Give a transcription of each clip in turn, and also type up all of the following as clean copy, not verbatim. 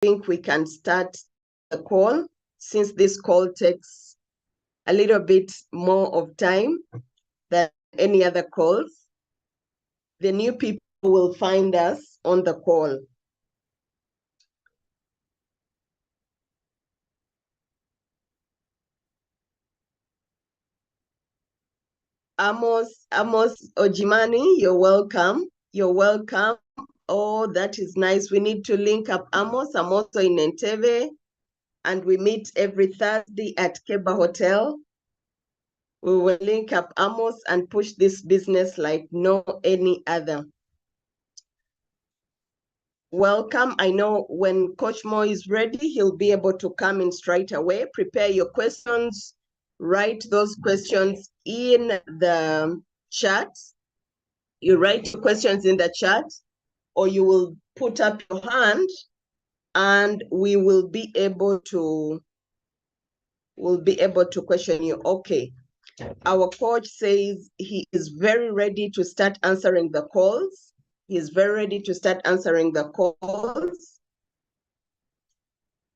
think we can start the call, since this call takes a little bit more of time than any other calls. The new people will find us on the call. Amos Ojimani, you're welcome. You're welcome. Oh, that is nice. We need to link up, Amos. I'm also in Entebbe, and we meet every Thursday at Keba Hotel. We will link up, Amos, and push this business like no any other. Welcome. I know when Coach Mo is ready, he'll be able to come in straight away. Prepare your questions. Write those questions in the chat. You write your questions in the chat, or you will put up your hand, and we will be able to question you. Okay. Our coach says he is very ready to start answering the calls. He's very ready to start answering the calls.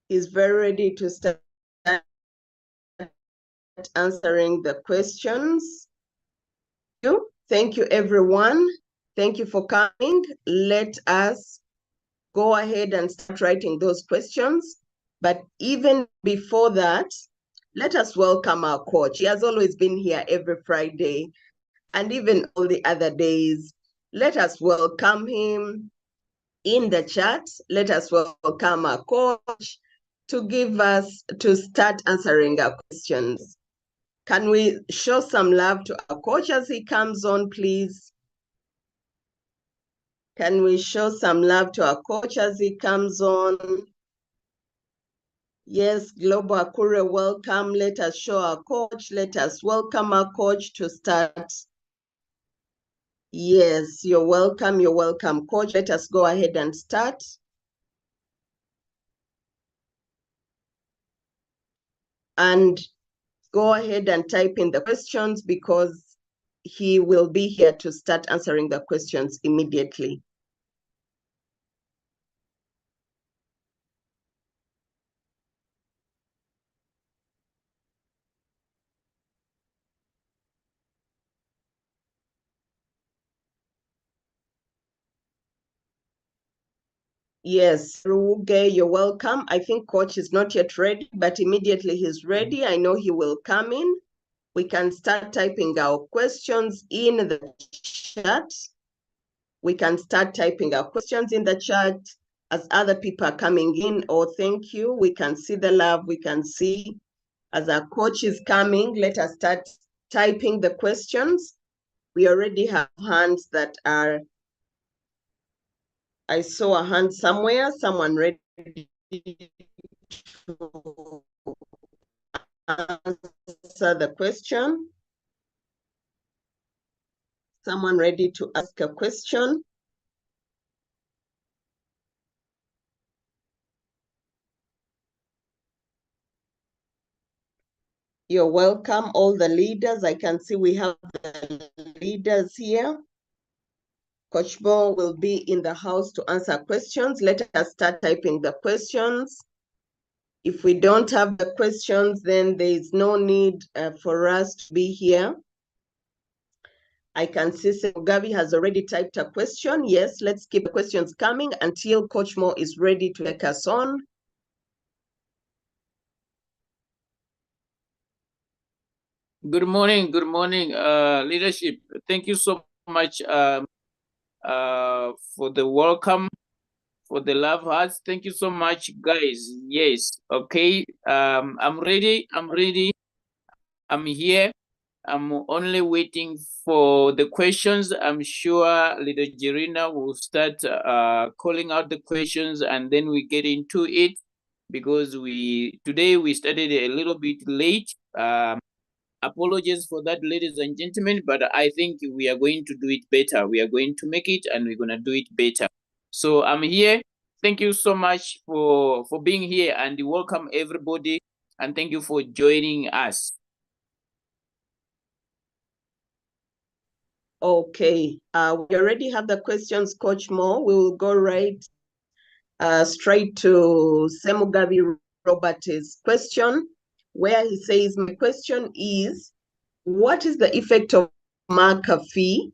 He's very ready to start answering the questions. Thank you, everyone. Thank you for coming. Let us go ahead and start writing those questions. But even before that, let us welcome our coach. He has always been here every Friday, and even all the other days. Let us welcome him in the chat. Let us welcome our coach to start answering our questions. Can we show some love to our coach as he comes on, please? Can we show some love to our coach as he comes on? Yes, Global Akure, welcome. Let us show our coach. Let us welcome our coach to start. Yes, you're welcome. You're welcome, coach. Let us go ahead and start. And go ahead and type in the questions, because he will be here to start answering the questions immediately. Yes, Ruge, you're welcome. I think coach is not yet ready, but immediately he's ready, I know he will come in. We can start typing our questions in the chat. We can start typing our questions in the chat as other people are coming in. Oh, thank you. We can see the love. We can see as our coach is coming. Let us start typing the questions. We already have hands that are, I saw a hand somewhere, someone ready to answer the question. Someone ready to ask a question. You're welcome, all the leaders. I can see we have the leaders here. Coach Bo will be in the house to answer questions. Let us start typing the questions. If we don't have the questions, then there is no need for us to be here. I can see Gavi has already typed a question. Yes, let's keep the questions coming until Coach Mo is ready to take us on. Good morning, leadership. Thank you so much for the welcome, for the love hearts. Thank you so much, guys. Yes, okay. I'm ready. I'm here. I'm only waiting for the questions. I'm sure Leader Jirina will start calling out the questions, and then we get into it, because today we started a little bit late. Apologies for that, ladies and gentlemen, but I think we are going to do it better. We are going to make it, and we're going to do it better. So I'm here. Thank you so much for being here, and welcome everybody, and thank you for joining us. Okay, we already have the questions, Coach Mo. We will go right straight to Semugabi Robert's question, where he says, my question is, what is the effect of marker fee,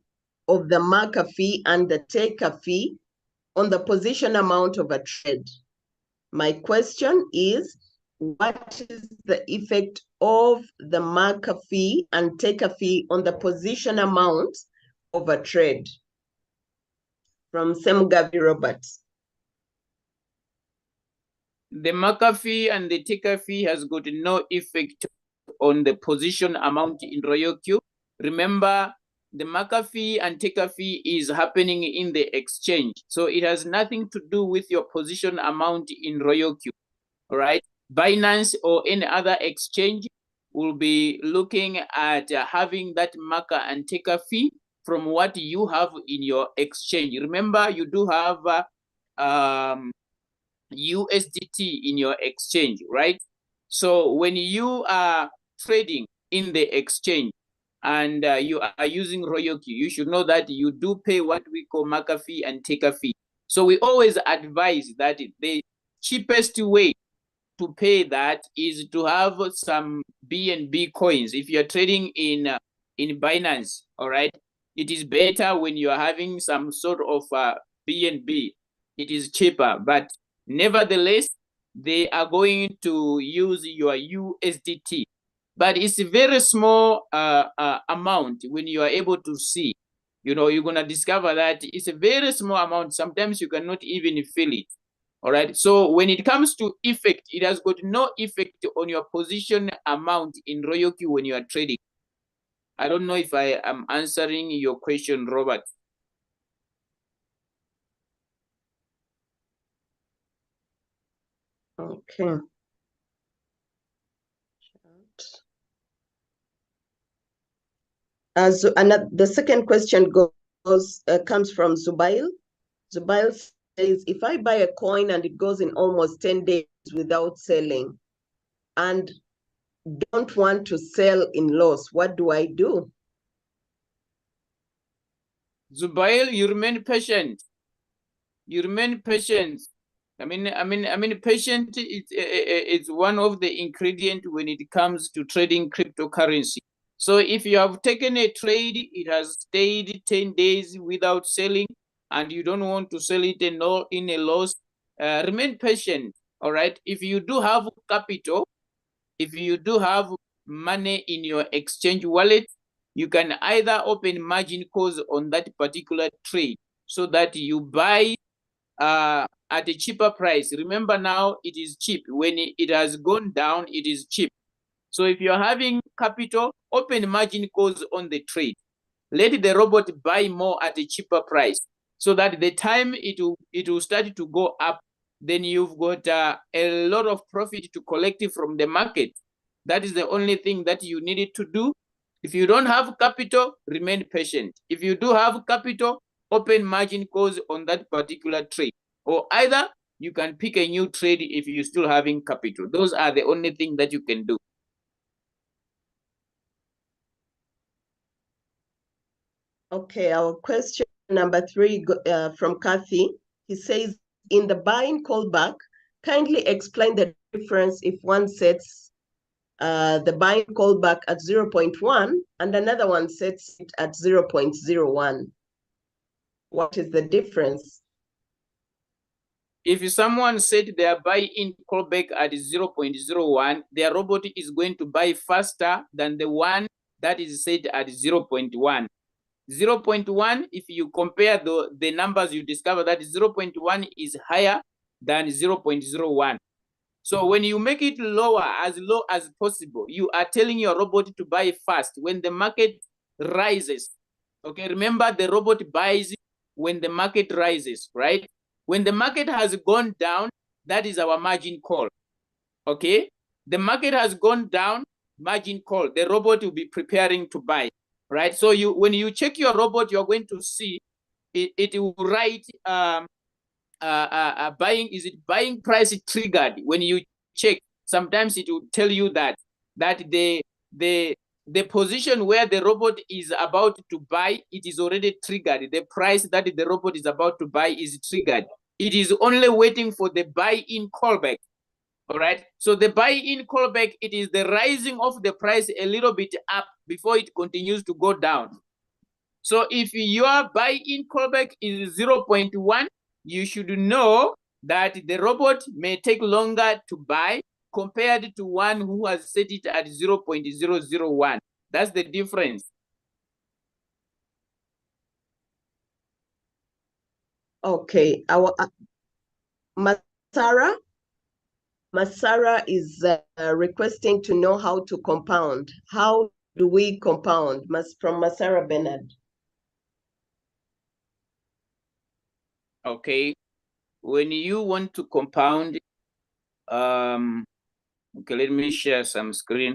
of the marker fee and the taker fee on the position amount of a trade? My question is, what is the effect of the marker fee and taker fee on the position amount of a trade? From Semugabi Roberts. The marker fee and the taker fee has got no effect on the position amount in RoyoQ. Remember, the marker fee and taker fee is happening in the exchange. So it has nothing to do with your position amount in RoyoQ. All right. Binance or any other exchange will be looking at having that marker and taker fee from what you have in your exchange. Remember, you do have USDT in your exchange, right? So when you are trading in the exchange and you are using RoyoQ, you should know that you do pay what we call marker fee and taker fee. So we always advise that the cheapest way to pay that is to have some BNB coins. If you're trading in Binance, all right, it is better when you're having some sort of BNB. It is cheaper, but nevertheless, they are going to use your USDT. But it's a very small amount when you are able to see. You know, you're going to discover that it's a very small amount. Sometimes you cannot even feel it. All right. So when it comes to effect, it has got no effect on your position amount in RoyoQ when you are trading. I don't know if I am answering your question, Robert. Okay. The second question comes from Zubail. Zubail says, if I buy a coin and it goes in almost 10 days without selling and don't want to sell in loss, what do I do? Zubail, you remain patient. You remain patient. I mean, patient is one of the ingredients when it comes to trading cryptocurrency. So if you have taken a trade, it has stayed 10 days without selling, and you don't want to sell it in a loss, remain patient. All right. If you do have capital, if you do have money in your exchange wallet, you can either open margin calls on that particular trade so that you buy at a cheaper price. Remember, now it is cheap. When it has gone down, it is cheap. So if you're having capital, open margin calls on the trade. Let the robot buy more at a cheaper price so that the time it will start to go up, then you've got a lot of profit to collect from the market. That is the only thing that you needed to do. If you don't have capital, remain patient. If you do have capital, open margin calls on that particular trade. Or either you can pick a new trade if you're still having capital. Those are the only thing that you can do. Okay, our question number 3 from Kathy. He says, in the buying callback, kindly explain the difference if one sets the buying callback at 0.1 and another one sets it at 0.01. What is the difference? If someone set their buy-in callback at 0.01, their robot is going to buy faster than the one that is set at 0.1. 0.1, if you compare the numbers, you discover that 0.1 is higher than 0.01. So when you make it lower, as low as possible, you are telling your robot to buy fast when the market rises. Okay, remember the robot buys when the market rises, right? When the market has gone down, that is our margin call. Okay, the market has gone down, margin call. The robot will be preparing to buy, right? So when you check your robot, you're going to see it will write buying, is it buying price triggered? When you check, sometimes it will tell you that the position where the robot is about to buy, it is already triggered. The price that the robot is about to buy is triggered. it is only waiting for the buy-in callback. All right. So the buy-in callback, it is the rising of the price a little bit up before it continues to go down. So if your buy-in callback is 0.1, you should know that the robot may take longer to buy compared to one who has set it at 0.001. That's the difference. Okay, our Masara is requesting to know how to compound. How do we compound? From Masara Bernard. Okay, when you want to compound, okay, let me share some screen.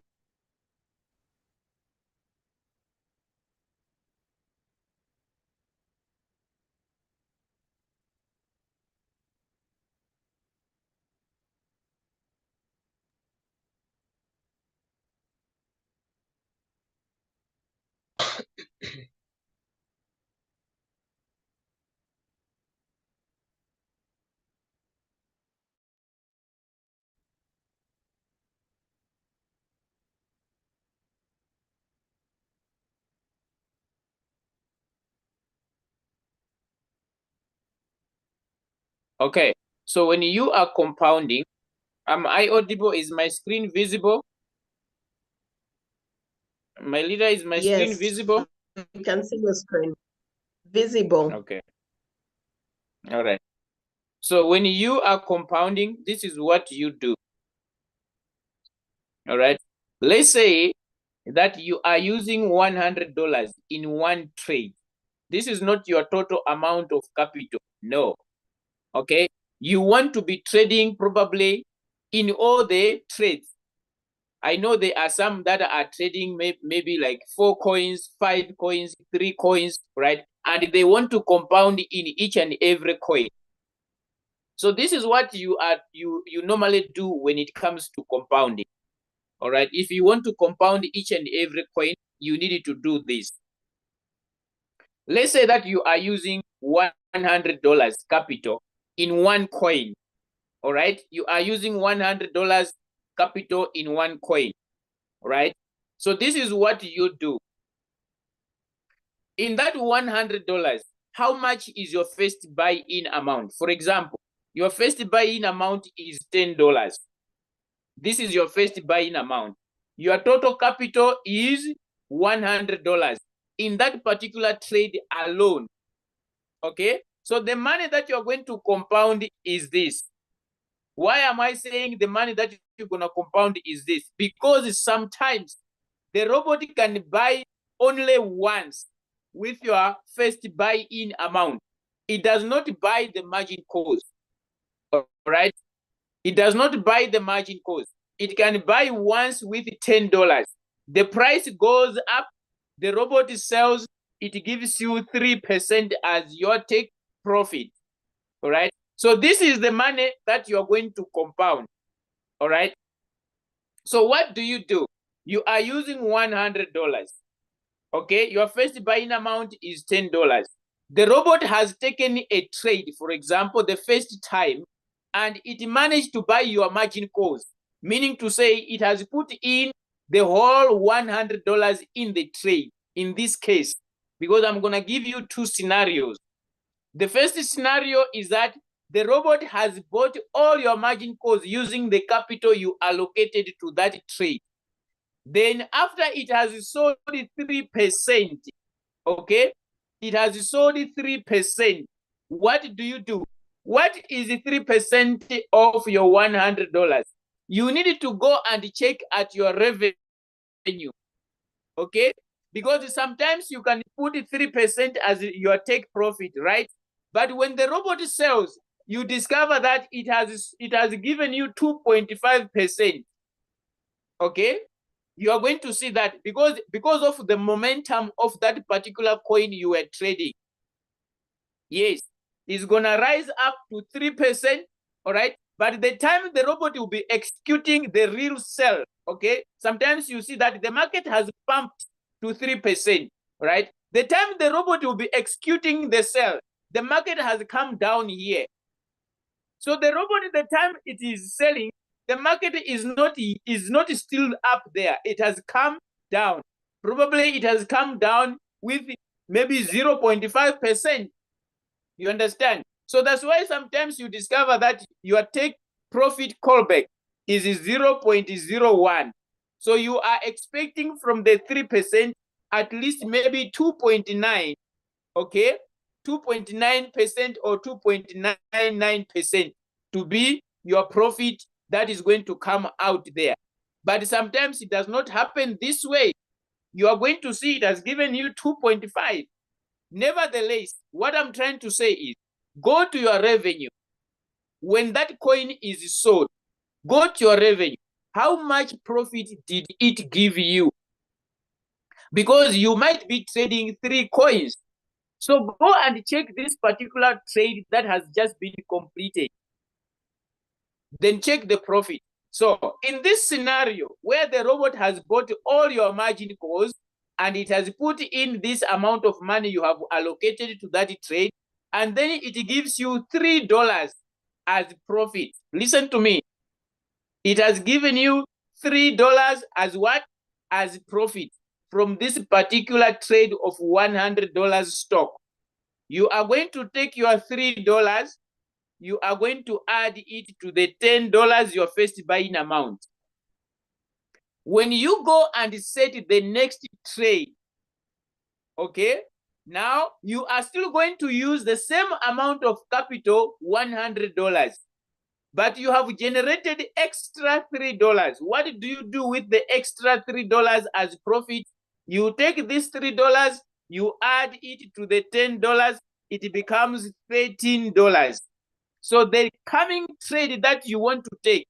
Okay, so when you are compounding, am I audible? Is my screen visible? My leader, is my screen visible? You can see your screen. Visible. Okay. All right. So when you are compounding, this is what you do. All right. Let's say that you are using $100 in one trade. This is not your total amount of capital. No. Okay. You want to be trading probably in all the trades. I know there are some that are trading maybe like 4 coins, 5 coins, 3 coins, right? And they want to compound in each and every coin. So this is what you normally do when it comes to compounding. All right. If you want to compound each and every coin, you need to do this. Let's say that you are using $100 capital in one coin. All right. You are using $100 capital in one coin. Right. So this is what you do. In that $100, how much is your first buy-in amount? For example, your first buy-in amount is $10. This is your first buy-in amount. Your total capital is $100 in that particular trade alone. Okay, so the money that you're going to compound is this. Why am I saying the money that you're going to compound is this? Because sometimes the robot can buy only once with your first buy-in amount. It does not buy the margin calls. All right, it does not buy the margin calls. It can buy once with $10. The price goes up, the robot sells, it gives you 3% as your take profit. All right. So this is the money that you're going to compound. All right. So what do? You are using $100. Okay. Your first buying amount is $10. The robot has taken a trade, for example, the first time, and it managed to buy your margin calls, meaning to say it has put in the whole $100 in the trade in this case, because I'm going to give you 2 scenarios. The first scenario is that the robot has bought all your margin calls using the capital you allocated to that trade. Then after it has sold 3%, okay, it has sold 3%. What do? What is 3% of your $100? You need to go and check at your revenue, okay? Because sometimes you can put 3% as your take profit, right? But when the robot sells, you discover that it has given you 2.5%. Okay, you are going to see that because of the momentum of that particular coin you were trading. Yes, it's gonna rise up to 3%. All right, but the time the robot will be executing the real sell, okay, sometimes you see that the market has pumped to 3%. Right, the time the robot will be executing the sell, the market has come down here. So the robot, at the time it is selling, the market is not still up there. It has come down. Probably it has come down with maybe 0.5%. You understand? So that's why sometimes you discover that your take profit callback is 0.01. So you are expecting from the 3% at least maybe 2.9, okay? 2.9% or 2.99% to be your profit that is going to come out there. But sometimes it does not happen this way. You are going to see it has given you 2.5. Nevertheless, what I'm trying to say is go to your revenue. When that coin is sold, go to your revenue. How much profit did it give you? Because you might be trading 3 coins. So go and check this particular trade that has just been completed. Then check the profit. So in this scenario where the robot has bought all your margin calls and it has put in this amount of money you have allocated to that trade, and then it gives you $3 as profit. Listen to me. It has given you $3 as what? As profit from this particular trade of $100 stock. You are going to take your $3, you are going to add it to the $10 your first buying amount. When you go and set the next trade, okay, now you are still going to use the same amount of capital, $100, but you have generated extra $3. What do you do with the extra $3 as profit? You take this $3, you add it to the $10, it becomes $13. So the coming trade that you want to take,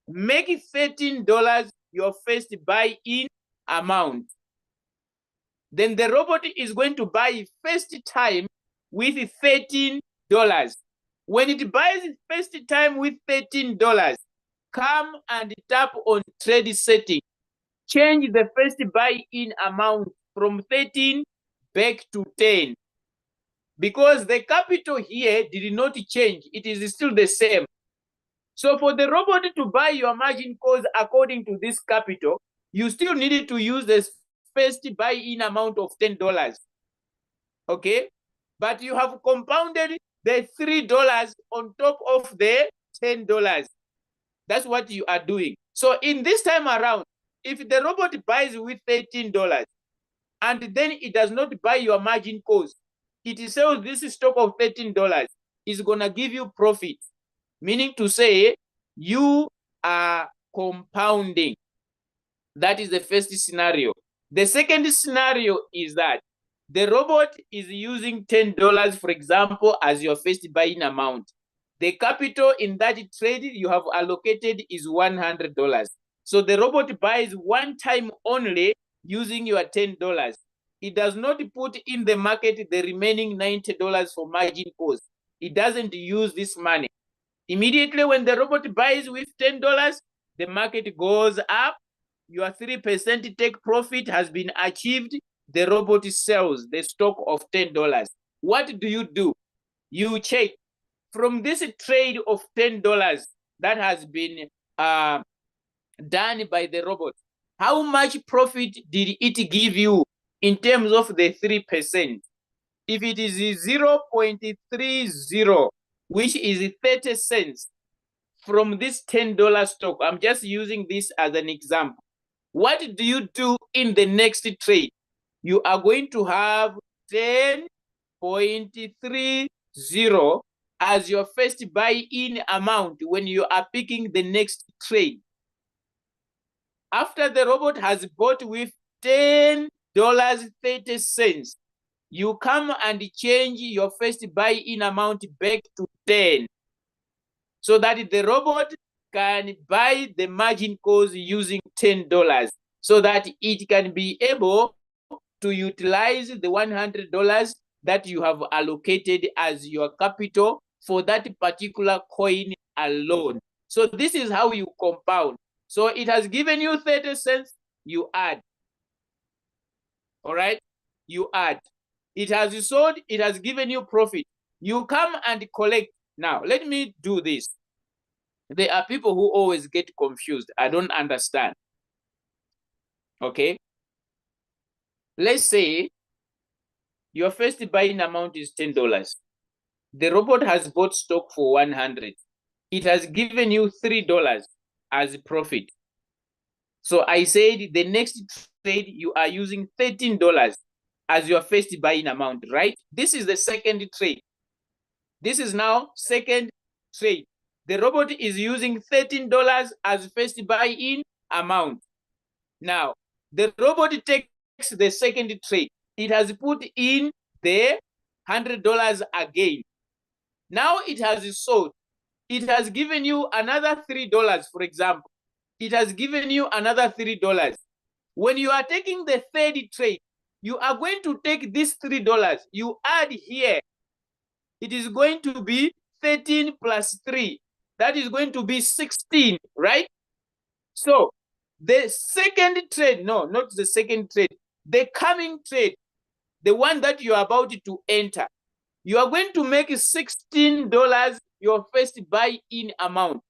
make it $13 your first buy-in amount. Then the robot is going to buy first time with $13. When it buys first time with $13, come and tap on trade setting. Change the first buy-in amount from 13 back to 10. Because the capital here did not change. It is still the same. So for the robot to buy your margin calls according to this capital, you still need to use the first buy-in amount of $10. Okay? But you have compounded the $3 on top of the $10. That's what you are doing. So in this time around, if the robot buys with $13 and then it does not buy your margin calls, it sells this stock of $13, is going to give you profit. Meaning to say, you are compounding. That is the first scenario. The second scenario is that the robot is using $10, for example, as your first buying amount. The capital in that trade you have allocated is $100. So the robot buys one time only using your $10. It does not put in the market the remaining $90 for margin calls. It doesn't use this money. Immediately when the robot buys with $10, the market goes up. Your 3% take profit has been achieved. The robot sells the stock of $10. What do? You check from this trade of $10 that has been done by the robot. How much profit did it give you in terms of the 3%? If it is 0.30, which is 30 cents from this $10 stock, I'm just using this as an example. What do you do in the next trade? You are going to have 10.30 as your first buy-in amount when you are picking the next trade. After the robot has bought with $10.30, you come and change your first buy-in amount back to 10 so that the robot can buy the margin calls using $10 so that it can be able to utilize the $100 that you have allocated as your capital for that particular coin alone. So this is how you compound. So it has given you 30 cents, you add. All right? You add. It has sold, it has given you profit. You come and collect. Now, let me do this. There are people who always get confused. I don't understand. Okay. Let's say your first buying amount is $10. The robot has bought stock for 100. It has given you $3 as profit. So I said the next trade you are using $13 as your first buying amount, right? This is the second trade. This is now second trade. The robot is using $13 as first buy-in amount. Now, the robot takes the second trade. It has put in the $100 again. Now it has sold. It has given you another $3, for example. It has given you another $3. When you are taking the third trade, you are going to take this $3. You add here. It is going to be 13 plus 3. That is going to be 16, right? So the second trade, no, not the second trade, the coming trade, the one that you are about to enter, you are going to make $16 your first buy-in amount.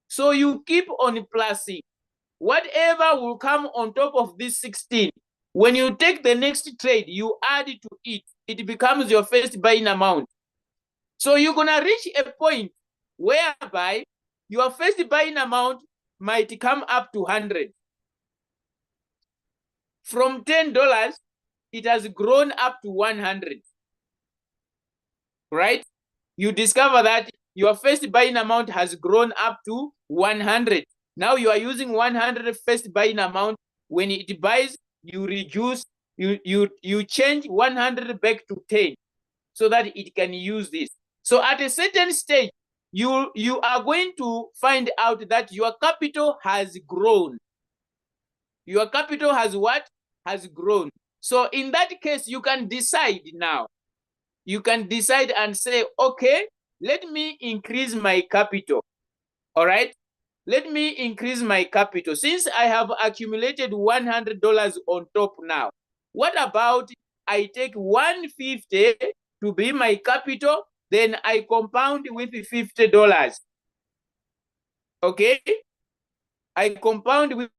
So you keep on plusing. Whatever will come on top of this 16, when you take the next trade, you add it to it. It becomes your first buy-in amount. So you're going to reach a point whereby your first buying amount might come up to 100. From $10, it has grown up to 100. Right? You discover that your first buying amount has grown up to 100. Now you are using 100 first buying amount. When it buys, you reduce, you change 100 back to 10 so that it can use this. So at a certain stage, you are going to find out that your capital has grown. Your capital has what? Has grown. So in that case, you can decide now. You can decide and say, okay, let me increase my capital. All right? Let me increase my capital. Since I have accumulated $100 on top now, what about I take 150 to be my capital, then I compound with $50. Okay? I compound with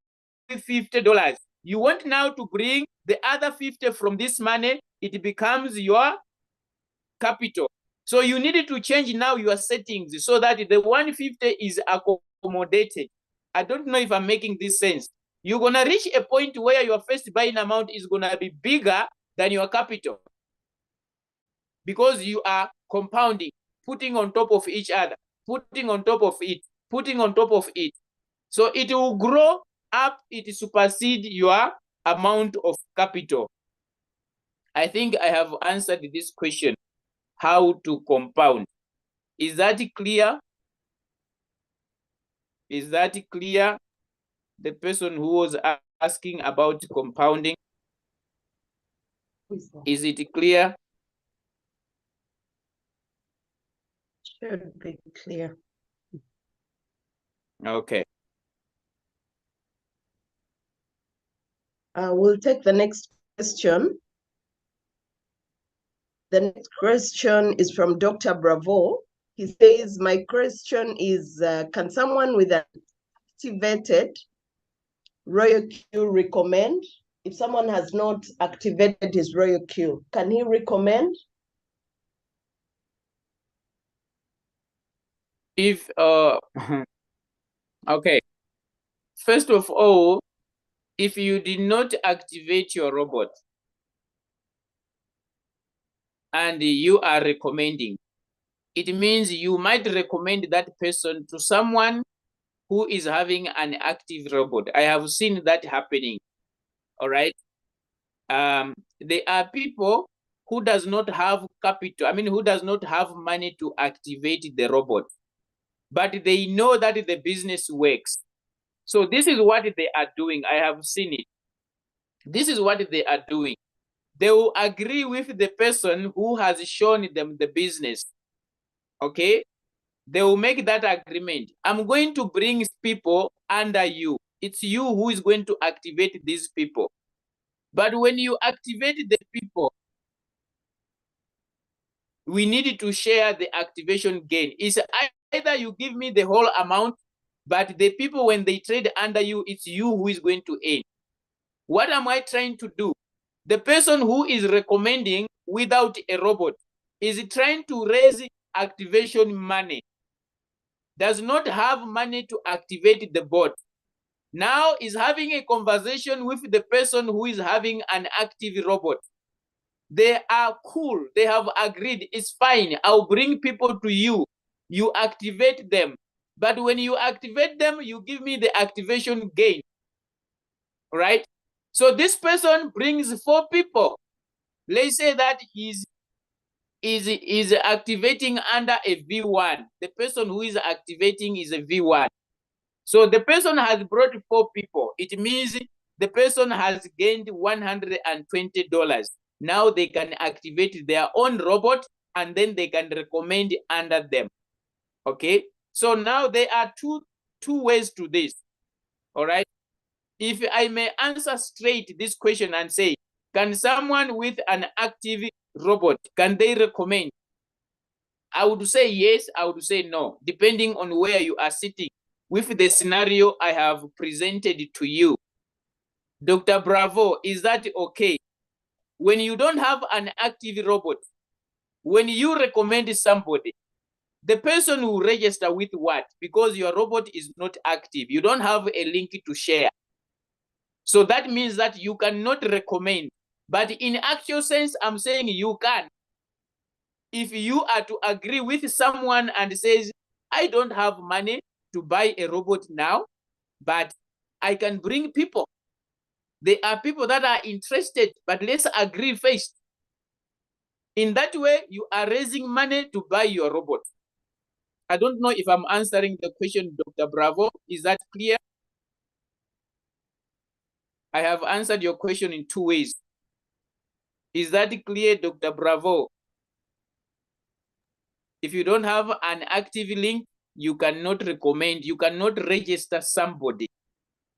$50. You want now to bring the other 50 from this money, it becomes your capital. So you need to change now your settings so that the 150 is accommodated. I don't know if I'm making this sense. You're going to reach a point where your first buying amount is going to be bigger than your capital because you are compounding, putting on top of each other, putting on top of it, putting on top of it. So it will grow up, it supersedes your amount of capital. I think I have answered this question. How to compound. Is that clear? Is that clear? The person who was asking about compounding. Is it clear? Should be clear. Okay. We'll take the next question. The next question is from Dr. Bravo. He says, my question is, can someone with an activated Royal Q recommend? If someone has not activated his Royal Q, can he recommend? If, okay. First of all, if you did not activate your robot and you are recommending, it means you might recommend that person to someone who is having an active robot. I have seen that happening. All right. There are people who does not have capital. I mean, who does not have money to activate the robot, but they know that the business works. So this is what they are doing. I have seen it. This is what they are doing. They will agree with the person who has shown them the business. Okay? They will make that agreement. I'm going to bring people under you. It's you who is going to activate these people. But when you activate the people, we need to share the activation gain. It's either you give me the whole amount, but the people, when they trade under you, it's you who is going to earn. What am I trying to do? The person who is recommending without a robot is trying to raise activation money, does not have money to activate the bot. Now is having a conversation with the person who is having an active robot. They are cool. They have agreed. It's fine. I'll bring people to you. You activate them. But when you activate them, you give me the activation gain. Right? So this person brings 4 people. Let's say that he's activating under a V1. The person who is activating is a V1. So the person has brought 4 people. It means the person has gained $120. Now they can activate their own robot and then they can recommend under them. Okay. So now there are two ways to this. All right. If I may answer straight this question and say, can someone with an active robot, can they recommend? I would say yes, I would say no, depending on where you are sitting with the scenario I have presented to you. Dr. Bravo, is that okay? When you don't have an active robot, when you recommend somebody, the person will register with what? Because your robot is not active. You don't have a link to share. So that means that you cannot recommend. But in actual sense, I'm saying you can. If you are to agree with someone and says, I don't have money to buy a robot now, but I can bring people. There are people that are interested, but let's agree first. In that way, you are raising money to buy your robot. I don't know if I'm answering the question, Dr. Bravo. Is that clear? I have answered your question in 2 ways. Is that clear, Dr. Bravo? If you don't have an active link, you cannot recommend, you cannot register somebody,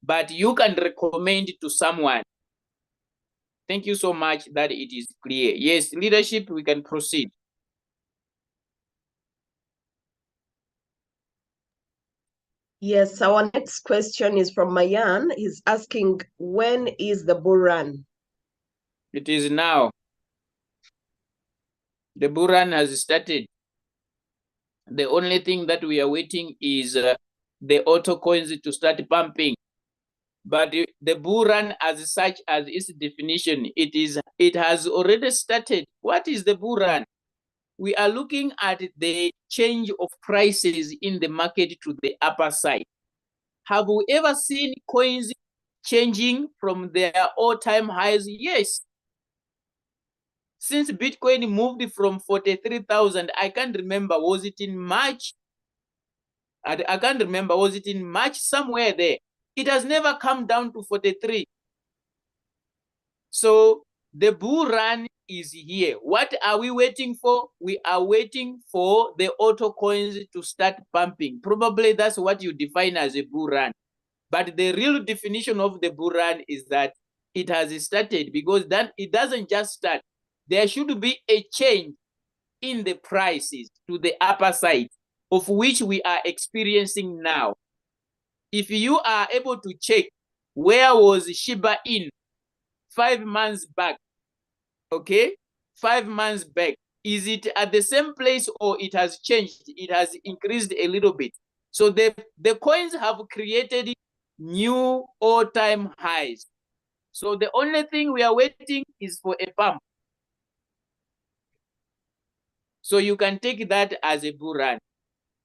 but you can recommend to someone. Thank you so much that it is clear. Yes, leadership, we can proceed. Yes, our next question is from Mayan. He's asking, when is the bull run? It is now. The bull run has started. The only thing that we are waiting is the auto coins to start pumping. But the bull run as such, as its definition, it has already started. What is the bull run? We are looking at the change of prices in the market to the upper side. Have we ever seen coins changing from their all-time highs? Yes. Since Bitcoin moved from 43,000, I can't remember, was it in March? I can't remember, was it in March? Somewhere there. It has never come down to 43. So the bull run is here. What are we waiting for? We are waiting for the auto coins to start pumping. Probably that's what you define as a bull run. But the real definition of the bull run is that it has started, because then it doesn't just start. There should be a change in the prices to the upper side, of which we are experiencing now. If you are able to check, where was Shiba Inu 5 months back? Okay, 5 months back. Is it at the same place or it has changed? It has increased a little bit. So the coins have created new all-time highs. So the only thing we are waiting is for a pump. So you can take that as a bull run.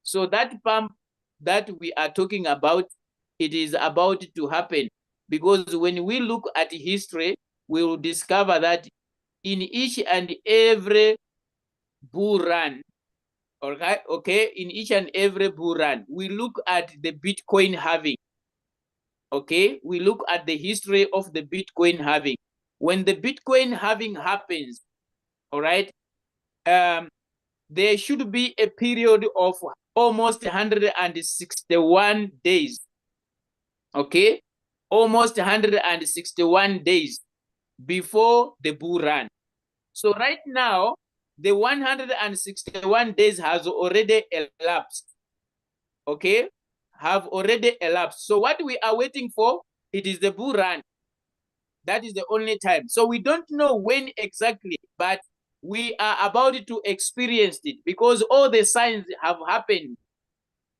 So that pump that we are talking about, it is about to happen, because when we look at history, we will discover that in each and every bull run, okay, in each and every bull run, we look at the Bitcoin halving. Okay, we look at the history of the Bitcoin halving. When the Bitcoin halving happens, all right, there should be a period of almost 161 days. Okay, almost 161 days before the bull run. So right now, the 161 days has already elapsed. Okay, have already elapsed. So what we are waiting for, it is the bull run. That is the only time. So we don't know when exactly, but we are about to experience it because all the signs have happened.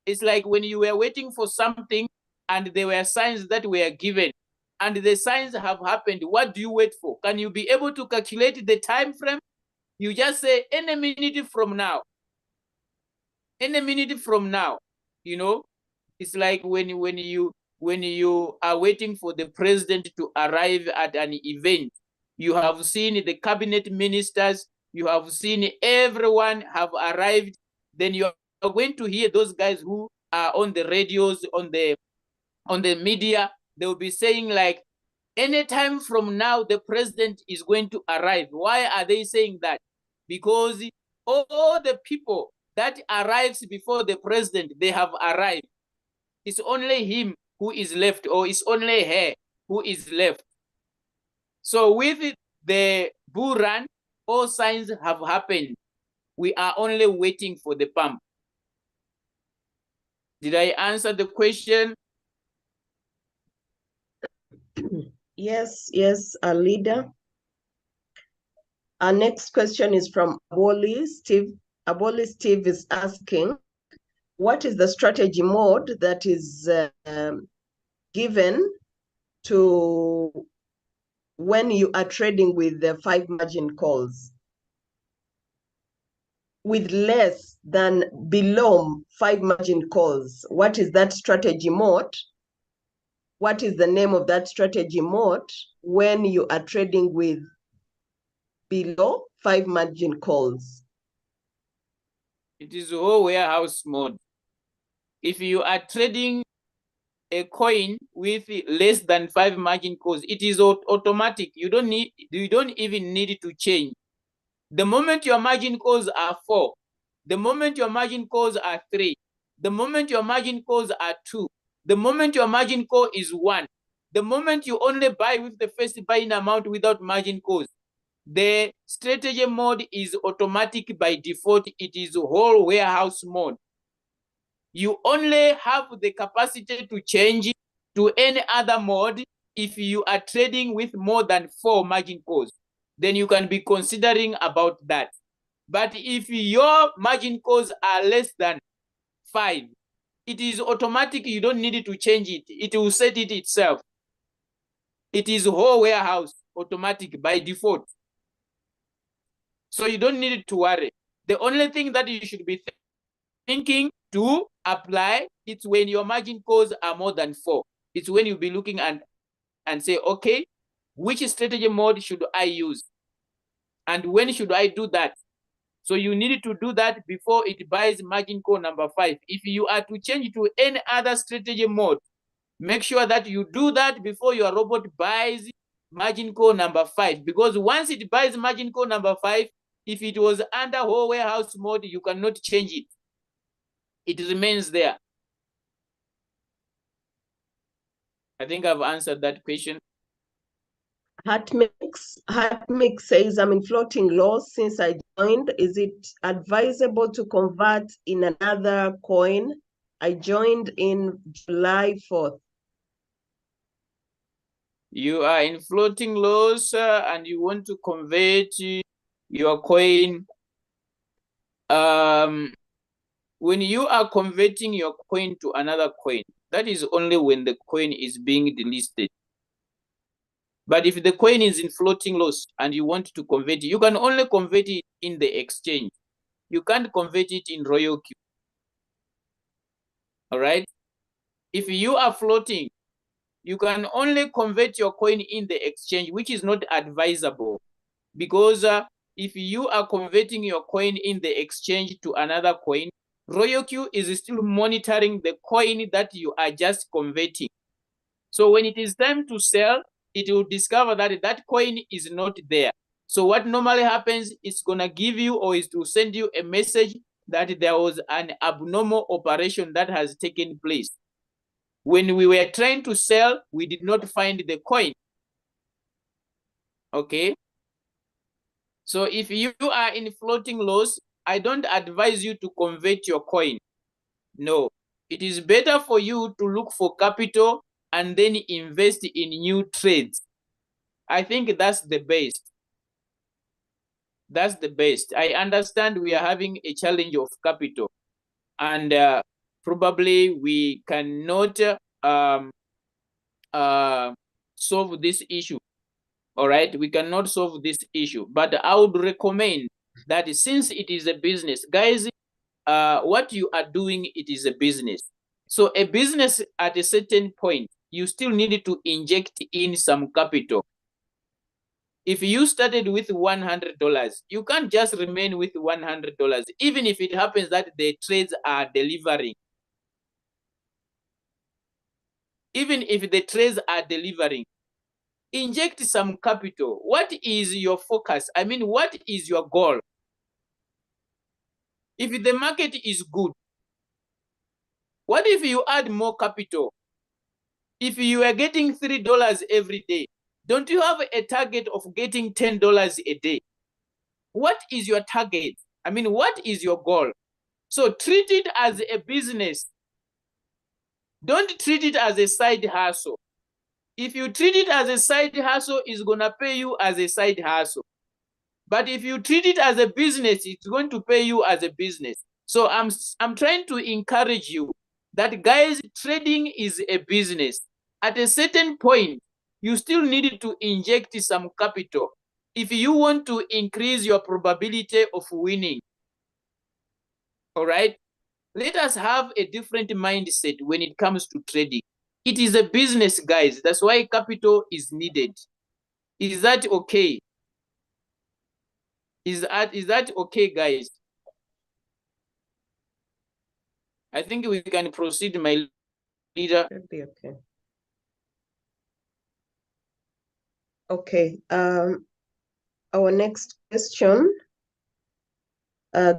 It's like when you were waiting for something and there were signs that were given and the signs have happened. What do you wait for? Can you be able to calculate the time frame? You just say any minute from now. Any minute from now, you know, it's like when you are waiting for the president to arrive at an event. You have seen the cabinet ministers, you have seen everyone have arrived. Then you are going to hear those guys who are on the radios, on the media. They will be saying like, anytime from now, the president is going to arrive. Why are they saying that? Because all the people that arrives before the president, they have arrived. It's only him who is left, or it's only her who is left. So with the bull run, all signs have happened. We are only waiting for the pump. Did I answer the question? Yes, our leader. Our next question is from Aboli Steve. Aboli Steve is asking, what is the strategy mode that is given to when you are trading with the 5 margin calls? With less than below 5 margin calls, what is that strategy mode? What is the name of that strategy mode when you are trading with below 5 margin calls? It is whole warehouse mode. If you are trading a coin with less than 5 margin calls, it is automatic. You don't even need to change. The moment your margin calls are 4, the moment your margin calls are 3, the moment your margin calls are 2, the moment your margin call is 1, the moment you only buy with the first buying amount without margin calls, the strategy mode is automatic by default. It is whole warehouse mode. You only have the capacity to change to any other mode if you are trading with more than 4 margin calls. Then you can be considering about that. But if your margin calls are less than 5, it is automatic. You don't need to change it. It will set it itself. It is whole warehouse automatic by default. So you don't need to worry. The only thing that you should be thinking to apply, it's when your margin calls are more than 4. It's when you'll be looking and say, okay, which strategy mode should I use? And when should I do that? So you need to do that before it buys margin call number 5. If you are to change to any other strategy mode, make sure that you do that before your robot buys margin call number 5. Because once it buys margin call number 5, if it was under whole warehouse mode, you cannot change it. It remains there. I think I've answered that question. Hatmix says, I'm in floating loss since I joined. Is it advisable to convert in another coin? I joined in July 4th. You are in floating loss and you want to convert your coin. When you are converting your coin to another coin, that is only when the coin is being delisted. But if the coin is in floating loss and you want to convert it, you can only convert it in the exchange. You can't convert it in Royal Q. All right? If you are floating, you can only convert your coin in the exchange, which is not advisable. Because if you are converting your coin in the exchange to another coin, Royal Q is still monitoring the coin that you are just converting. So when it is time to sell, it will discover that that coin is not there. So what normally happens, it's going to give you, or is to send you a message that there was an abnormal operation that has taken place. When we were trying to sell, we did not find the coin. Okay. So if you are in floating loss, I don't advise you to convert your coin. No, it is better for you to look for capital and then invest in new trades. I think that's the best. That's the best. I understand we are having a challenge of capital, and probably we cannot solve this issue. All right, we cannot solve this issue, but I would recommend that since it is a business, guys, what you are doing, it is a business. So a business at a certain point, you still need to inject in some capital. If you started with $100, you can't just remain with $100, even if it happens that the trades are delivering. Even if the trades are delivering, inject some capital. What is your focus? I mean, what is your goal? If the market is good, what if you add more capital? If you are getting $3 every day, don't you have a target of getting $10 a day? What is your target? I mean, what is your goal? So treat it as a business. Don't treat it as a side hustle. If you treat it as a side hustle, it's going to pay you as a side hustle. But if you treat it as a business, it's going to pay you as a business. So I'm trying to encourage you that, guys, trading is a business. At a certain point, you still need to inject some capital if you want to increase your probability of winning. All right? Let us have a different mindset when it comes to trading. It is a business, guys. That's why capital is needed. Is that okay? Is that okay, guys? I think we can proceed, my leader. Should be okay. Okay. Our next question.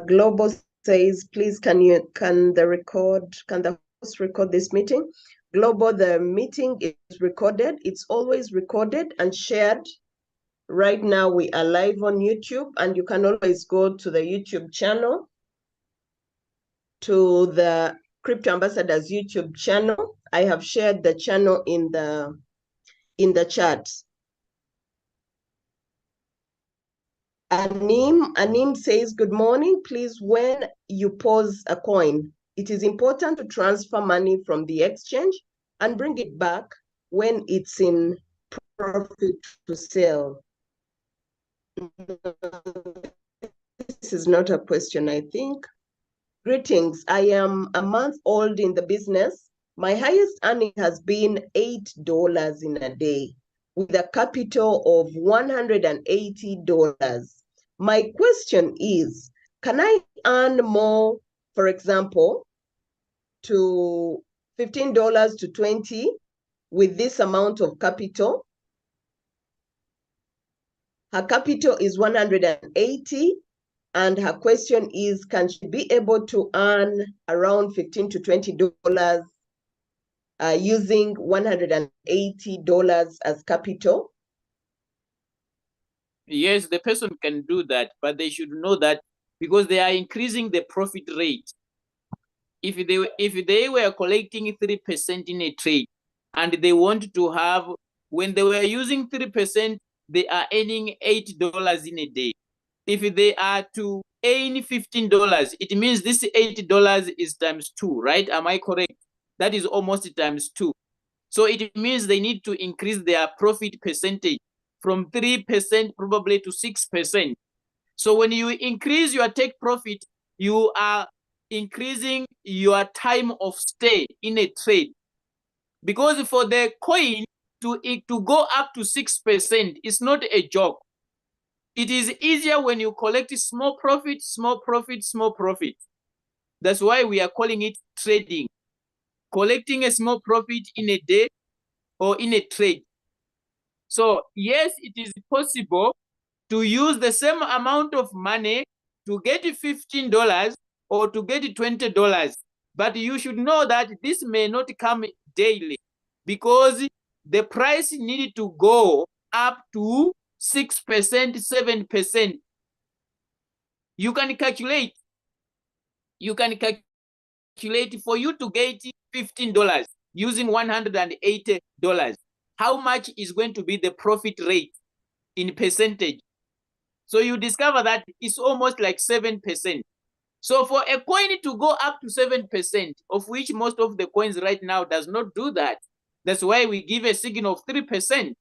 Global says, please, can the host record this meeting? Global, the meeting is recorded. It's always recorded and shared. Right now we are live on YouTube, and you can always go to the YouTube channel, to the Crypto Ambassadors YouTube channel. I have shared the channel in the chat. Anim says, good morning. Please, when you pause a coin, it is important to transfer money from the exchange and bring it back when it's in profit to sell. This is not a question, I think. Greetings. I am a month old in the business. My highest earning has been $8 in a day with a capital of $180. My question is, can I earn more, for example, to $15 to $20 with this amount of capital? Her capital is 180, and her question is, can she be able to earn around $15 to $20 using $180 as capital? Yes, the person can do that, but they should know that because they are increasing the profit rate. If they were collecting 3% in a trade and they want to have, when they were using 3%, they are earning $8 in a day. If they are to earn $15, it means this $8 is times 2, right? Am I correct? That is almost times 2. So it means they need to increase their profit percentage from 3% probably to 6%. So when you increase your take profit, you are increasing your time of stay in a trade. Because for the coin to go up to 6%, it's not a joke. It is easier when you collect small profit, small profit, small profit. That's why we are calling it trading. Collecting a small profit in a day or in a trade. So yes, it is possible to use the same amount of money to get $15 or to get $20. But you should know that this may not come daily because the price needed to go up to 6%, 7% You can calculate. You can calculate for you to get $15 using $180. How much is going to be the profit rate in percentage? So you discover that it's almost like 7%. So for a coin to go up to 7%, of which most of the coins right now does not do that, that's why we give a signal of 3%,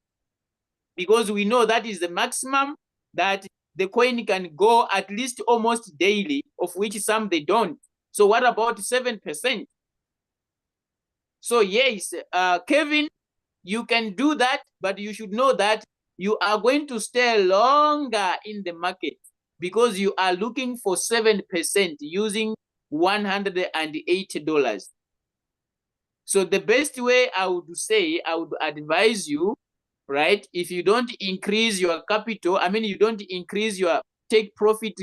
because we know that is the maximum that the coin can go at least almost daily, of which some they don't. So what about 7%? So yes, Kevin, you can do that, but you should know that you are going to stay longer in the market because you are looking for 7% using $180. So the best way I would say, I would advise you, right? If you don't increase your capital, I mean, you don't increase your take profit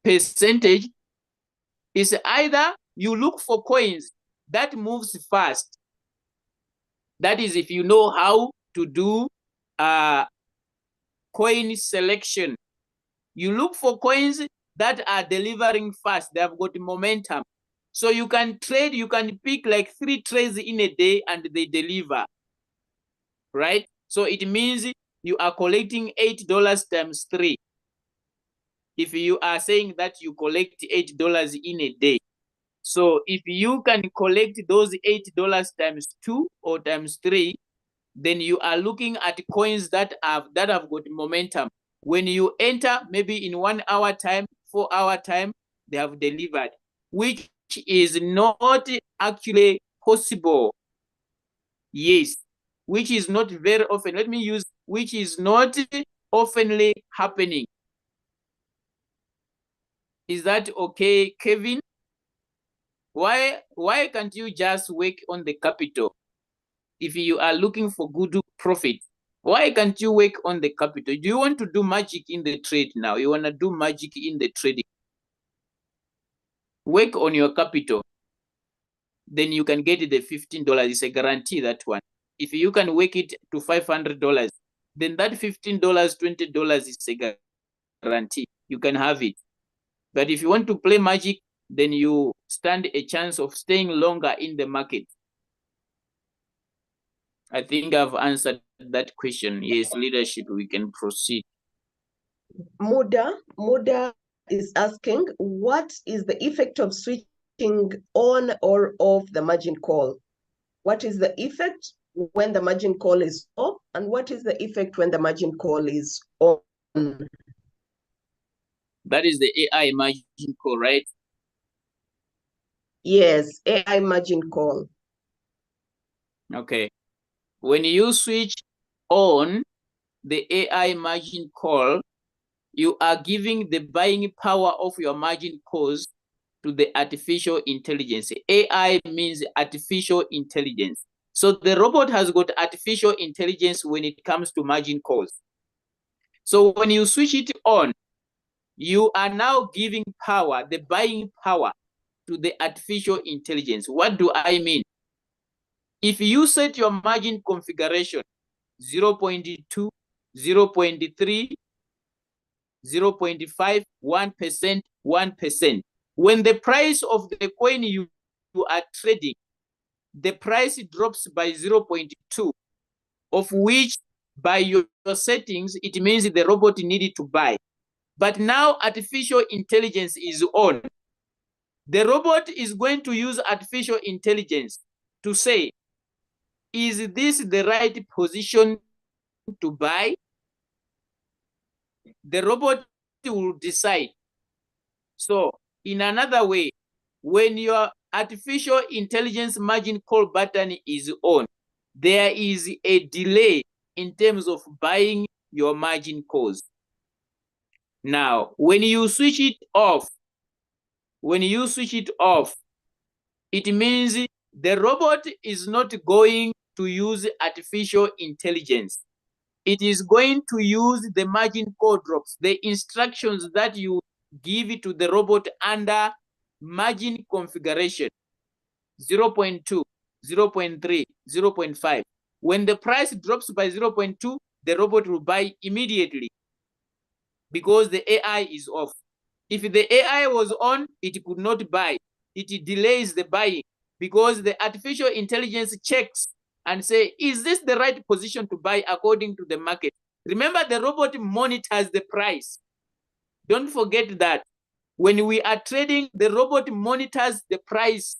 percentage, is either you look for coins that moves fast. That is, if you know how to do coin selection, you look for coins that are delivering fast. They have got momentum. So you can trade, you can pick like 3 trades in a day and they deliver, right? So it means you are collecting $8 times 3. If you are saying that you collect $8 in a day. So if you can collect those $8 times 2 or times 3, then you are looking at coins that have got momentum. When you enter, maybe in 1 hour time, 4 hour time, they have delivered, which is not actually possible. Yes, which is not very often. Let me use which is not oftenly happening. Is that okay, Kevin? Why can't you just work on the capital? If you are looking for good profit, why can't you work on the capital? Do you want to do magic in the trade now? You want to do magic in the trading? Work on your capital. Then you can get the $15. It's a guarantee, that one. If you can work it to $500, then that $15, $20 is a guarantee. You can have it. But if you want to play magic, then you stand a chance of staying longer in the market. I think I've answered that question. Yes, leadership, we can proceed. Muda is asking, what is the effect of switching on or off the margin call? What is the effect when the margin call is off, and what is the effect when the margin call is on? That is the AI margin call, right? Yes, AI margin call. Okay. When you switch on the AI margin call, you are giving the buying power of your margin calls to the artificial intelligence. AI means artificial intelligence. So the robot has got artificial intelligence when it comes to margin calls. So when you switch it on, you are now giving power, the buying power, to the artificial intelligence. What do I mean? If you set your margin configuration 0.2, 0.3, 0.5, 1%, 1%. When the price of the coin you are trading, the price drops by 0.2, of which by your settings, it means the robot needed to buy. But now artificial intelligence is on. The robot is going to use artificial intelligence to say, is this the right position to buy? The robot will decide. So in another way, when your artificial intelligence margin call button is on, there is a delay in terms of buying your margin calls. Now, when you switch it off, it means the robot is not going to use artificial intelligence. It is going to use the margin call drops, the instructions that you give to the robot under margin configuration, 0.2, 0.3, 0.5. When the price drops by 0.2, the robot will buy immediately because the AI is off. If the AI was on, it could not buy. It delays the buying because the artificial intelligence checks and say, is this the right position to buy according to the market? Remember, the robot monitors the price. Don't forget that. When we are trading, the robot monitors the price.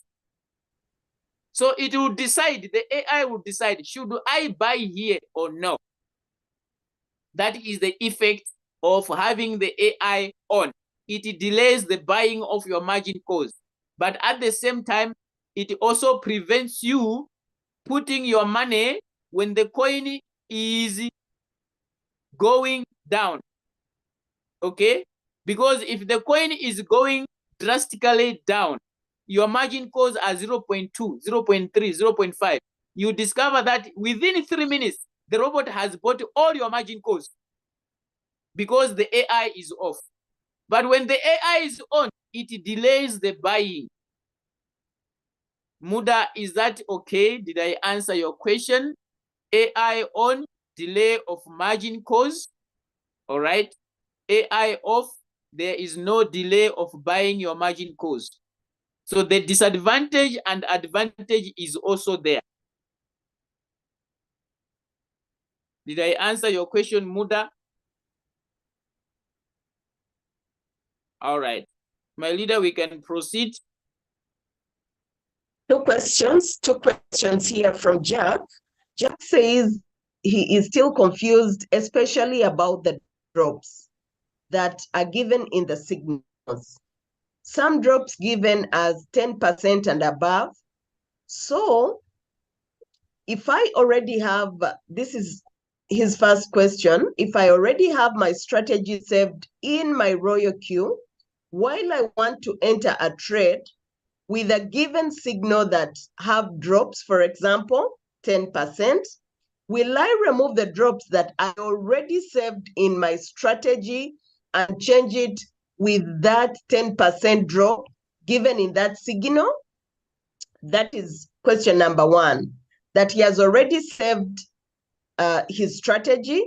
So it will decide, the AI will decide, should I buy here or no? That is the effect of having the AI on. It delays the buying of your margin calls. But at the same time, it also prevents you putting your money when the coin is going down. Okay? Because if the coin is going drastically down, your margin calls are 0.2, 0.3, 0.5. You discover that within 3 minutes, the robot has bought all your margin calls because the AI is off. But when the AI is on, it delays the buying. Muda, is that okay? Did I answer your question? AI on, delay of margin calls. All right. AI off, there is no delay of buying your margin calls. So the disadvantage and advantage is also there. Did I answer your question, Muda? All right. My leader, we can proceed. Two questions here from Jack. Jack says he is still confused, especially about the drops that are given in the signals. Some drops given as 10% and above. So if I already have, this is his first question, if I already have my strategy saved in my Royal queue, while I want to enter a trade with a given signal that have drops, for example, 10%, will I remove the drops that I already saved in my strategy and change it with that 10% drop given in that signal? That is question number one, that he has already saved his strategy.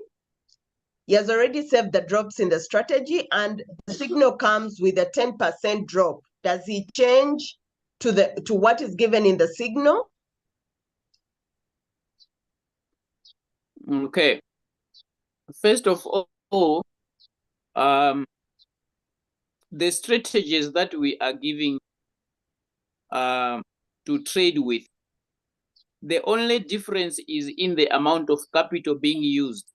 He has already saved the drops in the strategy and the signal comes with a 10% drop. Does he change to what is given in the signal? Okay. First of all, the strategies that we are giving to trade with, the only difference is in the amount of capital being used.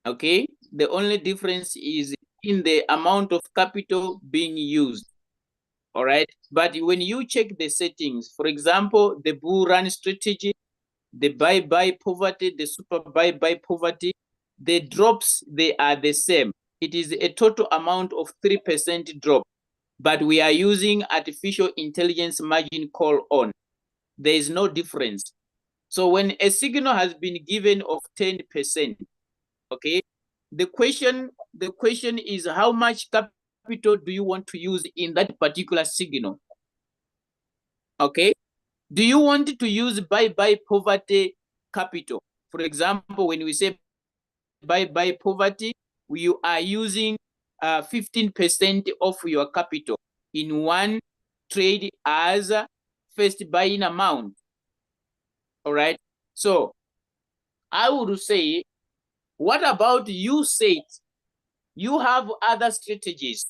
Okay, the only difference is in the amount of capital being used. All right, but when you check the settings, for example, the bull run strategy, the buy poverty, the super buy poverty, the drops, they are the same. It is a total amount of 3% drop, but we are using artificial intelligence margin call on. There is no difference. So when a signal has been given of 10%, okay, the question is how much capital do you want to use in that particular signal? Okay, do you want to use buy poverty capital? For example, when we say buy poverty, we are using 15% of your capital in one trade as first buying amount. All right. So I would say, what about you said you have other strategies?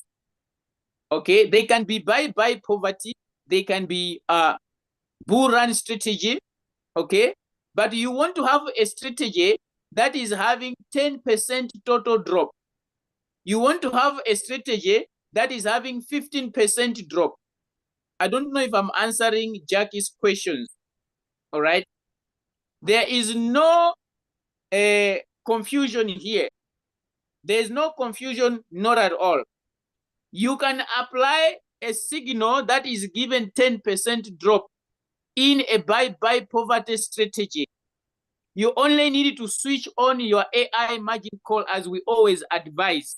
Okay, they can be buy poverty, they can be bull run strategy. Okay, but you want to have a strategy that is having 10% total drop. You want to have a strategy that is having 15% drop. I don't know if I'm answering Jackie's questions. All right. There is no confusion here. There is no confusion, not at all. You can apply a signal that is given 10% drop in a buy poverty strategy. You only need to switch on your AI margin call as we always advise.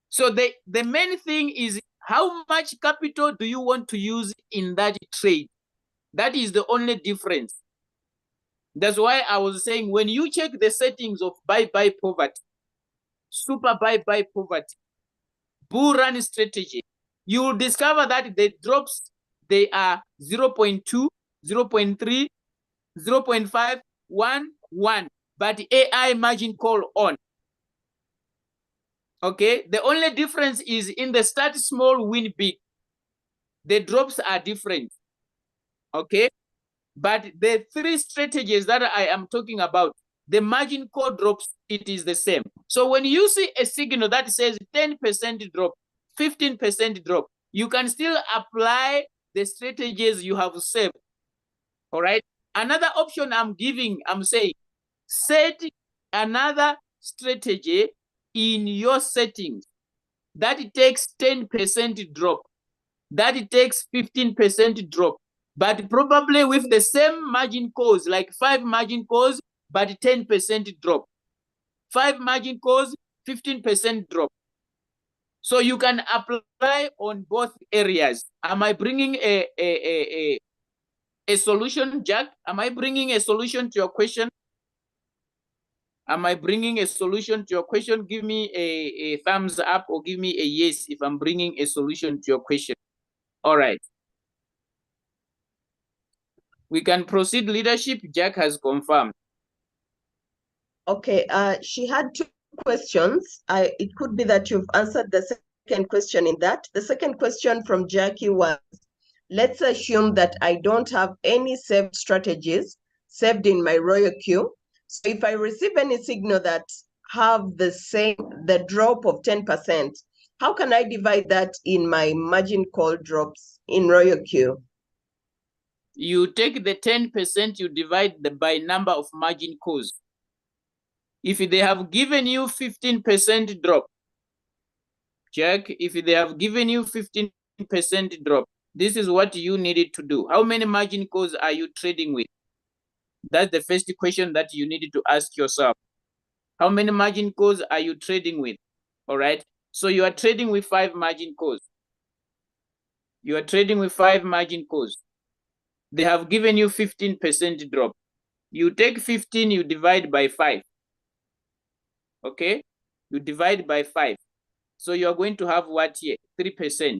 So the main thing is how much capital do you want to use in that trade? That is the only difference. That's why I was saying when you check the settings of buy poverty, super buy poverty, bull run strategy, you will discover that the drops, they are 0.2, 0.3, 0.5, 1, 1, but AI margin call on. Okay, the only difference is in the start small, win big. The drops are different. Okay, but the three strategies that I am talking about, the margin call drops, it is the same. So when you see a signal that says 10% drop, 15% drop, you can still apply the strategies you have saved. All right. Another option I'm giving, I'm saying, set another strategy in your settings that it takes 10% drop, that it takes 15% drop, but probably with the same margin calls, like 5 margin calls, but 10% drop. 5 margin calls, 15% drop. So you can apply on both areas. Am I bringing a solution, Jack? Am I bringing a solution to your question? Am I bringing a solution to your question? Give me a thumbs up or give me a yes if I'm bringing a solution to your question. All right. We can proceed. Leadership, Jack has confirmed. Okay, she had 2 questions. It could be that you've answered the second question in that. The second question from Jackie was, let's assume that I don't have any saved strategies saved in my royal queue. So if I receive any signal that have the drop of 10%, how can I divide that in my margin call drops in royal queue? You take the 10%, you divide by number of margin calls. If they have given you 15% drop, Jack, if they have given you 15% drop, this is what you needed to do. How many margin calls are you trading with? That's the first question that you needed to ask yourself. How many margin calls are you trading with? All right. So you are trading with 5 margin calls. You are trading with 5 margin calls. They have given you 15% drop. You take 15, you divide by 5. Okay. You divide by 5. So you're going to have what here? 3%.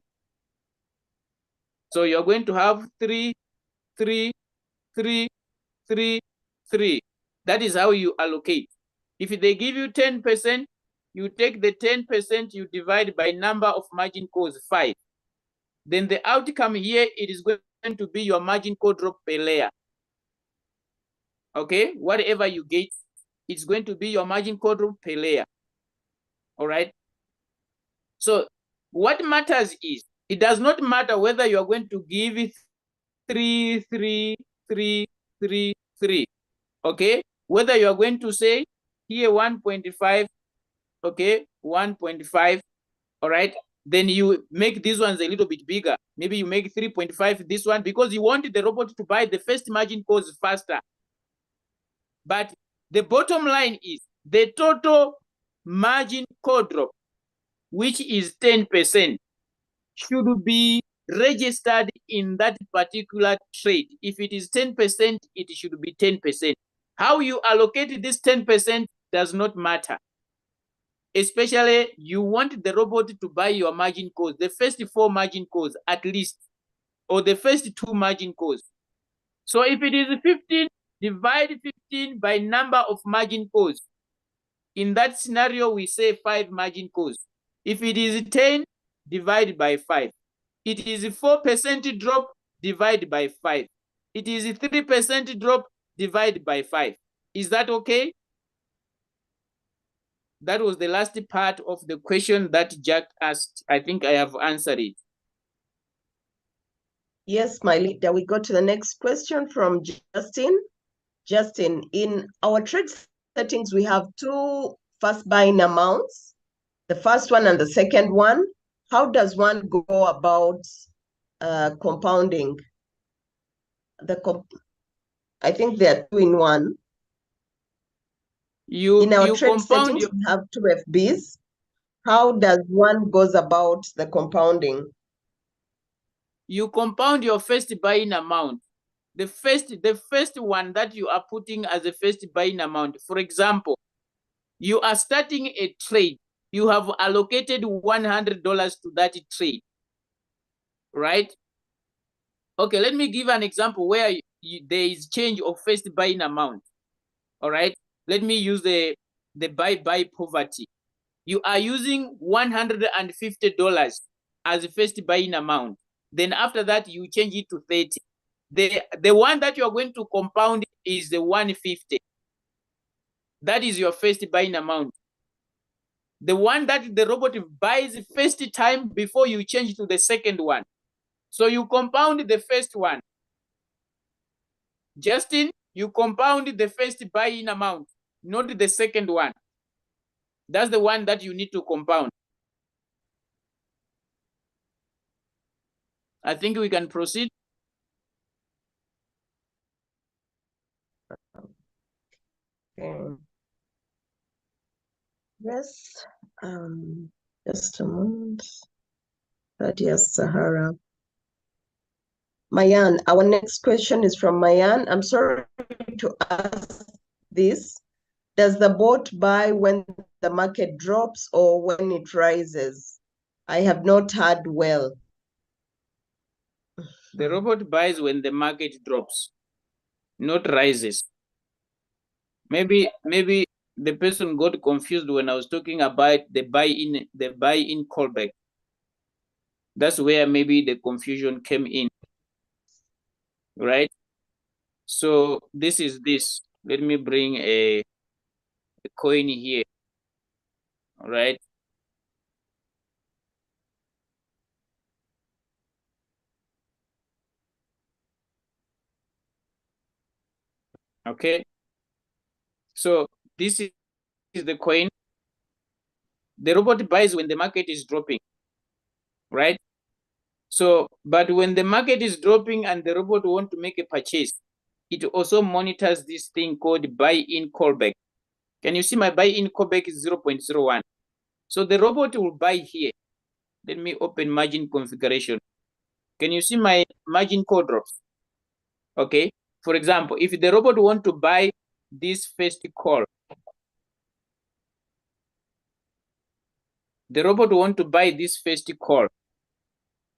So you're going to have 3, 3, 3, 3, 3. That is how you allocate. If they give you 10%, you take the 10%, you divide by number of margin calls, 5. Then the outcome here, it is going to be your margin call drop per layer. Okay, whatever you get, it's going to be your margin call drop per layer. All right. So what matters is, it does not matter whether you are going to give it 3, 3, 3, 3, 3. Okay, whether you are going to say here 1.5, okay, 1.5, all right, then you make these ones a little bit bigger. Maybe you make 3.5 this one because you want the robot to buy the first margin calls faster. But the bottom line is the total margin call drop, which is 10%, should be registered in that particular trade. If it is 10%, it should be 10%. How you allocate this 10% does not matter. Especially, you want the robot to buy your margin calls, the first 4 margin calls at least, or the first 2 margin calls. So if it is 15, divide 15 by number of margin calls. In that scenario, we say 5 margin calls. If it is 10, divide by 5. It is 4% drop, divide by 5. It is 3% drop, divide by 5. Is that okay? That was the last part of the question that Jack asked. I think I have answered it. Yes, my leader. We go to the next question from Justin. Justin, in our trade settings, we have 2 first buying amounts, the first one and the second one. How does one go about compounding? I think they are 2 in 1. In our trade settings, we have 2 FBs. How does one goes about the compounding? You compound your first buying amount. The first one that you are putting as a first buying amount. For example, You are starting a trade. You have allocated $100 to that trade, right? Okay, let me give an example where there is change of first buying amount. All right, let me use the buy poverty. You are using $150 as the first buying amount. Then after that, you change it to 30. The one that you are going to compound is the 150. That is your first buying amount. The one that the robot buys the first time before you change to the second one. So you compound the first one. Justin, you compound the first buy-in amount, not the second one. That's the one that you need to compound. I think we can proceed. Okay. Yes, just a moment. Yes, Sahara. Mayan, our next question is from Mayan. I'm sorry to ask this. Does the bot buy when the market drops or when it rises? I have not heard well. The robot buys when the market drops, not rises. Maybe the person got confused when I was talking about the buy-in callback. That's where maybe the confusion came in, right? So this is this. Let me bring a coin here, all right? Okay. So this is the coin. The robot buys when the market is dropping, right? So, but when the market is dropping and the robot want to make a purchase, it also monitors this thing called buy-in callback. Can you see my buy-in callback is 0.01? So the robot will buy here. Let me open margin configuration. Can you see my margin call drops? Okay. For example, if the robot want to buy this first call, the robot want to buy this first call,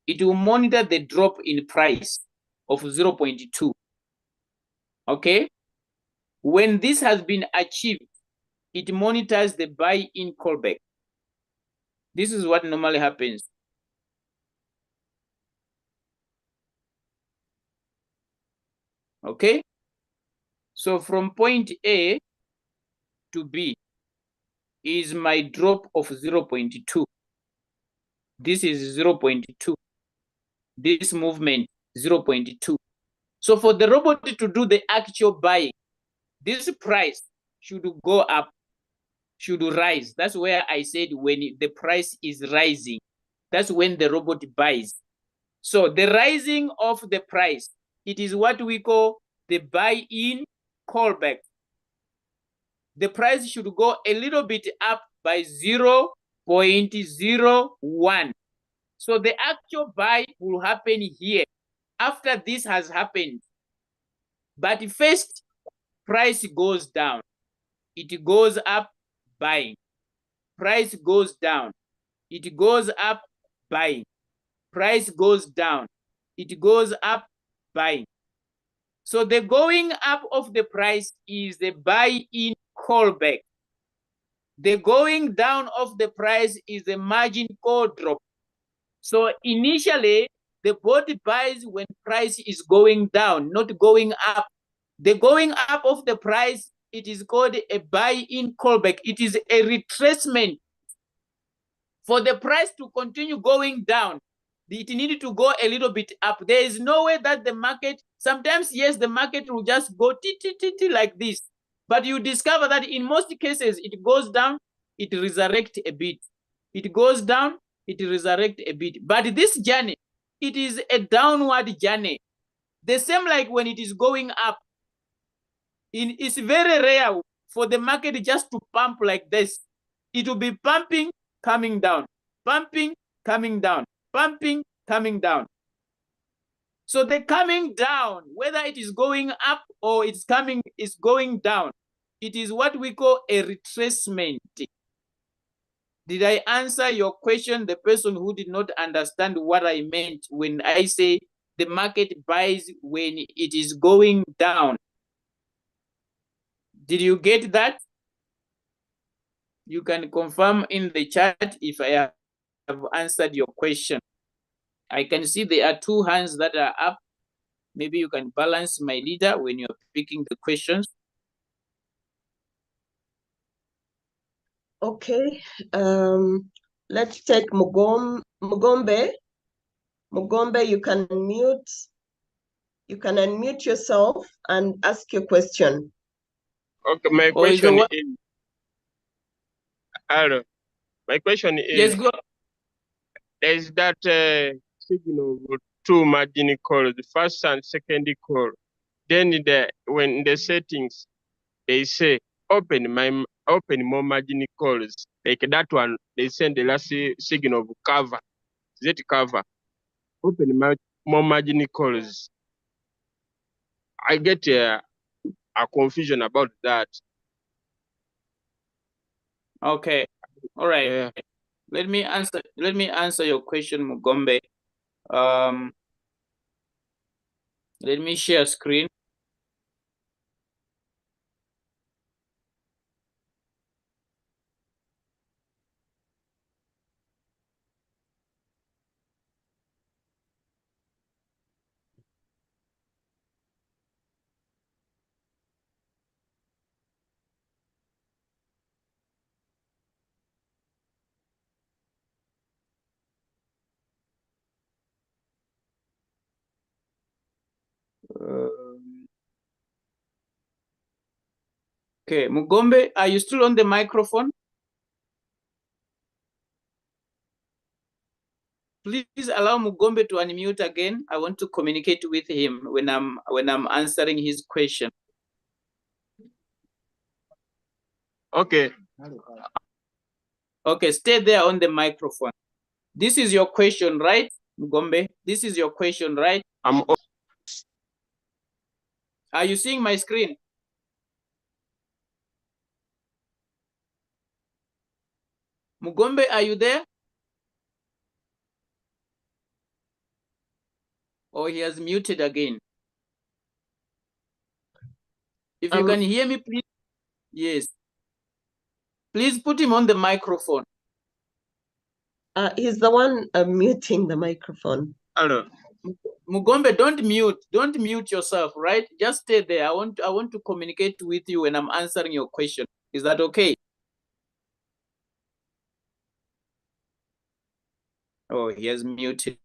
it will monitor the drop in price of 0.2. Okay. When this has been achieved, it monitors the buy-in callback. This is what normally happens. Okay. So from point A to B is my drop of 0.2. This is 0.2. This movement 0.2. So for the robot to do the actual buying, this price should go up, should rise. That's where I said when the price is rising, that's when the robot buys. So the rising of the price, it is what we call the buy-in callback. The price should go a little bit up by 0.01. So the actual buy will happen here after this has happened. But first, price goes down. It goes up, buying. Price goes down. It goes up, buying. Price goes down. It goes up, buying. So the going up of the price is the buy-in callback. The going down of the price is the margin call drop. So initially, the bot buys when price is going down, not going up. The going up of the price, it is called a buy-in callback. It is a retracement. For the price to continue going down, it needed to go a little bit up. There is no way that the market, sometimes, yes, the market will just go like this. But you discover that in most cases, it goes down, it resurrects a bit. It goes down, it resurrects a bit. But this journey, it is a downward journey. The same like when it is going up. It's very rare for the market just to pump like this. It will be pumping, coming down, pumping, coming down, pumping, coming down. So the coming down, whether it is going up or it's going down, it is what we call a retracement. Did I answer your question? The person who did not understand what I meant when I say the market buys when it is going down. Did you get that? You can confirm in the chat if I have answered your question. I can see there are 2 hands that are up. Maybe you can balance, my leader, when you're picking the questions. Okay, let's take Mugombe. Mugombe, you can unmute yourself and ask your question. Okay, my question is, hello. My question is, yes, go. There is that signal with 2 margin calls, the first and second call. Then when the settings, they say open more margin calls. Like that one, they send the last signal of cover. Z cover. Open more margin calls. I get a confusion about that. Okay. All right. Let me answer your question, Mugombe. Let me share screen. Okay, Mugombe, are you still on the microphone? Please allow Mugombe to unmute again. I want to communicate with him when I'm answering his question. Okay. Okay, stay there on the microphone. This is your question, right, Mugombe? This is your question, right? Are you seeing my screen? Mugombe, are you there? Or he has muted again? If you can hear me, please. Yes. Please put him on the microphone. He's the one muting the microphone. Hello. Mugombe, don't mute yourself, right? Just stay there. I want to communicate with you when I'm answering your question. Is that okay? Oh, he has muted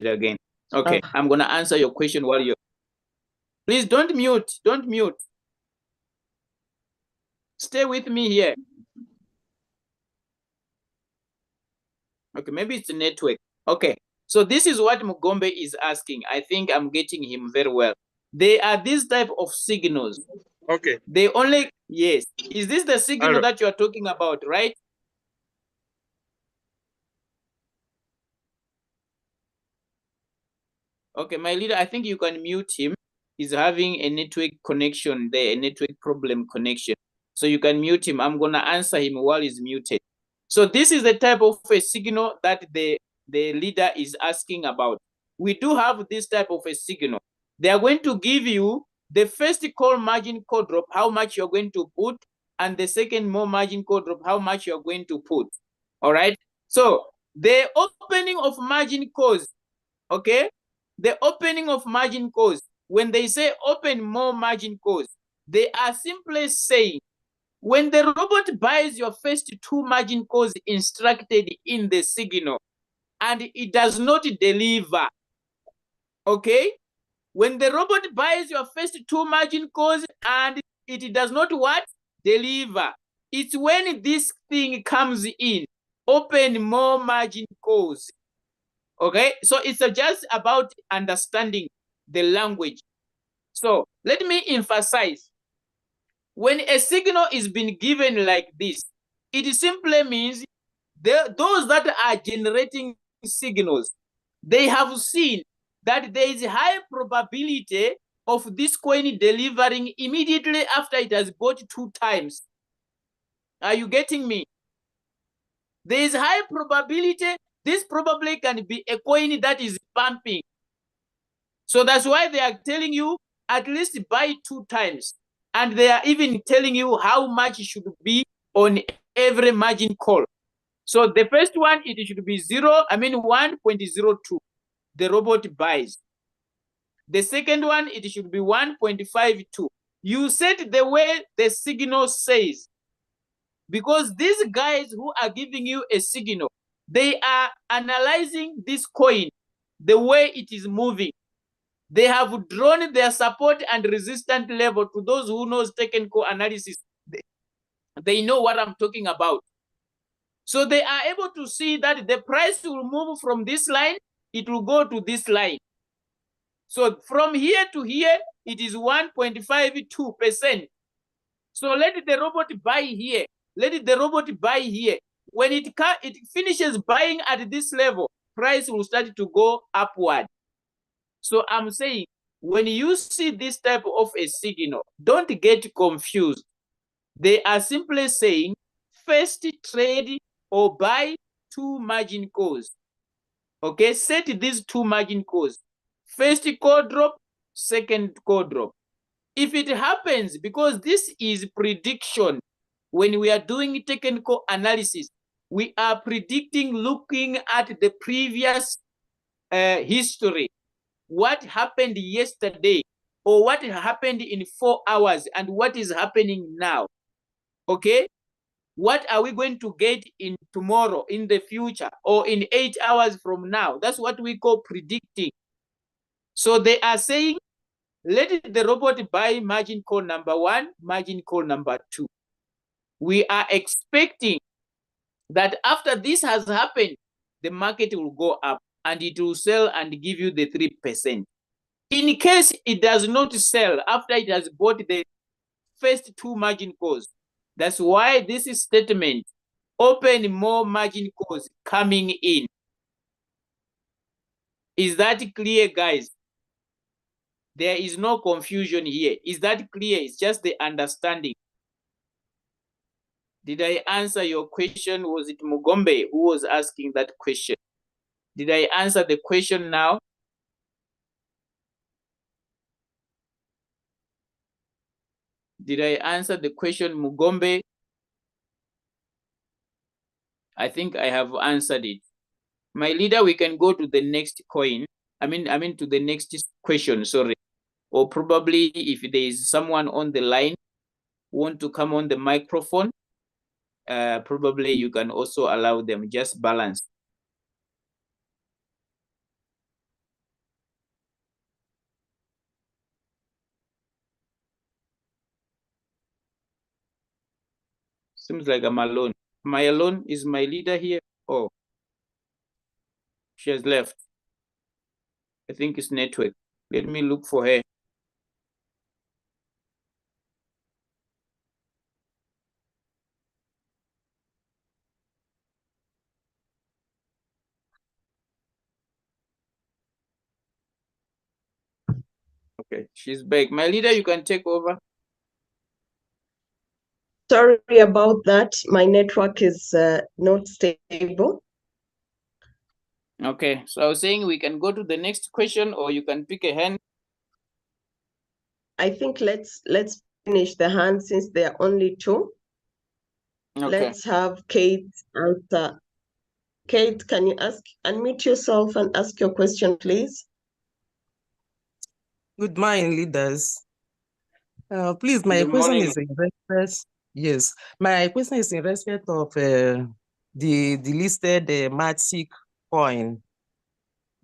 again. Okay, I'm gonna answer your question while you. Please don't mute. Don't mute. Stay with me here. Okay, maybe it's the network. Okay, so this is what Mugombe is asking. I think I'm getting him very well. They are these type of signals. Okay. They only, yes. Is this the signal that you are talking about, right? Okay, my leader, I think you can mute him. He's having a network connection there, a network problem connection. So you can mute him. I'm gonna answer him while he's muted. So this is the type of a signal that the leader is asking about. We do have this type of a signal. They are going to give you the first call margin call drop, how much you're going to put, and the second more margin call drop, how much you're going to put. All right. So the opening of margin calls, okay? The opening of margin calls, when they say open more margin calls, they are simply saying when the robot buys your first 2 margin calls instructed in the signal and it does not deliver, okay? When the robot buys your first 2 margin calls and it does not what? Deliver. It's when this thing comes in, open more margin calls. Okay, so it's just about understanding the language. So let me emphasize, when a signal is being given like this, it simply means those that are generating signals, they have seen that there is high probability of this coin delivering immediately after it has bought 2 times. Are you getting me? There is high probability this probably can be a coin that is pumping. So that's why they are telling you at least buy 2 times. And they are even telling you how much should be on every margin call. So the first one, it should be 1.02. The robot buys. The second one, it should be 1.52. You set the way the signal says. Because these guys who are giving you a signal, they are analyzing this coin, the way it is moving. They have drawn their support and resistance level. To those who knows technical analysis, they know what I'm talking about. So they are able to see that the price will move from this line, it will go to this line. So from here to here, it is 1.52%. So let the robot buy here. Let the robot buy here. When it finishes buying at this level, price will start to go upward. So I'm saying, when you see this type of a signal, don't get confused. They are simply saying, first trade or buy 2 margin calls. Okay, set these 2 margin calls. First call drop, second call drop. If it happens, because this is prediction, when we are doing technical analysis, we are predicting looking at the previous history. What happened yesterday, or what happened in 4 hours, and what is happening now. Okay? What are we going to get in tomorrow, in the future, or in 8 hours from now? That's what we call predicting. So they are saying, let the robot buy margin call number 1, margin call number 2. We are expecting that after this has happened, the market will go up and it will sell and give you the 3%. In case it does not sell after it has bought the first 2 margin calls, that's why this is statement, open more margin calls coming in. Is that clear, guys? There is no confusion here. Is that clear? It's just the understanding. Did I answer your question? Was it Mugombe who was asking that question? Did I answer the question now? Did I answer the question, Mugombe? I think I have answered it. My leader, we can go to the next coin. I mean to the next question, sorry. Or probably if there is someone on the line want to come on the microphone, probably you can also allow them, just balance. Seems like I'm alone. Am I alone? Is my leader here? Oh, she has left. I think it's network. Let me look for her. Okay, she's back. My leader, you can take over. Sorry about that. My network is not stable. Okay, so I was saying we can go to the next question, or you can pick a hand. I think let's finish the hand since there are only 2. Okay. Let's have Kate answer. Kate, can you unmute yourself and ask your question, please? Good morning, leaders. Please, my Good question morning. is in respect. Yes, my question is in respect of the listed Matic coin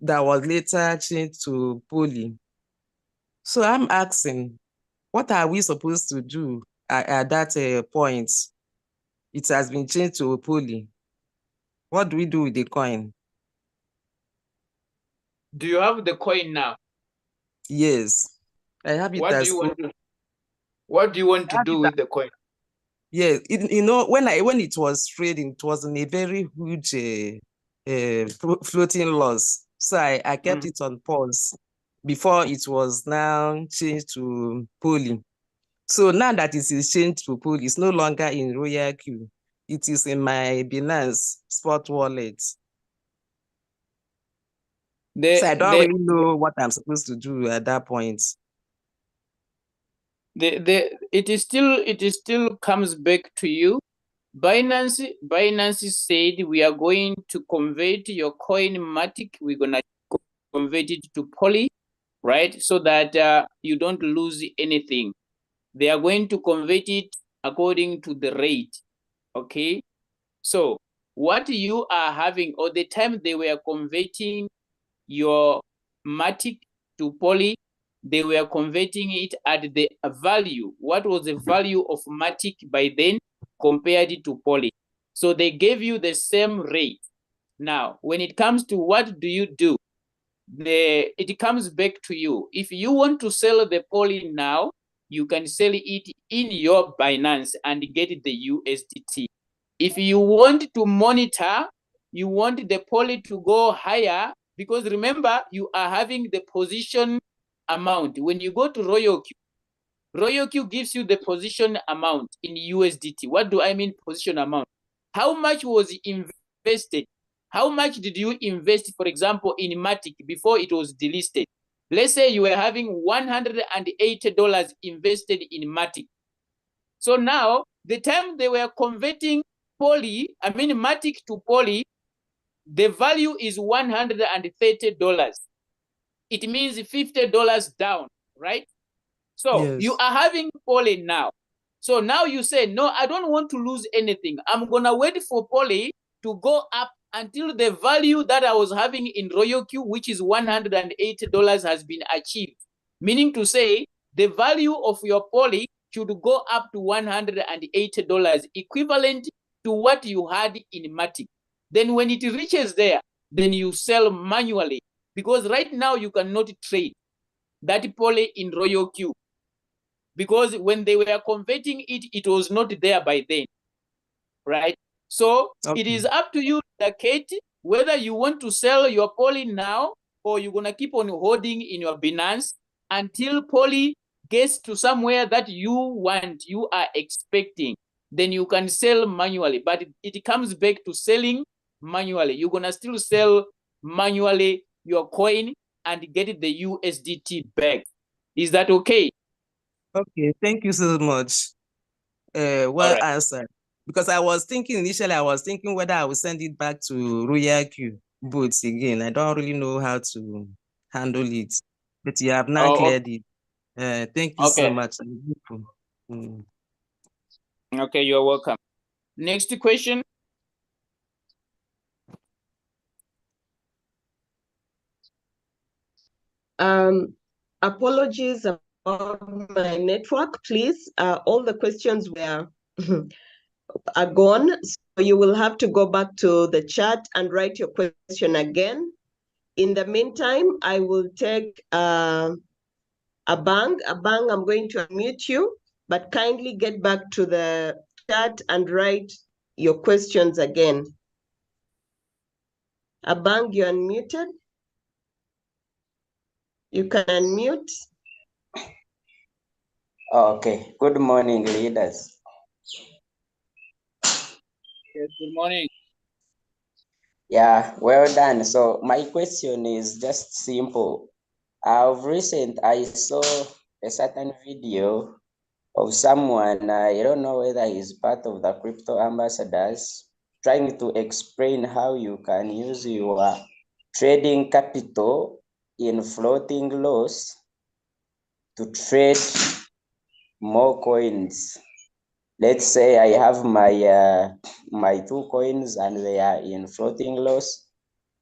that was later changed to Poly. So I'm asking, what are we supposed to do at that point? It has been changed to Poly. What do we do with the coin? Do you have the coin now? Yes, I have it What do as you want to, what do you want to do with the coin? Yes, you know, when it was trading, it was in a very huge floating loss. So I kept it on pause. before it was now changed to Poly. So now that it is changed to Poly, it's no longer in Royal Q. It is in my Binance Spot wallet. So I don't really know what I'm supposed to do at that point. It still comes back to you. Binance said we are going to convert your coin Matic. We're gonna convert it to Poly, right? So that you don't lose anything. They are going to convert it according to the rate. Okay. So what you are having, or the time they were converting your Matic to Poly, they were converting it at the value. What was the value of Matic by then compared to Poly? So they gave you the same rate. Now, when it comes to what do you do, it comes back to you. If you want to sell the Poly now, you can sell it in your Binance and get the USDT. If you want to monitor, you want the Poly to go higher, because remember, you are having the position amount. When you go to Royal Q gives you the position amount in USDT. What do I mean position amount? How much was invested? How much did you invest, for example, in Matic before it was delisted? Let's say you were having $180 invested in Matic. So now, the time they were converting Matic to Poly, the value is $130. It means $50 down, right? So Yes. you are having Poly now. So now you say, no, I don't want to lose anything. I'm going to wait for Poly to go up until the value that I was having in Royal Q, which is $180, has been achieved. Meaning to say, the value of your Poly should go up to $180, equivalent to what you had in Matic. Then when it reaches there, then you sell manually, because right now you cannot trade that Poly in Royal Q, because when they were converting it, it was not there by then, right? So It is up to you, Kate, whether you want to sell your Poly now or you're gonna keep on holding in your Binance until Poly gets to somewhere that you want, you are expecting. Then you can sell manually, but it comes back to selling manually. You're gonna still sell manually your coin and get the USDT back. Is that okay? Okay, thank you so much. Well answered. Because I was thinking initially, whether I would send it back to Royal Q boots again. I don't really know how to handle it, but you have now cleared it. Thank you so much. Okay, you're welcome. Next question. Apologies about my network, please. All the questions were are gone, so you will have to go back to the chat and write your question again. In the meantime, I will take Abang. Abang, I'm going to unmute you, but kindly get back to the chat and write your questions again. Abang, you're unmuted. You can unmute. Okay, good morning, leaders. Yes, good morning. Yeah, well done. So my question is just simple. I saw a certain video of someone, I don't know whether he's part of the crypto ambassadors, trying to explain how you can use your trading capital in floating loss to trade more coins. Let's say I have my 2 coins and they are in floating loss.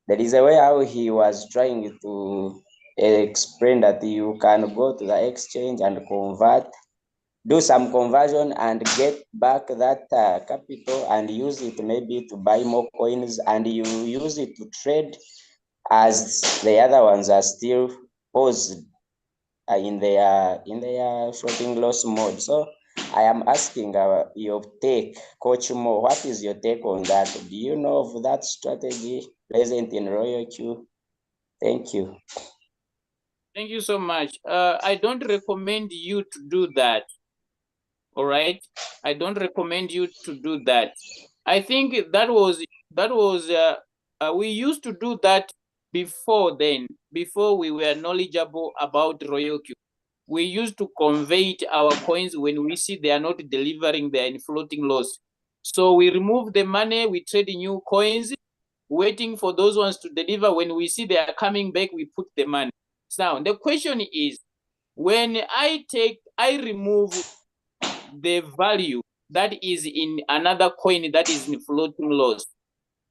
There is a way how he was trying to explain that you can go to the exchange and do some conversion and get back that capital and use it maybe to buy more coins, and you use it to trade as the other ones are still paused in their floating loss mode. So I am asking your take, Coach Mo, what is your take on that? Do you know of that strategy present in Royal Q? Thank you. Thank you so much. I don't recommend you to do that. All right. I don't recommend you to do that. I think that was we used to do that before then, before we were knowledgeable about Royal Q. We used to convert our coins when we see they are not delivering, they are in floating loss. So we remove the money, we trade new coins, waiting for those ones to deliver. When we see they are coming back, we put the money. Now, the question is, when I remove the value that is in another coin that is in floating loss,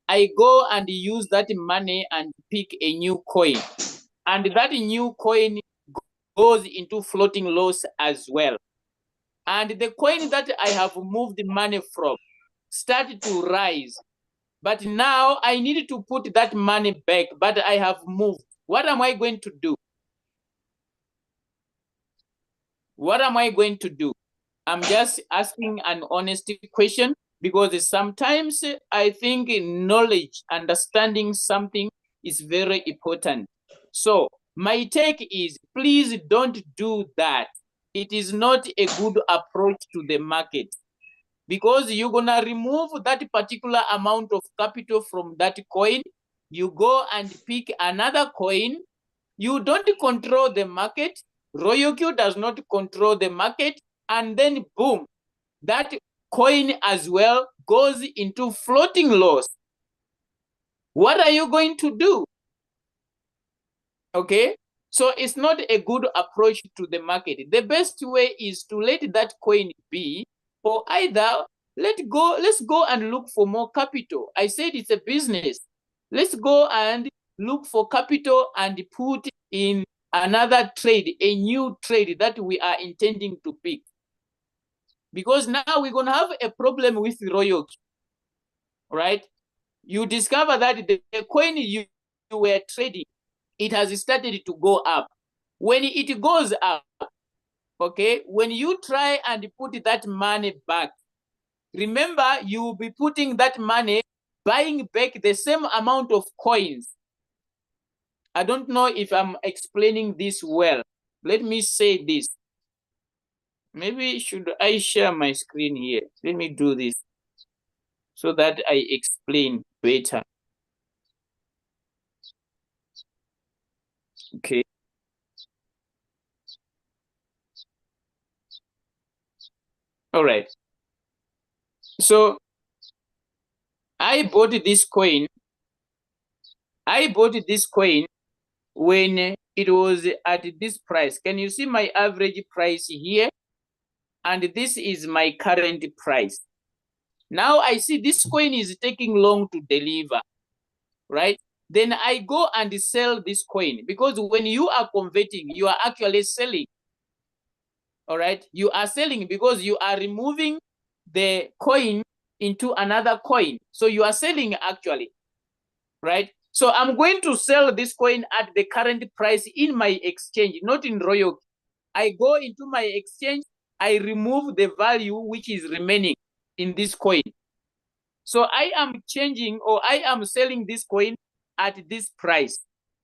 I go and use that money and pick a new coin. And that new coin goes into floating loss as well. And the coin that I have moved the money from started to rise. But now I need to put that money back, but I have moved. What am I going to do? What am I going to do? I'm just asking an honest question, because sometimes I think knowledge, understanding something is very important. So my take is, please don't do that. It is not a good approach to the market, because you're gonna remove that particular amount of capital from that coin. You go and pick another coin. You don't control the market. Royal Q does not control the market. And then boom, that coin as well goes into floating loss. What are you going to do? Okay, so it's not a good approach to the market. The best way is to let that coin be, or either let's go and look for more capital. I said it's a business. Let's go and look for capital and put in another trade, a new trade that we are intending to pick. Because now we're going to have a problem with Royal Q, right? You discover that the coin you were trading, it has started to go up. When it goes up, okay, when you try and put that money back, remember, you will be putting that money, buying back the same amount of coins. I don't know if I'm explaining this well. Let me say this. Maybe should I share my screen here? Let me do this so that I explain better. Okay. All right. So I bought this coin. I bought this coin when it was at this price. Can you see my average price here? And this is my current price. Now I see this coin is taking long to deliver, right? Then I go and sell this coin, because when you are converting, you are actually selling. All right, you are selling because you are removing the coin into another coin. So you are selling actually, right? So I'm going to sell this coin at the current price in my exchange, not in Royal. I go into my exchange, I remove the value which is remaining in this coin. So I am changing, or I am selling this coin at this price,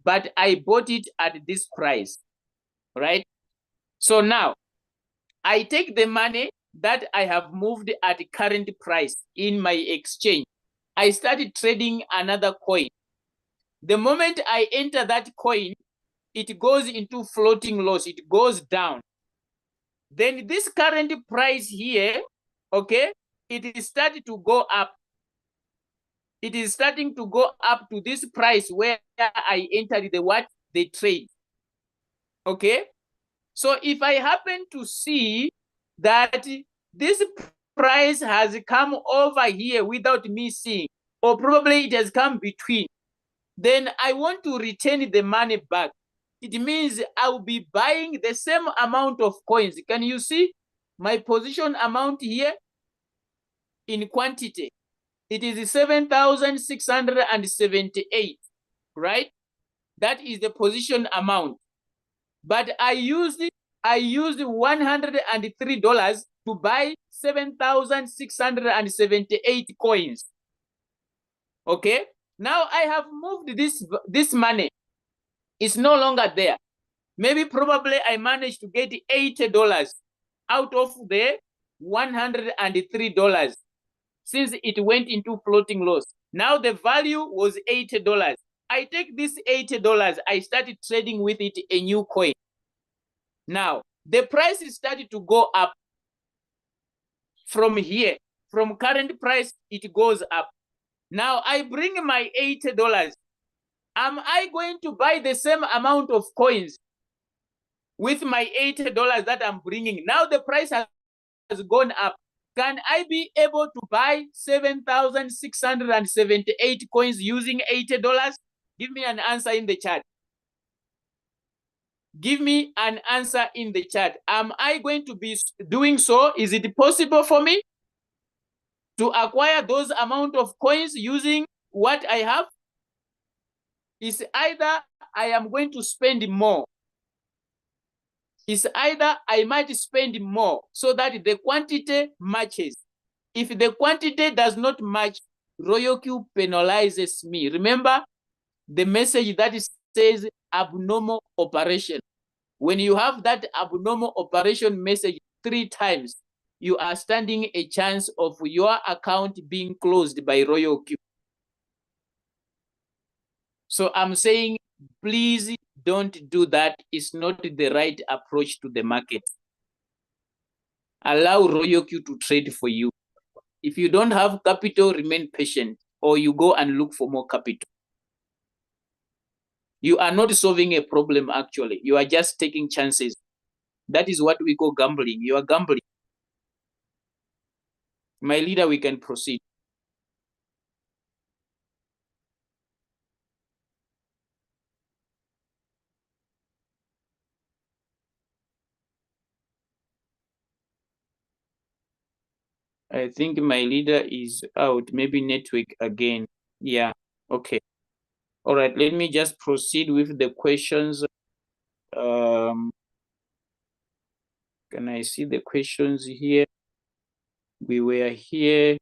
but I bought it at this price, right? So now I take the money that I have moved at current price in my exchange. I started trading another coin. The moment I enter that coin, it goes into floating loss, it goes down. Then this current price here, okay, it is starting to go up. It is starting to go up to this price where I entered the trade. Okay, so if I happen to see that this price has come over here without me seeing, or probably it has come between, then I want to return the money back. It means I will be buying the same amount of coins. Can you see my position amount here in quantity? It is 7,678, right? That is the position amount. But I used $103 to buy 7,678 coins. Okay, now I have moved this money. It's no longer there. Maybe probably I managed to get $80 out of the $103 since it went into floating loss. Now the value was $80. I take this $80, I started trading with it a new coin. Now the price started to go up from here. From current price, it goes up. Now I bring my $80. Am I going to buy the same amount of coins with my $80 that I'm bringing? Now the price has gone up. Can I be able to buy 7,678 coins using $80? Give me an answer in the chat. Give me an answer in the chat. Am I going to be doing so? Is it possible for me to acquire those amount of coins using what I have? It's either I am going to spend more. It's either I might spend more so that the quantity matches. If the quantity does not match, Royal Q penalizes me. Remember the message that says abnormal operation. When you have that abnormal operation message 3 times, you are standing a chance of your account being closed by Royal Q. So I'm saying, please don't do that. It's not the right approach to the market. Allow Royal Q to trade for you. If you don't have capital, remain patient, or you go and look for more capital. You are not solving a problem, actually. You are just taking chances. That is what we call gambling. You are gambling. My leader, we can proceed. I think my leader is out. Maybe network again. Yeah, okay. All right, let me just proceed with the questions. Can I see the questions here? We were here.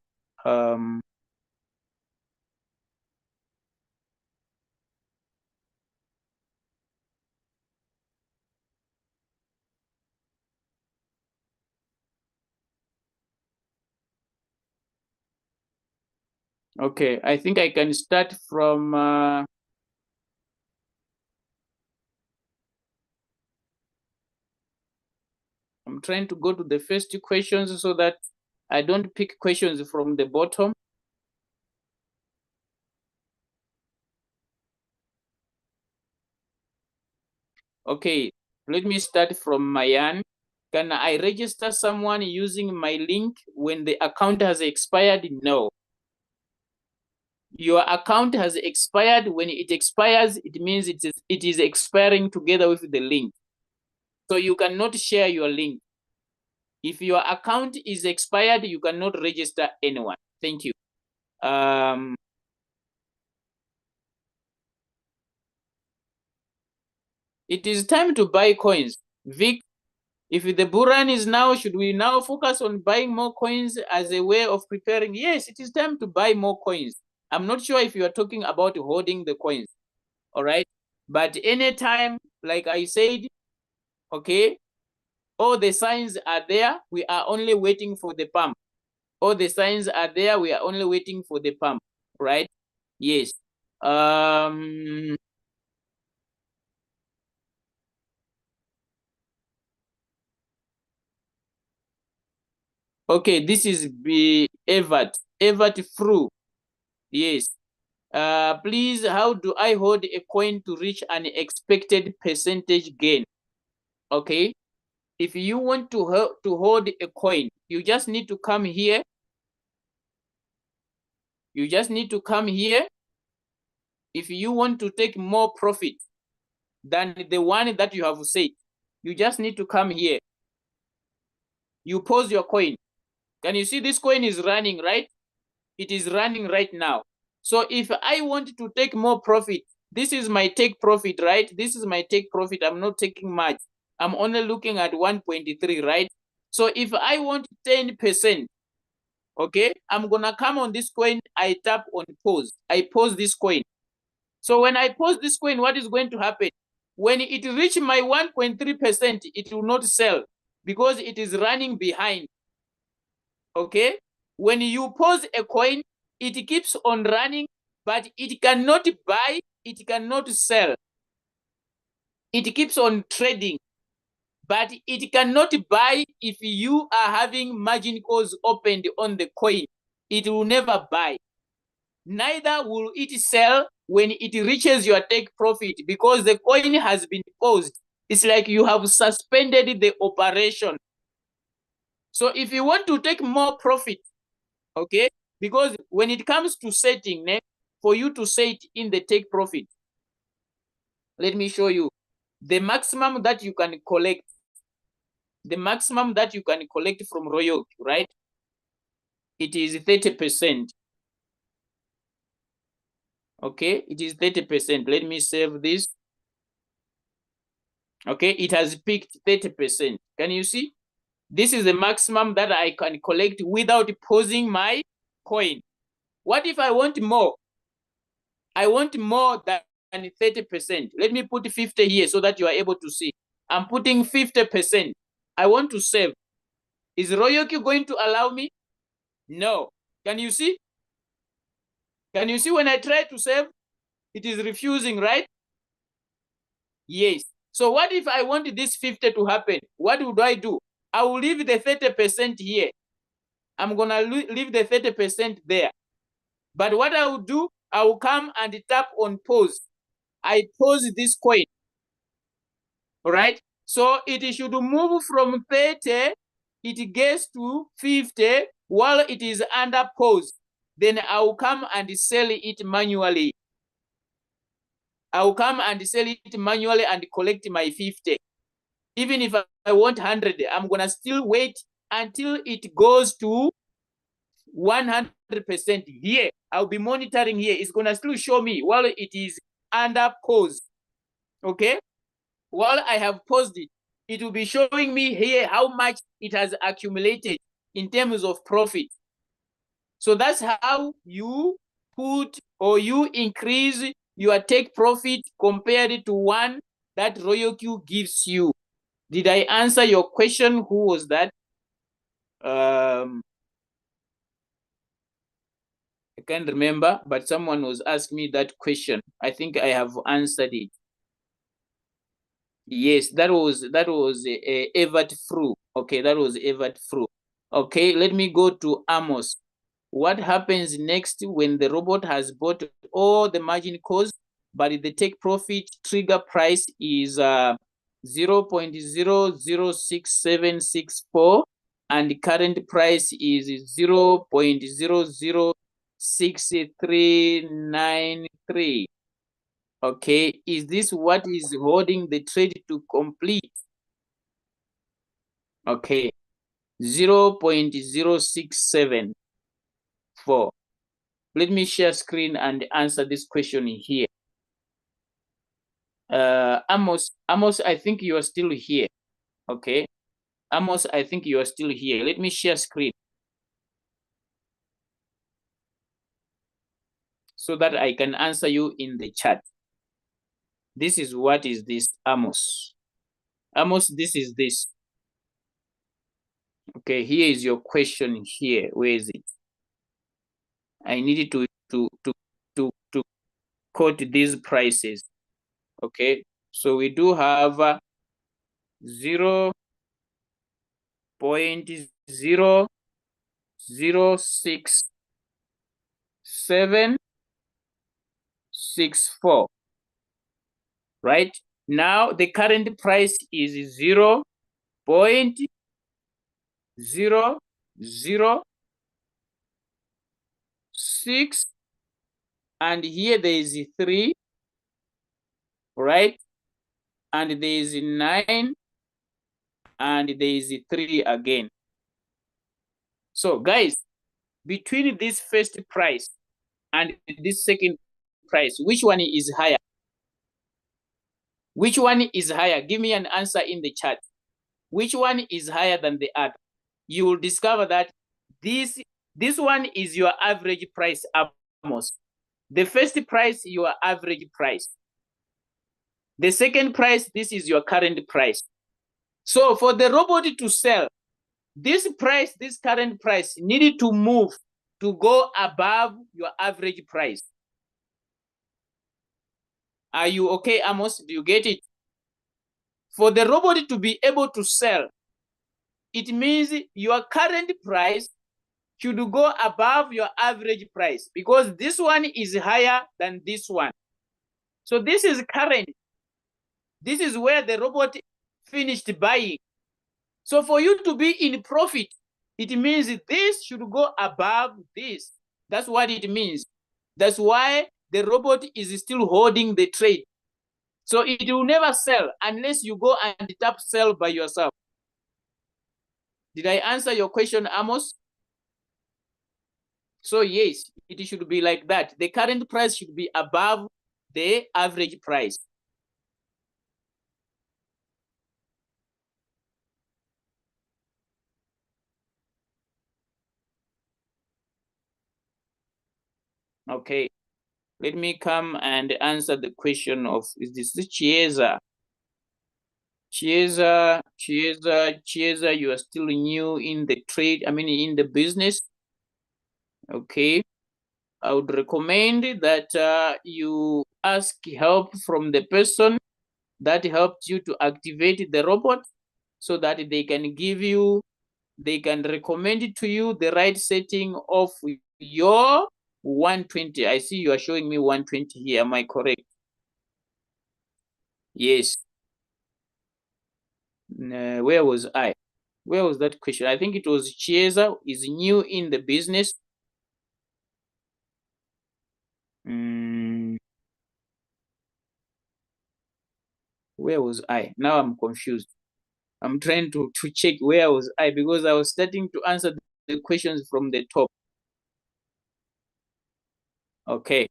Okay, I think I can start from I'm trying to go to the first 2 questions so that I don't pick questions from the bottom. Okay, let me start from Mayan. Can I register someone using my link when the account has expired? No. Your account has expired. When it expires, it means it is expiring together with the link. So you cannot share your link. If your account is expired, you cannot register anyone. Thank you. It is time to buy coins. Vic, if the Buran is now, should we now focus on buying more coins as a way of preparing? Yes, it is time to buy more coins. I'm not sure if you are talking about holding the coins, all right? But anytime, like I said, okay, all the signs are there. We are only waiting for the pump. All the signs are there. We are only waiting for the pump, right? Yes. Okay, this is Evert Fru. Yes. Please, how do I hold a coin to reach an expected percentage gain? Okay. If you want to hold a coin, you just need to come here. You just need to come here. If you want to take more profit than the one that you have said, you just need to come here. You pause your coin. Can you see this coin is running, right? It is running right now. So if I want to take more profit, this is my take profit, right? This is my take profit. I'm not taking much. I'm only looking at 1.3, right? So if I want 10%, okay, I'm gonna come on this coin. I tap on pause. I pause this coin. So when I pause this coin, what is going to happen? When it reaches my 1.3%, it will not sell because it is running behind. Okay? When you pause a coin, it keeps on running, but it cannot buy, it cannot sell. It keeps on trading, but it cannot buy if you are having margin calls opened on the coin. It will never buy. Neither will it sell when it reaches your take profit because the coin has been paused. It's like you have suspended the operation. So if you want to take more profit, okay, because when it comes to setting, for you to set in the take profit, let me show you the maximum that you can collect. The maximum that you can collect from Royal, right? It is 30%. Okay, it is 30%. Let me save this. Okay, it has peaked 30%. Can you see? This is the maximum that I can collect without pausing my coin. What if I want more? I want more than 30%. Let me put 50 here so that you are able to see. I'm putting 50%. I want to save. Is Royoki going to allow me? No. Can you see? Can you see when I try to save? It is refusing, right? Yes. So what if I want this 50 to happen? What would I do? I will leave the 30% here. I'm going to leave the 30% there. But what I will do, I will come and tap on pause. I pause this coin. All right? So it should move from 30, it gets to 50 while it is under pause. Then I will come and sell it manually. I will come and sell it manually and collect my 50. Even if I want 100, I'm going to still wait until it goes to 100% here. I'll be monitoring here. It's going to still show me while it is under pause. Okay? While I have paused it, it will be showing me here how much it has accumulated in terms of profit. So that's how you put or you increase your take profit compared to one that RoyalQ gives you. Did I answer your question? Who was that? I can't remember, but someone was asking me that question. I think I have answered it. Yes, that was Evert Fru. Okay, that was Evert Fru. Okay, let me go to Amos. What happens next when the robot has bought all the margin calls, but the take profit trigger price is 0.006764 and the current price is 0.006393? Okay, is this what is holding the trade to complete? Okay, 0.0674. Let me share screen and answer this question here. Amos, I think you are still here. Okay, Amos, I think you are still here. Let me share screen so that I can answer you in the chat. This is what is this, Amos. Amos, this is this. Okay, here is your question here. Where is it? I needed to quote these prices. Okay, so we do have 0.0066764. Right now, the current price is 0.006, and here there is 3, right? And there is 9, and there is 3 again. So guys, between this first price and this second price, which one is higher? Which one is higher? Give me an answer in the chat. Which one is higher than the other? You will discover that this one is your average price, Amos. The first price, your average price. The second price, this is your current price. So for the robot to sell, this price, this current price, needed to move to go above your average price. Are you okay, Amos? Do you get it? For the robot to be able to sell, it means your current price should go above your average price, because this one is higher than this one. So this is current. This is where the robot finished buying. So for you to be in profit, it means this should go above this. That's what it means. That's why the robot is still holding the trade. So it will never sell unless you go and tap sell by yourself. Did I answer your question, Amos? So yes, it should be like that. The current price should be above the average price. Okay, let me come and answer the question of, is this the Chiesa? Chiesa, you are still new in the trade, I mean in the business. Okay, I would recommend that you ask help from the person that helped you to activate the robot, so that they can give you, they can recommend to you the right setting of your 120. I see you are showing me 120 here. Am I correct? Yes. Where was I? Where was that question? I think it was Chiesa is new in the business. Where was I? Now I'm confused. I'm trying to check where was I, because I was starting to answer the questions from the top. Okay.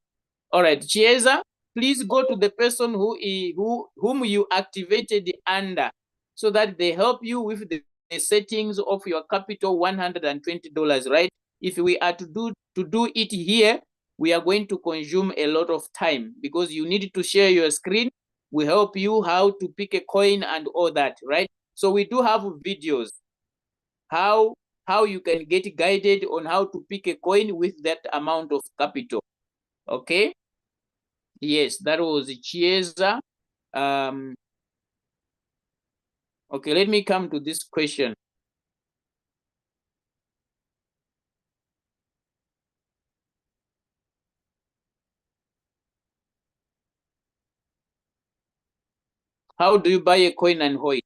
All right, Chiesa, please go to the person whom you activated under, so that they help you with the settings of your capital $120, right? If we are to do it here, we are going to consume a lot of time, because you need to share your screen. We help you how to pick a coin and all that, right? So we do have videos how you can get guided on how to pick a coin with that amount of capital. Okay. Yes, that was Chiesa. Okay, let me come to this question. How do you buy a coin and hold?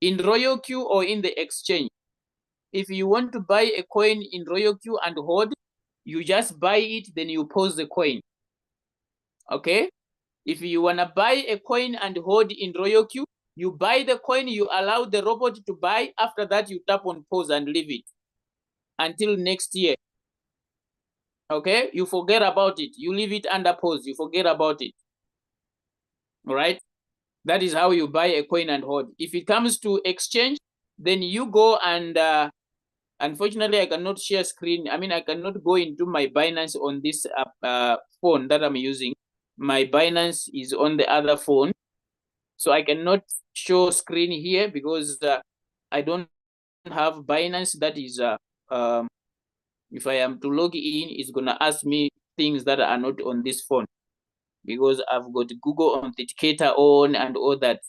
In Royal Q or in the exchange? If you want to buy a coin in Royal Q and hold, you just buy it, then you pause the coin. Okay? If you want to buy a coin and hold in Royal Q, you buy the coin, you allow the robot to buy. After that, you tap on pause and leave it until next year. Okay? You forget about it. You leave it under pause. You forget about it. All right? That is how you buy a coin and hold. If it comes to exchange, then you go and unfortunately, I cannot share screen. I mean, I cannot go into my Binance on this phone that I'm using. My Binance is on the other phone. So I cannot show screen here, because I don't have Binance. That is, if I am to log in, it's going to ask me things that are not on this phone, because I've got Google Authenticator on and all that.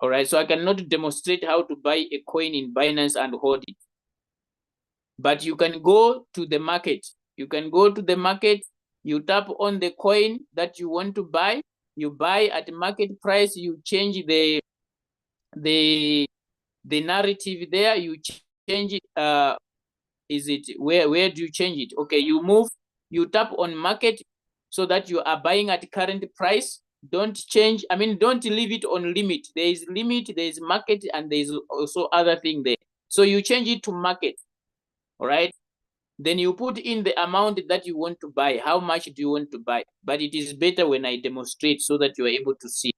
All right, so I cannot demonstrate how to buy a coin in Binance and hold it. But you can go to the market. You can go to the market, you tap on the coin that you want to buy, you buy at market price, you change the narrative there, you change it. Is it where do you change it? Okay, you move, you tap on market, so that you are buying at current price. Don't change, I mean, don't leave it on limit. There is limit, there is market, and there is also other thing there. So you change it to market. All right, then you put in the amount that you want to buy. How much do you want to buy? But it is better when I demonstrate, so that you are able to see.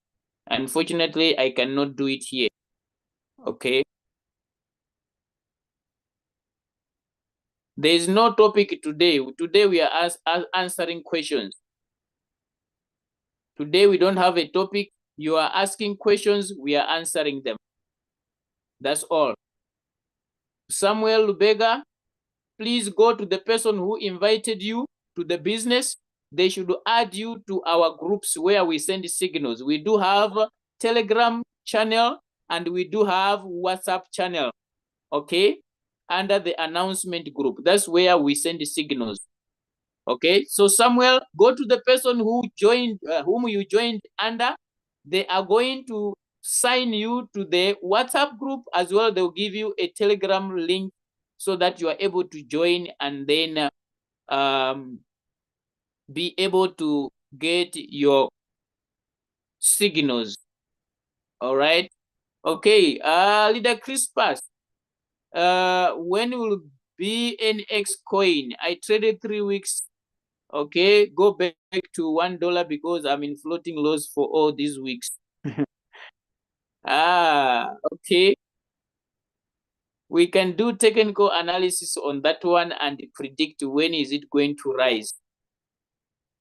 Unfortunately, I cannot do it here. Okay. There is no topic today. Today we are answering questions. Today we don't have a topic. You are asking questions, we are answering them. That's all. Samuel Lubega, please go to the person who invited you to the business. They should add you to our groups where we send signals. We do have a Telegram channel and we do have WhatsApp channel, okay? Under the announcement group. That's where we send the signals. Okay, so Samuel, go to the person who joined, whom you joined under. They are going to sign you to the WhatsApp group as well. They'll give you a Telegram link so that you are able to join and then be able to get your signals. All right. Okay. Leader Crispus, when will BNX coin? I traded 3 weeks. Okay, go back to $1 because I'm in floating loss for all these weeks. Okay. We can do technical analysis on that one and predict when is it going to rise.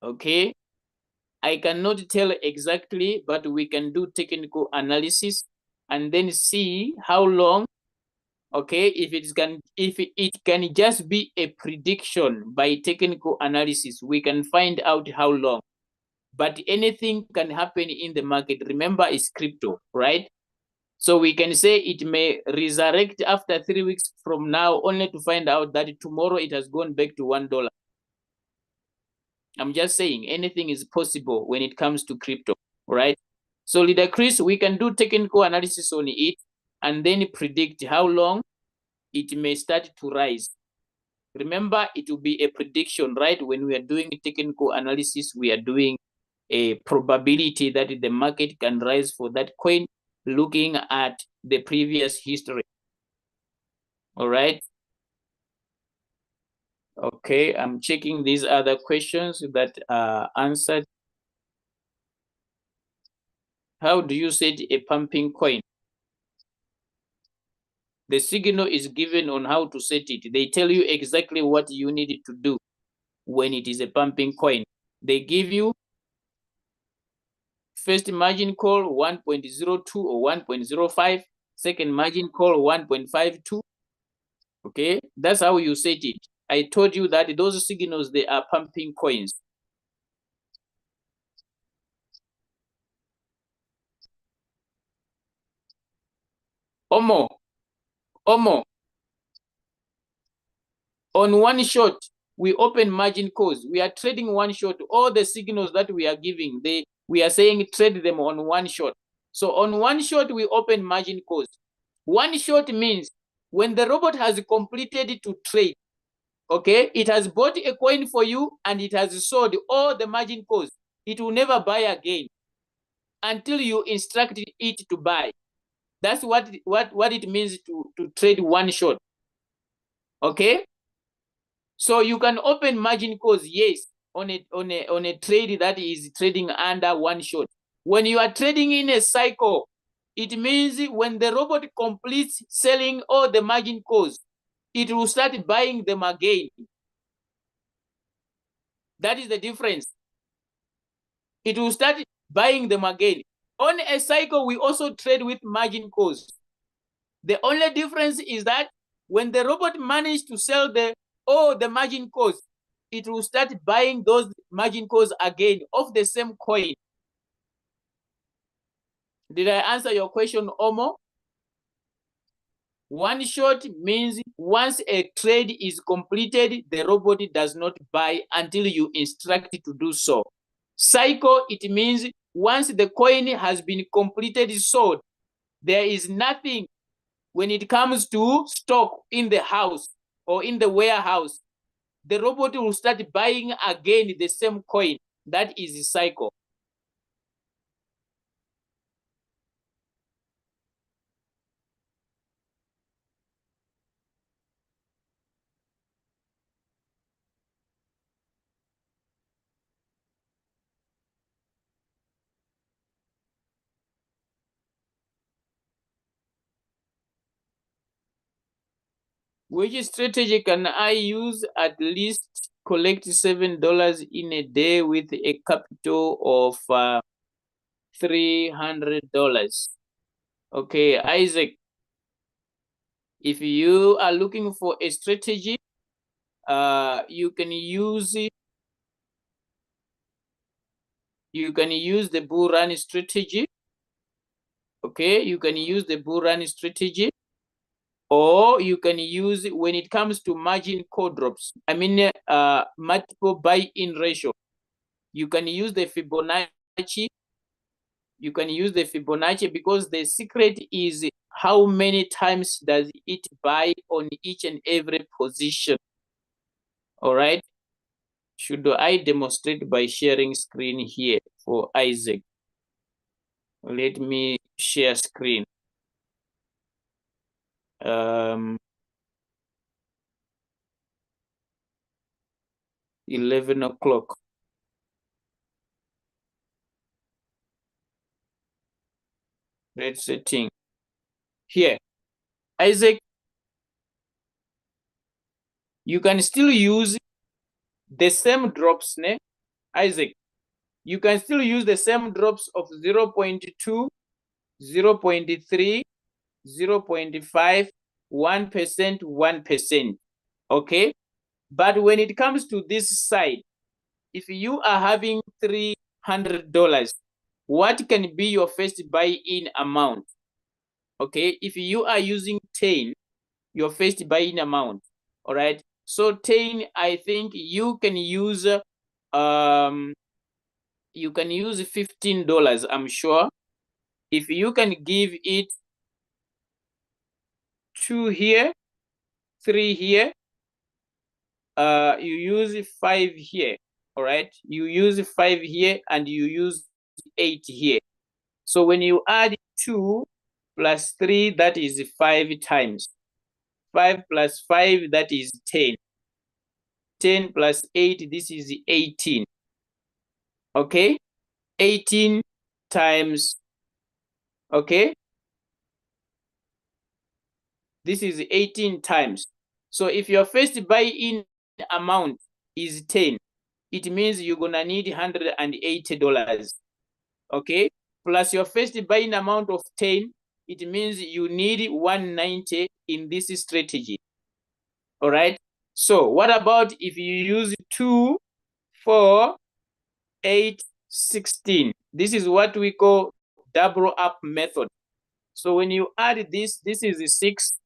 Okay. I cannot tell exactly, but we can do technical analysis and then see how long. Okay, if it can just be a prediction by technical analysis, we can find out how long. But anything can happen in the market. Remember, it's crypto, right? So we can say it may resurrect after 3 weeks from now, only to find out that tomorrow it has gone back to $1. I'm just saying anything is possible when it comes to crypto, right? So Leader Chris, we can do technical analysis on it and then predict how long it may start to rise. Remember, it will be a prediction, right? When we are doing technical analysis, we are doing a probability that the market can rise for that coin, looking at the previous history. All right. Okay, I'm checking these other questions that are answered. How do you set a pumping coin? The signal is given on how to set it. They tell you exactly what you need to do when it is a pumping coin. They give you first margin call 1.02 or 1.05, second margin call 1.52. Okay, that's how you set it. I told you that those signals, they are pumping coins. Omo, on one shot, we open margin calls. We are trading one shot. All the signals that we are giving, we are saying trade them on one shot. So on one shot, we open margin calls. One shot means when the robot has completed to trade, okay, it has bought a coin for you and it has sold all the margin calls. It will never buy again until you instruct it to buy. That's what it means to trade one shot. Okay? So you can open margin calls, yes, on a trade that is trading under one shot. When you are trading in a cycle, it means when the robot completes selling all the margin calls, it will start buying them again. That is the difference. It will start buying them again. On a cycle, we also trade with margin calls. The only difference is that when the robot managed to sell all the margin calls, it will start buying those margin calls again of the same coin. Did I answer your question, Omo? One shot means once a trade is completed, the robot does not buy until you instruct it to do so. Cycle, it means once the coin has been completed sold, there is nothing when it comes to stock in the house or in the warehouse. The robot will start buying again the same coin. That is the cycle. Which strategy can I use at least collect $7 in a day with a capital of $300. Okay, Isaac, if you are looking for a strategy, you can use the bull run strategy. Okay, you can use the bull run strategy, or you can use it when it comes to margin call drops. I mean, multiple buy-in ratio. You can use the Fibonacci. You can use the Fibonacci because the secret is how many times does it buy on each and every position. All right. Should I demonstrate by sharing screen here for Isaac? Let me share screen. 11 o'clock. Red setting. Here, Isaac, you can still use the same drops, ne? Isaac, you can still use the same drops of 0.2, 0.3, 0.5, 1%, 1%. Okay? But when it comes to this side, if you are having $300, what can be your first buy-in amount? Okay, if you are using 10, your first buy-in amount, all right? So 10, I think you can use $15, I'm sure. If you can give it 2 here, 3 here, you use 5 here, all right? You use 5 here and you use 8 here. So when you add 2 plus 3, that is 5 times. 5 plus 5, that is 10. 10 plus 8, this is 18. Okay? 18 times, okay? This is 18 times. So if your first buy-in amount is 10, it means you're gonna need $180. Okay? Plus your first buy-in amount of 10, it means you need 190 in this strategy. All right? So what about if you use 2, 4, 8, 16? This is what we call double up method. So when you add this, this is 6.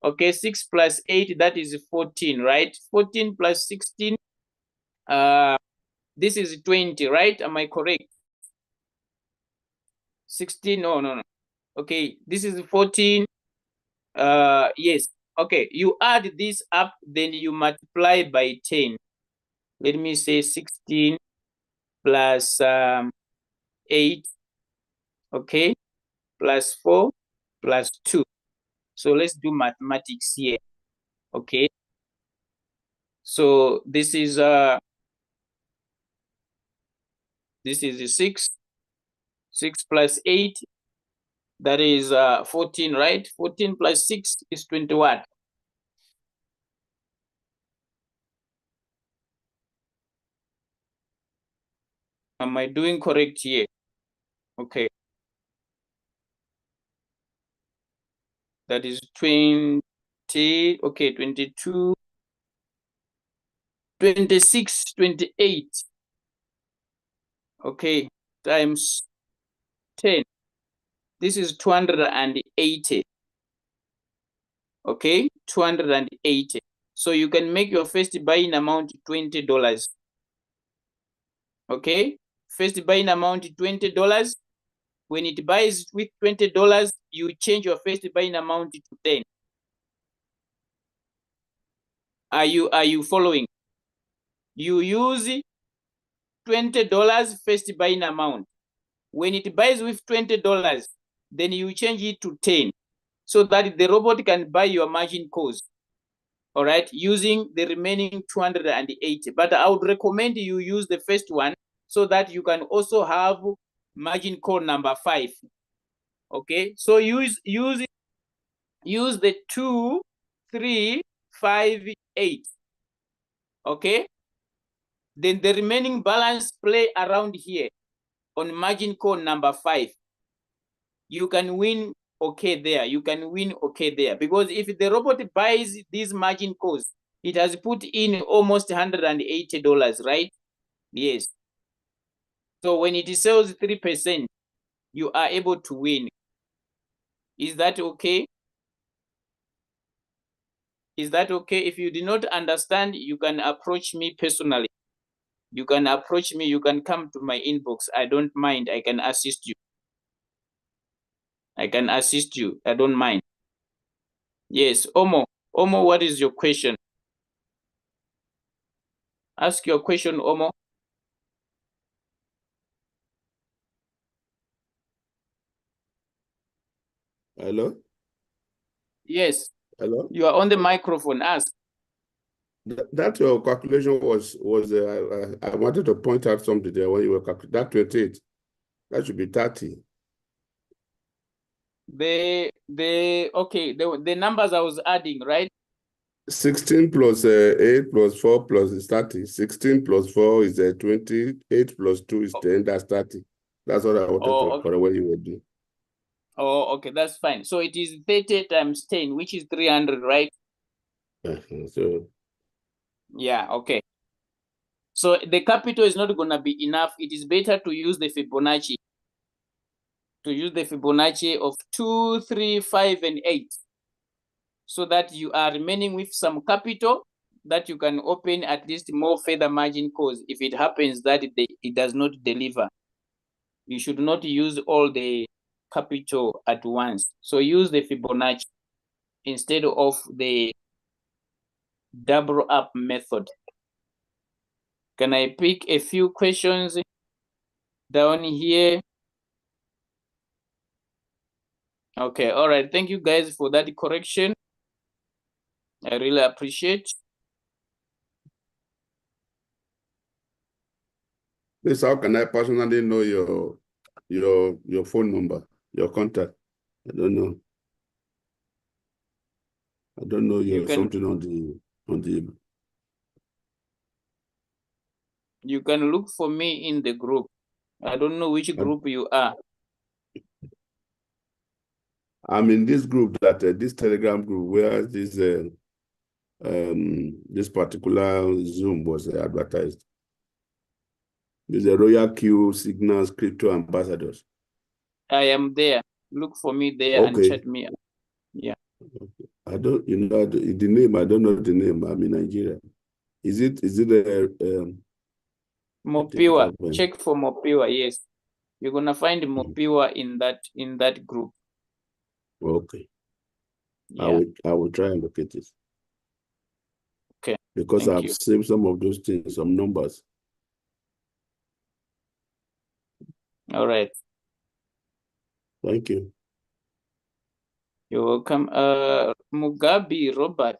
Okay, 6 plus 8, that is 14, right? 14 plus 16, this is 20, right? Am I correct? 16, no. Okay, this is 14. Yes. Okay, you add this up, then you multiply by 10. Let me say 16 plus 8, okay, plus 4 plus 2. So let's do mathematics here, okay? So this is 6. 6 plus 8, that is 14, right? 14 plus 6 is 21. Am I doing correct here? Okay. That is 20, okay, 22, 26, 28. Okay, times 10. This is 280. Okay, 280. So you can make your first buying amount $20. Okay, first buying amount $20. When it buys with $20, you change your first buying amount to 10. Are you following? You use $20 first buying amount. When it buys with $20, then you change it to 10 so that the robot can buy your margin calls. All right, using the remaining 280. But I would recommend you use the first one so that you can also have margin call number 5. Okay, so use the 2, 3, 5, 8. Okay, then the remaining balance play around here. on margin call number 5, you can win okay there. You can win okay there. Because if the robot buys these margin calls, it has put in almost $180, right? Yes. So when it sells 3%, you are able to win. Is that okay? Is that okay? If you do not understand, you can approach me personally. You can approach me. You can come to my inbox. I don't mind. I can assist you. I can assist you. I don't mind. Yes, Omo. Omo, what is your question? Ask your question, Omo. Hello? Yes. Hello? You are on the microphone. Ask. That your calculation was I wanted to point out something there when you were calculating. That 28, that should be 30. Okay, the numbers I was adding, right? 16 plus 8 plus 4 plus is 30. 16 plus 4 is 20. 8 plus 2 is 10. That's 30. That's what I wanted to Okay. for what you were doing. Oh, okay, that's fine. So it is 30 times 10, which is 300, right? So Yeah, okay. So the capital is not going to be enough. It is better to use the Fibonacci. To use the Fibonacci of 2, 3, 5, and 8. So that you are remaining with some capital that you can open at least more further margin calls if it happens that it does not deliver. You should not use all the capital at once. So use the Fibonacci instead of the double up method. Can I pick a few questions down here? Okay, all right. Thank you guys for that correction. I really appreciate. please, how can I personally know your phone number, your contact? I don't know. I don't know You can something on the you can look for me in the group. I don't know which group you are. I'm in this group that this Telegram group where this particular Zoom was advertised. It's a Royal Q Signals Crypto Ambassadors. I am there. Look for me there and Okay. chat me. Yeah. I don't, the name. I don't know the name. I'm in Nigeria. Is it a Mopiiwa? Check for Mopiiwa. Yes, you're gonna find Mopiiwa in that group. Okay. Yeah. I will try and locate it. Okay. Because Thank I've you. saved some of those things, some numbers. All right. Thank you. You're welcome. Mugabe Robert.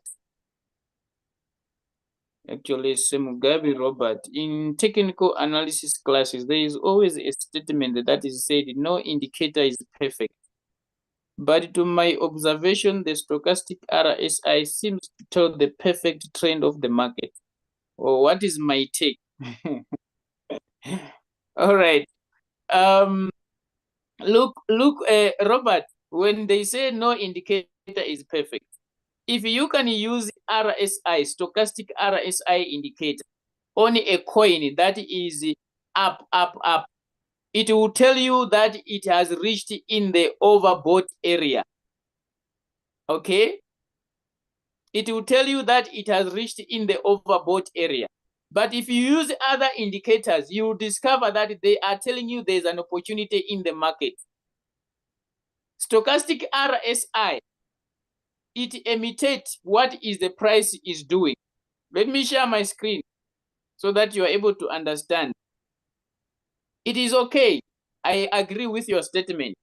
Actually, it's Mugabe Robert. In technical analysis classes, there is always a statement that is said, no indicator is perfect. But to my observation, the stochastic RSI seems to tell the perfect trend of the market. Or what is my take? All right. Look, Robert, when they say no indicator is perfect, if you can use RSI, stochastic RSI indicator, on a coin that is up, it will tell you that it has reached in the overbought area. Okay? It will tell you that it has reached in the overbought area. But if you use other indicators, you will discover that they are telling you there's an opportunity in the market. Stochastic RSI, it imitates what is the price is doing. Let me share my screen so that you are able to understand. It is okay. I agree with your statement.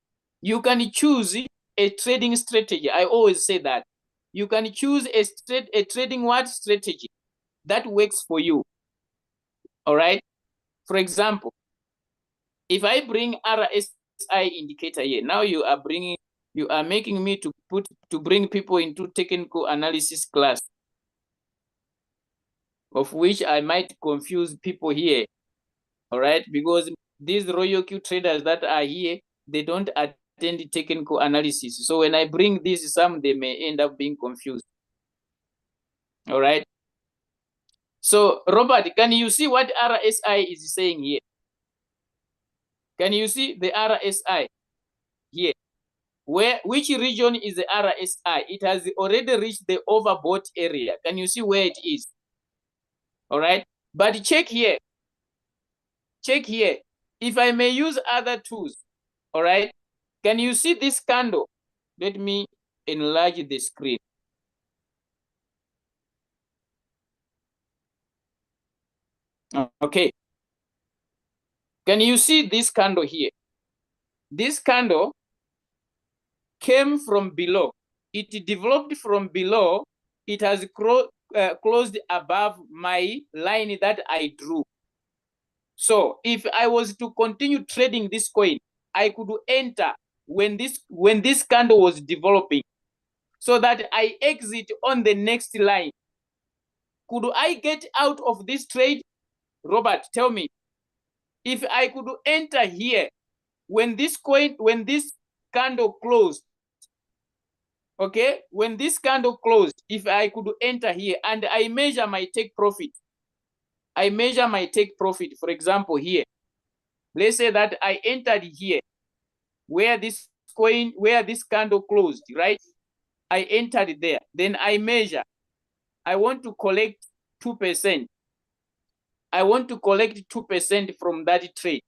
You can choose a trading strategy. I always say that. You can choose a trading strategy that works for you. All right. For example, if I bring RSI indicator here, now you are making me to bring people into technical analysis class, of which I might confuse people here. All right, because these Royal Q traders that are here, they don't attend technical analysis. So when I bring this, some they may end up being confused. All right. So Robert, can you see what RSI is saying here? Can you see the RSI here? Which region is the RSI? It has already reached the overbought area. Can you see where it is? All right. But check here. Check here. If I may use other tools, all right. Can you see this candle? Let me enlarge the screen. Okay. Can you see this candle here? This candle came from below. It developed from below. It has closed above my line that I drew. So if I was to continue trading this coin, I could enter when this candle was developing, so that I exit on the next line. Could I get out of this trade? Robert, tell me. If I could enter here when this candle closed, okay, when this candle closed, if I could enter here and I measure my take profit, I measure my take profit, for example, here. Let's say that I entered here where this candle closed, right? I entered there. Then I measure. I want to collect 2%. I want to collect 2% from that trade.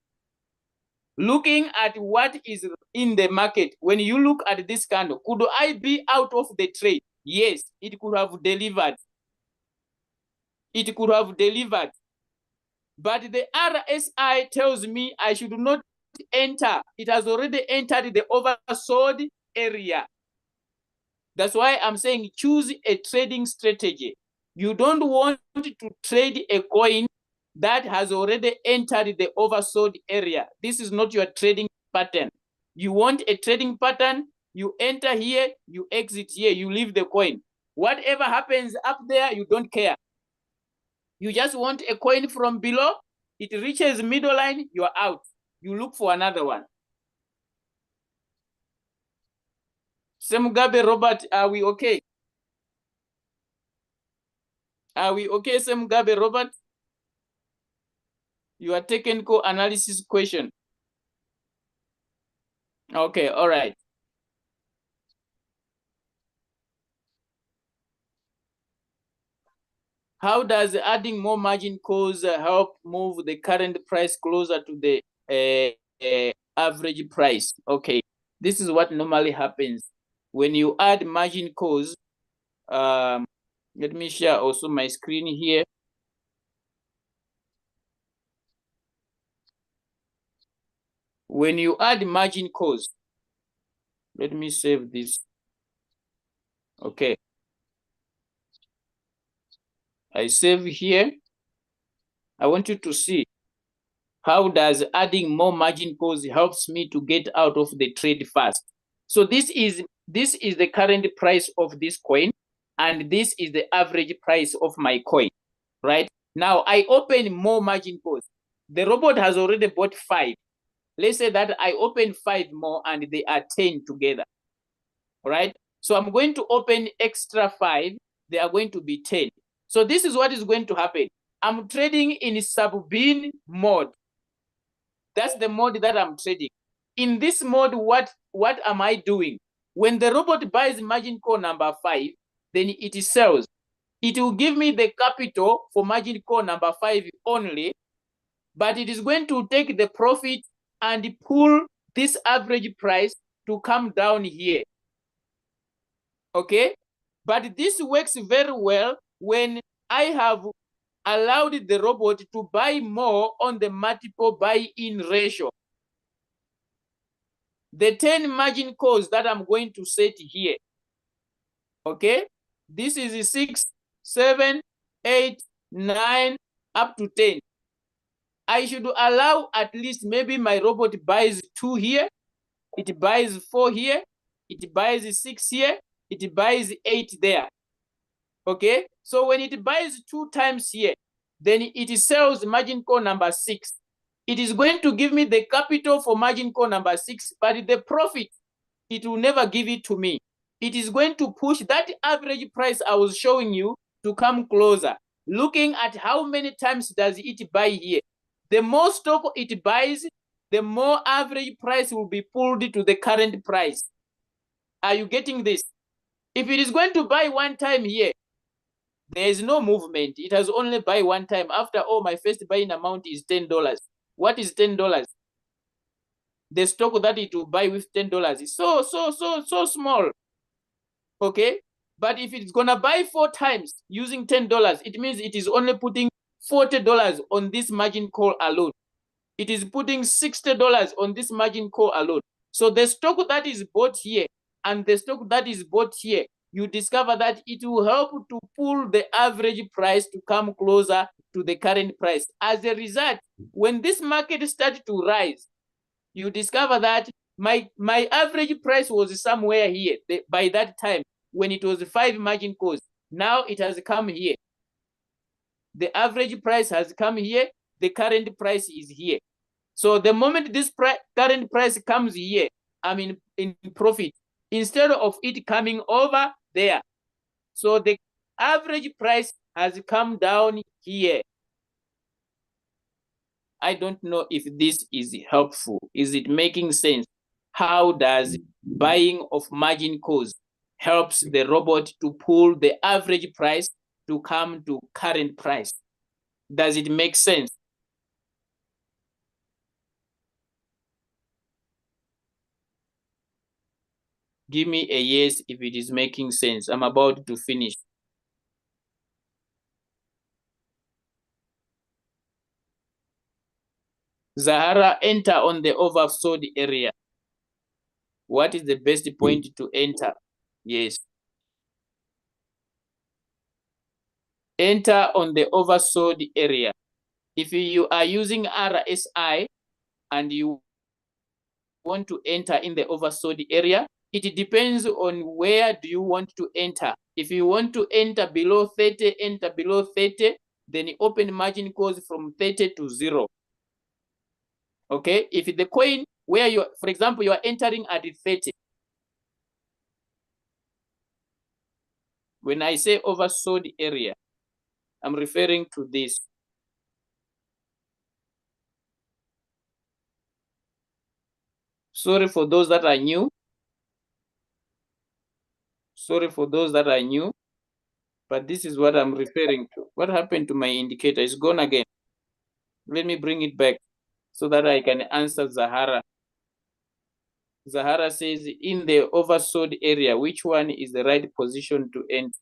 Looking at what is in the market, when you look at this candle, could I be out of the trade? Yes, it could have delivered. It could have delivered. But the RSI tells me I should not enter. It has already entered the oversold area. That's why I'm saying choose a trading strategy. You don't want to trade a coin that has already entered the oversold area. This is not your trading pattern. You want a trading pattern, you enter here, you exit here, you leave the coin. Whatever happens up there, you don't care. You just want a coin from below, it reaches middle line, you're out. You look for another one. Semugabe Robert, are we okay? Are we okay, Semugabe Robert? Your technical analysis question. Okay, all right. How does adding more margin calls help move the current price closer to the average price? Okay, this is what normally happens when you add margin calls. Let me share also my screen here. When you add margin calls, let me save this. Okay. I save here. I want you to see how does adding more margin calls helps me to get out of the trade fast. So this is the current price of this coin, and this is the average price of my coin, right? Now I open more margin calls. The robot has already bought 5. Let's say that I open 5 more and they are 10 together, all right? So I'm going to open extra 5. They are going to be 10. So this is what is going to happen. I'm trading in sub-bin mode. That's the mode that I'm trading. In this mode, what am I doing? When the robot buys margin call number 5, then it sells. It will give me the capital for margin call number 5 only, but it is going to take the profit and pull this average price to come down here. Okay? But this works very well when I have allowed the robot to buy more on the multiple buy-in ratio. The 10 margin calls that I'm going to set here, okay? This is 6, 7, 8, 9, up to 10. I should allow at least maybe my robot buys 2 here, it buys 4 here, it buys 6 here, it buys 8 there. Okay, so when it buys 2 times here, then it sells margin call number 6. It is going to give me the capital for margin call number 6, but the profit, it will never give it to me. It is going to push that average price I was showing you to come closer. Looking at how many times does it buy here. The more stock it buys, the more average price will be pulled to the current price. Are you getting this? If it is going to buy one time here, there is no movement. It has only buy one time. After all, my first buying amount is $10. What is $10? The stock that it will buy with $10 is so small. Okay? But if it's gonna buy 4 times using $10, it means it is only putting $40 on this margin call alone. It is putting $60 on this margin call alone. So the stock that is bought here and the stock that is bought here, you discover that it will help to pull the average price to come closer to the current price. As a result, when this market started to rise, you discover that my average price was somewhere here by that time when it was 5 margin calls. Now it has come here. The average price has come here. The current price is here. So the moment this current price comes here, I'm in profit instead of it coming over there. So the average price has come down here. I don't know if this is helpful. Is it making sense? How does buying of margin calls helps the robot to pull the average price to come to current price? Does it make sense? Give me a yes if it is making sense. I'm about to finish. Zahara, enter on the oversold area. What is the best point to enter? Yes. Enter on the oversold area. If you are using RSI and you want to enter in the oversold area, it depends on where do you want to enter. If you want to enter below 30, enter below 30, then open margin calls from 30 to 0. Okay, if the coin where you, for example, you are entering at 30. When I say oversold area, I'm referring to this. Sorry for those that are new. Sorry for those that are new, but this is what I'm referring to. What happened to my indicator? It's gone again. Let me bring it back so that I can answer Zahara. Zahara says, in the oversold area, which one is the right position to enter?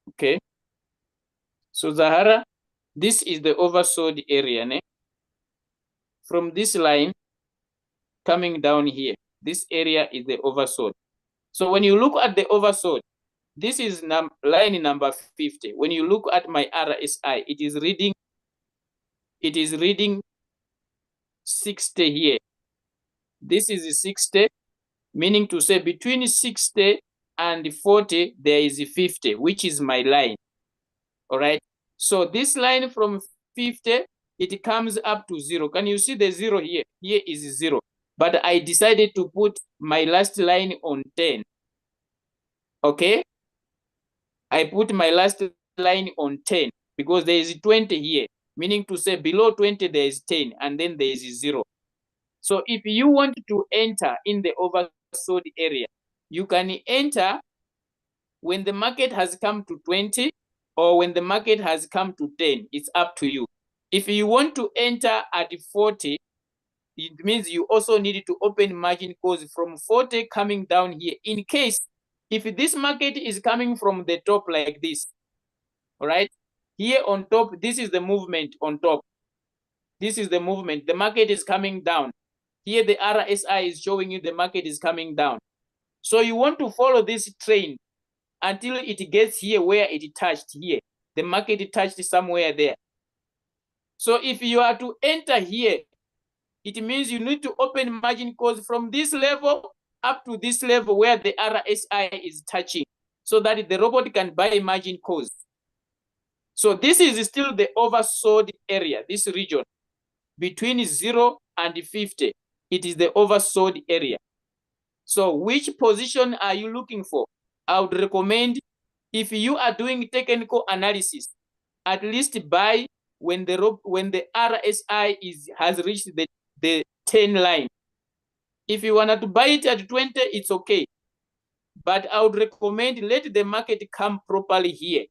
Okay. So Zahara, this is the oversold area. Ne? From this line coming down here, this area is the oversold. So when you look at the oversold, this is line number 50. When you look at my RSI, it is reading 60 here. This is 60, meaning to say between 60 and 40, there is 50, which is my line. All right. So this line from 50, it comes up to 0. Can you see the 0 here? Here is 0. But I decided to put my last line on 10. Okay. I put my last line on 10 because there is 20 here, meaning to say below 20, there is 10, and then there is 0. So if you want to enter in the oversold area, you can enter when the market has come to 20 or when the market has come to 10. It's up to you. If you want to enter at 40, it means you also need to open margin calls from 40 coming down here. In case, if this market is coming from the top like this, all right, here on top, this is the movement on top. This is the movement. The market is coming down. Here the RSI is showing you the market is coming down. So you want to follow this trend until it gets here where it touched here. The market touched somewhere there. So if you are to enter here, it means you need to open margin calls from this level up to this level where the RSI is touching so that the robot can buy margin calls. So this is still the oversold area, this region between 0 and 50. It is the oversold area. So which position are you looking for? I would recommend, if you are doing technical analysis, at least buy when the RSI has reached the 10 line. If you wanted to buy it at 20, it's okay. But I would recommend let the market come properly here.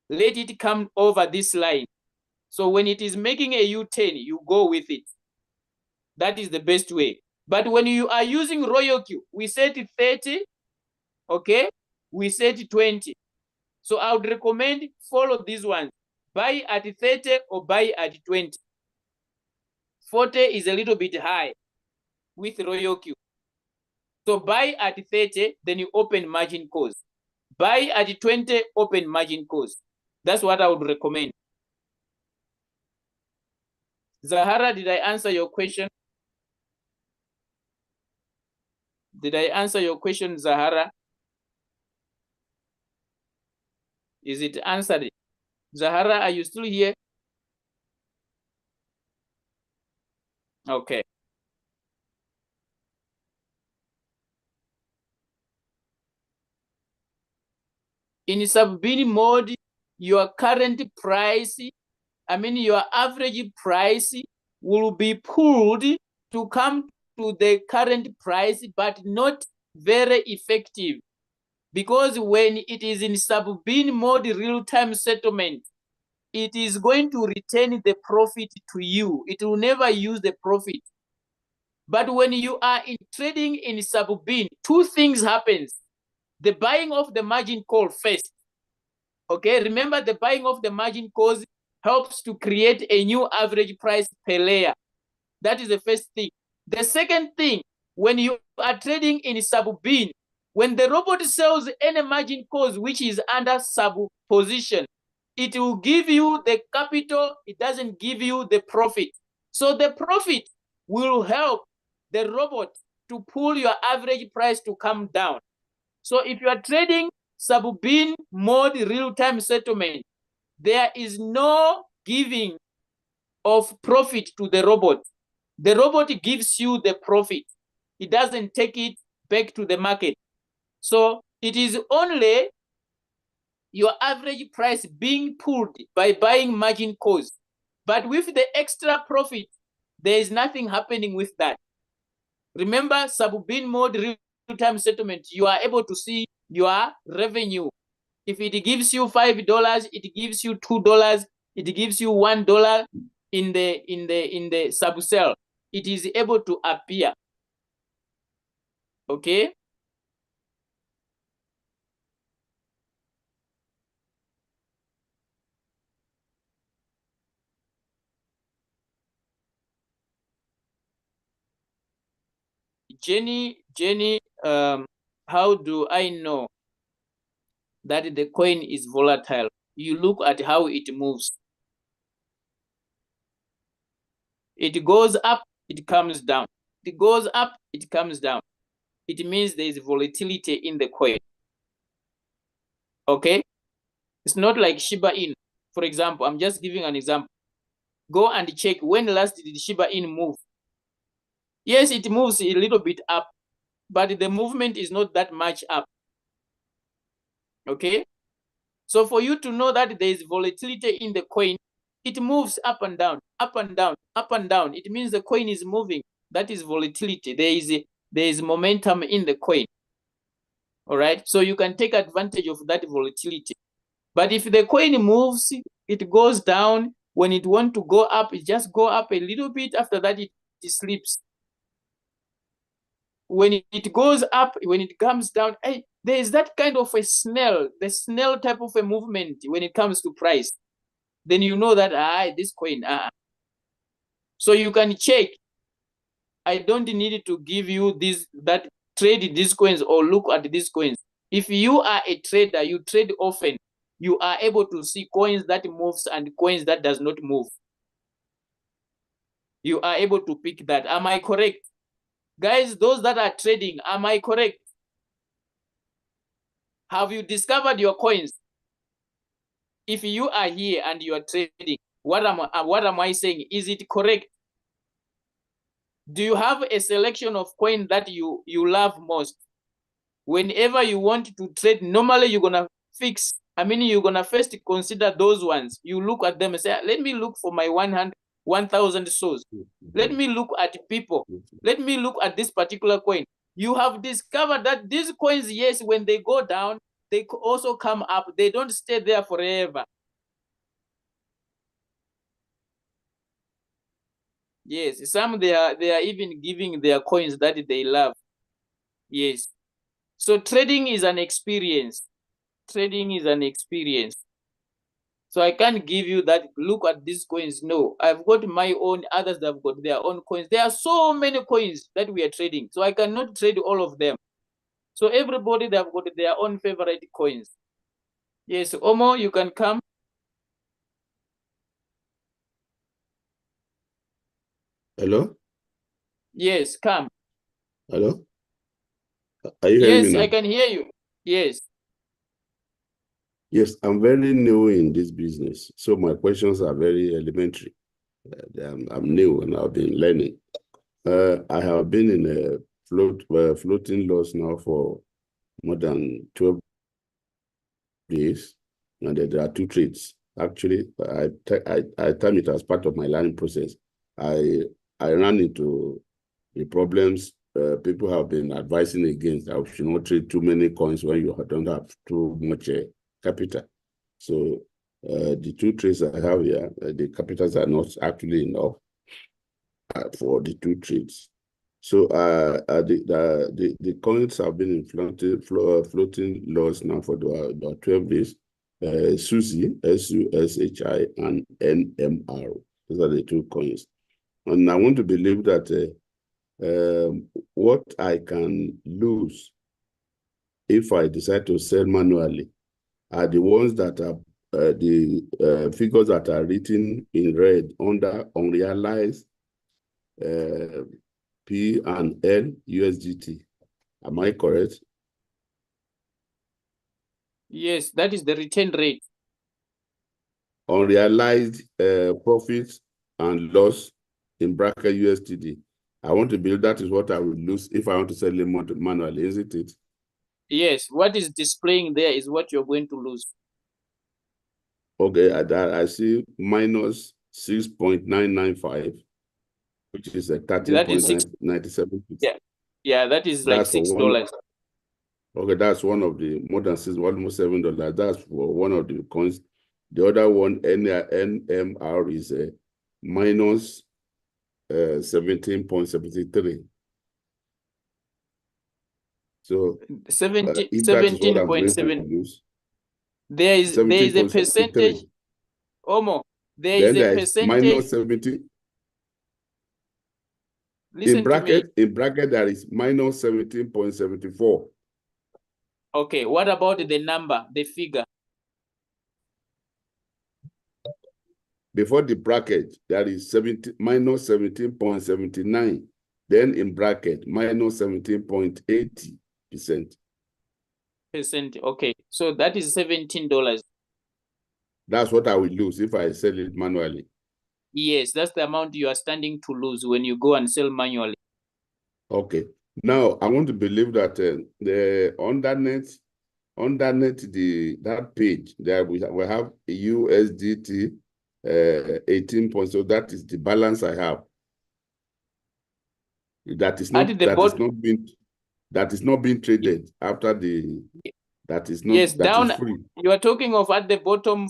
Let it come over this line. So when it is making a U-turn, you go with it. That is the best way. But when you are using Royal Q, we set 30, okay? We set 20. So I would recommend follow these ones. Buy at 30 or buy at 20. 40 is a little bit high with Royal Q. So buy at 30, then you open margin calls. Buy at 20, open margin calls. That's what I would recommend. Zahara, did I answer your question? Did I answer your question, Zahara? Is it answered? Zahara, are you still here? Okay. In sub-bidding mode, your current price, your average price will be pulled to come to the current price, but not very effective. Because when it is in sub-bidding mode real-time settlement, it is going to return the profit to you. It will never use the profit. But when you are trading in sub-bidding, two things happens. The buying of the margin call first. Okay, remember the buying of the margin calls helps to create a new average price per layer. That is the first thing. The second thing, when you are trading in sub-bidding, when the robot sells any margin calls which is under sub-position, it will give you the capital, it doesn't give you the profit. So the profit will help the robot to pull your average price to come down. So if you are trading sub-bidding mode real-time settlement, there is no giving of profit to the robot. The robot gives you the profit. It doesn't take it back to the market. So it is only your average price being pulled by buying margin calls. But with the extra profit, there is nothing happening with that. Remember, sub-bidding mode real-time settlement, you are able to see your revenue. If it gives you $5, it gives you $2, it gives you $1 in the sub-sell. It is able to appear. Okay? Jenny, how do I know that the coin is volatile? You look at how it moves. It goes up, it comes down. It goes up, it comes down. It means there is volatility in the coin. Okay? It's not like Shiba Inu. For example, I'm just giving an example. Go and check when last did Shiba Inu move. Yes, it moves a little bit up, but the movement is not that much up. Okay? So for you to know that there is volatility in the coin, it moves up and down, up and down, up and down. It means the coin is moving. That is volatility. There is momentum in the coin. All right? So you can take advantage of that volatility. But if the coin moves, it goes down. When it wants to go up, it just go up a little bit. After that, it sleeps. When it goes up, when it comes down, hey, there is that kind of a snail, the snail type of a movement when it comes to price. Then you know that, this coin, So you can check. I don't need to give you that trade these coins or look at these coins. If you are a trader, you trade often, you are able to see coins that moves and coins that does not move. You are able to pick that. Am I correct? Guys, those that are trading, am I correct? Have you discovered your coins? if you are here and you are trading, what am I saying? Is it correct? Do you have a selection of coin that you love most? Whenever you want to trade, normally you're gonna fix. I mean, you're gonna first consider those ones. You look at them and say, let me look for my 1,000 souls. Let me look at people. Let me look at this particular coin. You have discovered that these coins, yes, when they go down, they also come up. They don't stay there forever. Yes, some they are even giving their coins that they love. Yes. So trading is an experience. Trading is an experience. So I can't give you that, look at these coins. No, I've got my own, others have got their own coins. There are so many coins that we are trading. So I cannot trade all of them. So everybody, they have got their own favorite coins. Yes, Omo, you can come. Hello? Yes, come. Hello? Are you hearing me Yes, now? I can hear you. Yes. Yes, I'm very new in this business, so my questions are very elementary. I'm new and I've been learning. I have been in a floating loss now for more than 12 days, and there are two trades. Actually, I time it as part of my learning process. I ran into the problems people have been advising against. I should not trade too many coins when you don't have too much capital. So the two trades I have here, the capitals are not actually enough for the two trades. So the coins have been in floating loss now for the 12 days. SUSI, SUSHI, and NMR. Those are the two coins. And I want to believe that what I can lose if I decide to sell manually are the ones that are the figures that are written in red under unrealized P and L USDT. Am I correct? Yes, that is the return rate. Unrealized profits and loss in bracket USDT. I want to believe that is what I will lose if I want to sell it manually, isn't it? Yes, what is displaying there is what you're going to lose. Okay, I see minus 6.995, which is a 13.97%. Yeah, that is like $6. Okay, that's one of the more than almost $7. That's for one of the coins. The other one, NMR, is a minus 17.73. So 17, if that is what I'm going to 17.7. lose, There is a percentage. Omo, there is a percentage. Minus 70. Listen to me. In bracket, there is minus 17.74. Okay, what about the number, the figure? Before the bracket, there is minus 17.79. Then in bracket, minus 17.80%. Okay, so that is $17. That's what I will lose if I sell it manually. Yes, that's the amount you are standing to lose when you go and sell manually. Okay. Now, I want to believe that the underneath that page, there we have USDT 18 points. So that is the balance I have. That is not being traded after the that is not yes, that down is free. You are talking of at the bottom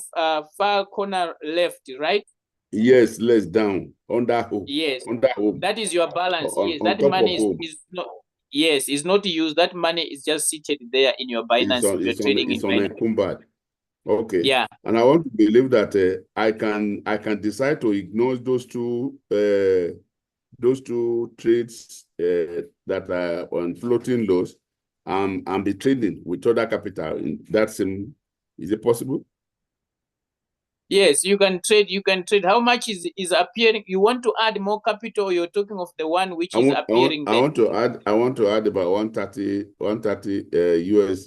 far corner left, right? Yes, less down under home. Yes, under home. That is your balance. Yes, on that top money of is not. Yes, is not used. That money is just seated there in your Binance. It's on a Kumbad. Okay. Yeah. And I want to believe that I can decide to ignore those two trades that are on floating loss and be trading with other capital. Is it possible? Yes, you can trade. You can trade. How much is appearing? You want to add more capital? You're talking of the one which is appearing. I want to add about 130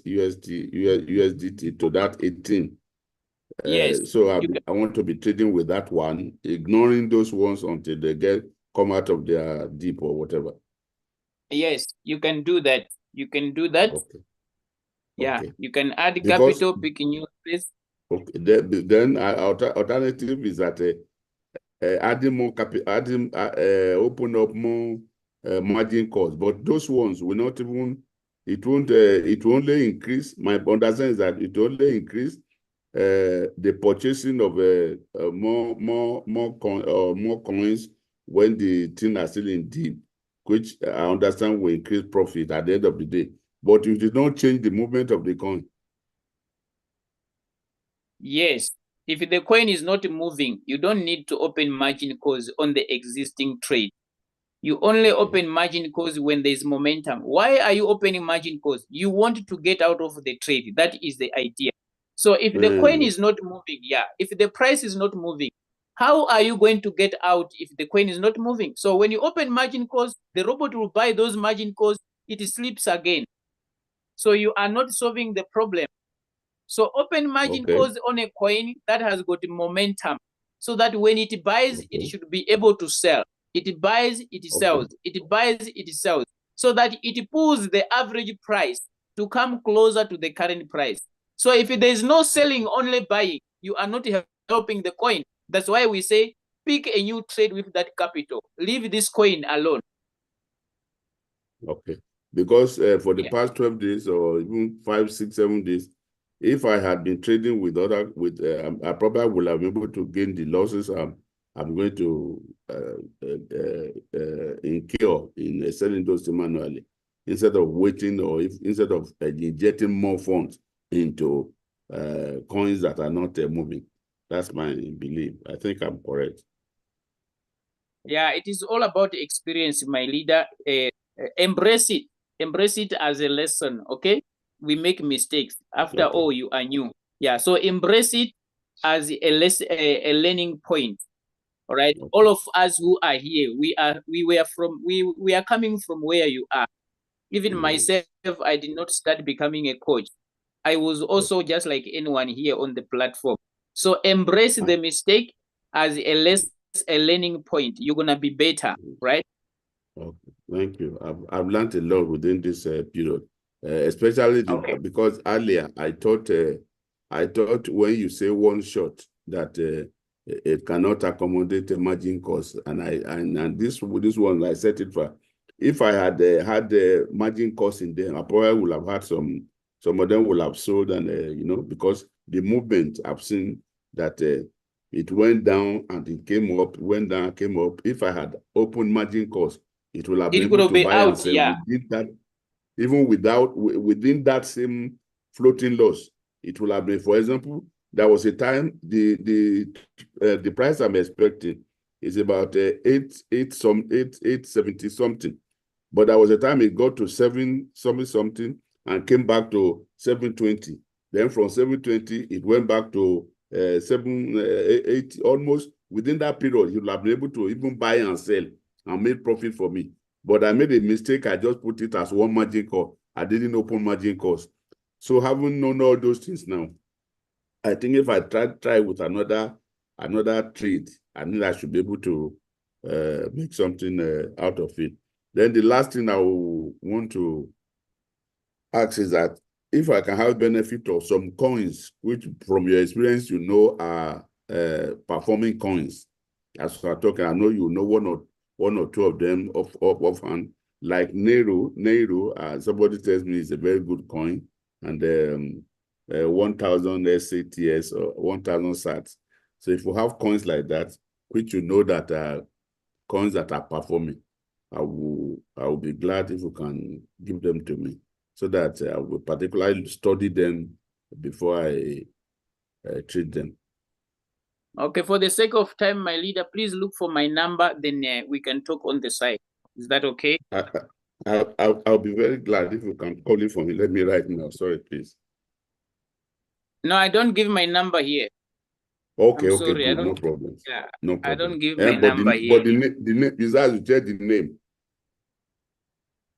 USDT to that 18. Yes. So I want to be trading with that one, ignoring those ones until they come out of their dip or whatever. Yes, you can do that. You can do that. Okay. Yeah, Okay. you can add Because capital, pick a new place. okay, then alternative is that adding more capital, adding open up more margin calls, but those ones will not even. It won't. It will only increase. My understanding is that it will only increase the purchasing of more coins when the thing are still in deep, which I understand will increase profit at the end of the day. But it did not change the movement of the coin. Yes. If the coin is not moving, you don't need to open margin calls on the existing trade. You only open margin calls when there's momentum. Why are you opening margin calls? You want to get out of the trade. That is the idea. So if the coin is not moving, if the price is not moving, how are you going to get out if the coin is not moving? So when you open margin calls, the robot will buy those margin calls, it slips again. So you are not solving the problem. So open margin calls on a coin that has got momentum, so that when it buys, it should be able to sell. It buys, it sells. It buys, it sells. So that it pulls the average price to come closer to the current price. So if there is no selling, only buying, you are not helping the coin. That's why we say, pick a new trade with that capital. Leave this coin alone. Okay. Because for the past 12 days or even 5, 6, 7 days, if I had been trading with I probably would have been able to gain the losses I'm going to incur in selling those manually, instead of waiting or instead of injecting more funds into coins that are not moving. That's my belief. I think I'm correct. Yeah, it is all about experience, my leader. Embrace it. Embrace it as a lesson, okay? We make mistakes. After all, you are new. Yeah, so embrace it as a learning point. All right. All of us who are here, we are coming from where you are. Even myself, I did not start becoming a coach. I was also just like anyone here on the platform. So embrace the mistake as a learning point. You're gonna be better, right? Okay, thank you. I've learned a lot within this period, especially because earlier I thought when you say one shot that it cannot accommodate a margin cost, and this one I set it for. If I had had the margin cost in there, I probably would have had some of them will have sold, and because the movement I've seen that it went down and it came up, went down, came up. If I had open margin cost, it will have been able to buy and sell within that, even within that same floating loss. It will have been, for example, there was a time the price I'm expecting is about 870 something, but there was a time it got to 7 something and came back to 720. Then from 720 it went back to 780. Almost within that period, he will have been able to even buy and sell and make profit for me. But I made a mistake. I just put it as one margin call. I didn't open margin calls. So having known all those things now, I think if I try with another trade, I think I should be able to make something out of it. Then the last thing I will want to ask is that if I can have benefit of some coins, which from your experience are performing coins. As we're talking, I know you know one or two of them offhand, like Nero. Somebody tells me is a very good coin, and 1,000 SATS or 1,000 SATs. So if you have coins like that, which that are coins that are performing, I will be glad if you can give them to me, so that I will particularly study them before I treat them. Okay, for the sake of time, my leader, please look for my number, then we can talk on the side. Is that okay? I'll be very glad if you can call it for me. Let me write now. Sorry, please. No, I don't give my number here. Okay, I'm okay, sorry, good. No problem. Yeah, no problem. I don't give my number here. But the name is as you said the name.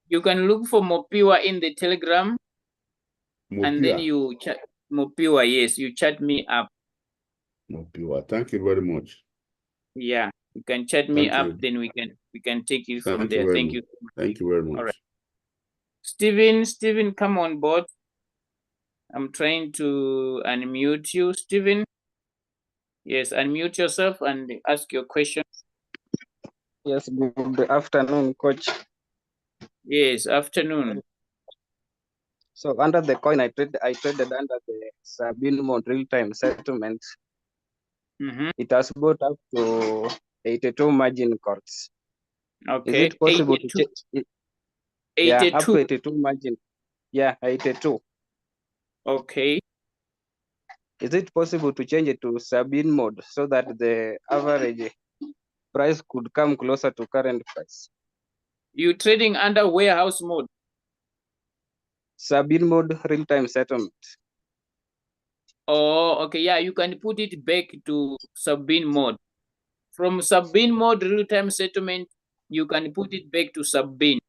You can look for Mopiiwa in the Telegram. Mopiiwa. And then you chat Mopiiwa, yes, you chat me up. Mopiiwa. Thank you very much. Yeah, you can chat me Thank up, you. then we can take it from Thank you there. very Thank much. you. Thank you very much. All right. Stephen, come on board. I'm trying to unmute you, Stephen. Yes, unmute yourself and ask your question. Yes, good afternoon, coach. Yes, afternoon. So under the coin, I traded under the Sabine mode real-time settlement. It has bought up to 82 margin calls. Okay. Is it possible 82. to change it? 82. Yeah, up to 82 margin. Yeah, 82. Okay. Is it possible to change it to Sabine mode so that the average price could come closer to current price? You trading under warehouse mode? Sabine mode real-time settlement. Oh, okay. Yeah, you can put it back to Sabine mode. From Sabine mode real-time settlement, you can put it back to Sabine.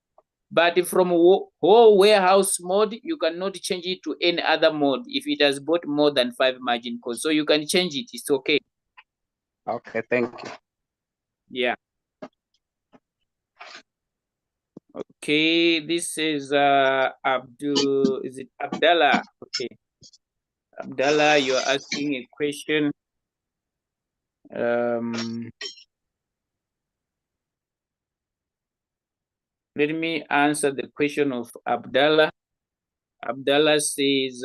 But from whole warehouse mode, you cannot change it to any other mode if it has bought more than 5 margin calls. So you can change it. It's okay. Okay, thank you. Yeah. Okay, this is Abdul. Is it Abdallah? Okay. Abdallah, you're asking a question. Let me answer the question of Abdallah. Abdallah says,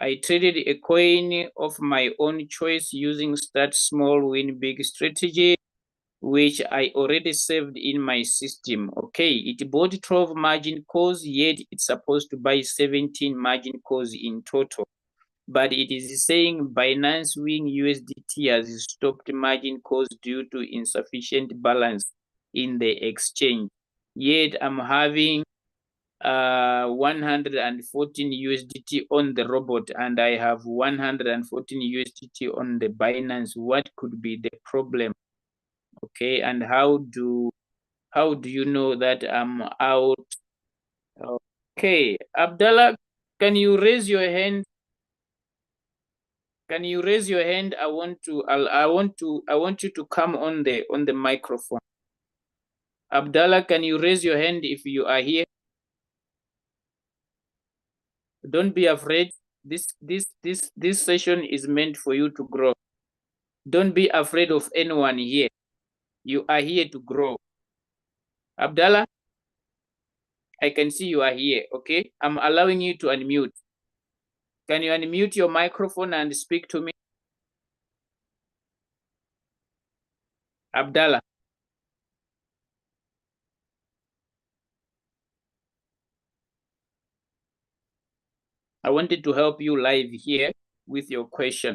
I traded a coin of my own choice using start small, win big strategy, which I already saved in my system. Okay, it bought 12 margin calls, yet it's supposed to buy 17 margin calls in total. But it is saying Binance Wing USDT has stopped margin calls due to insufficient balance in the exchange. Yet I'm having 114 USDT on the robot and I have 114 USDT on the Binance. What could be the problem? Okay, and how do you know that I'm out? Okay, Abdallah, can you raise your hand? Can you raise your hand? I want you to come on the microphone. Abdallah, can you raise your hand if you are here? Don't be afraid. This session is meant for you to grow. Don't be afraid of anyone here. You are here to grow. Abdallah, I can see you are here, okay? I'm allowing you to unmute. Can you unmute your microphone and speak to me? Abdallah. I wanted to help you live here with your question.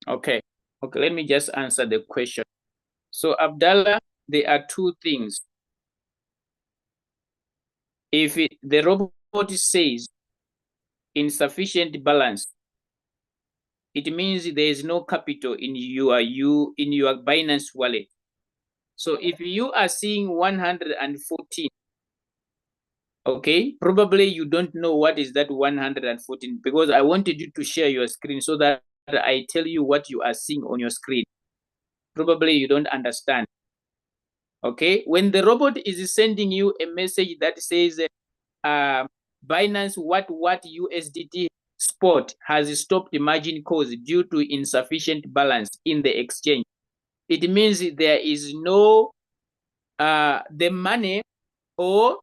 Okay, let me just answer the question. So Abdallah, there are two things. If the robot says insufficient balance, it means there is no capital in your Binance wallet. So if you are seeing 114, okay, probably you don't know what is that 114, because I wanted you to share your screen so that I tell you what you are seeing on your screen. Probably you don't understand. Okay, when the robot is sending you a message that says Binance what USDT spot has stopped margin calls due to insufficient balance in the exchange, it means there is no the money or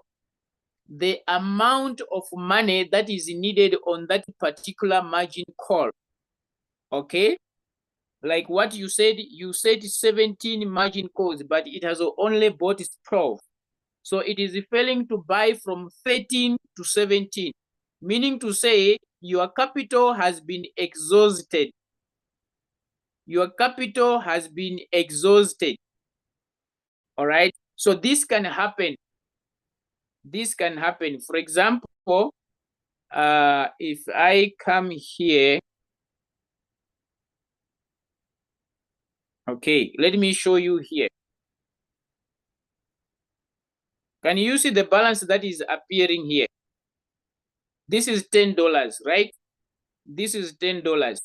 the amount of money that is needed on that particular margin call. Okay, like what you said 17 margin calls, but it has only bought 12. So it is failing to buy from 13 to 17, meaning to say your capital has been exhausted. Your capital has been exhausted. All right. So this can happen. This can happen. For example, if I come here, okay, let me show you here. Can you see the balance that is appearing here? This is $10, right? This is $10.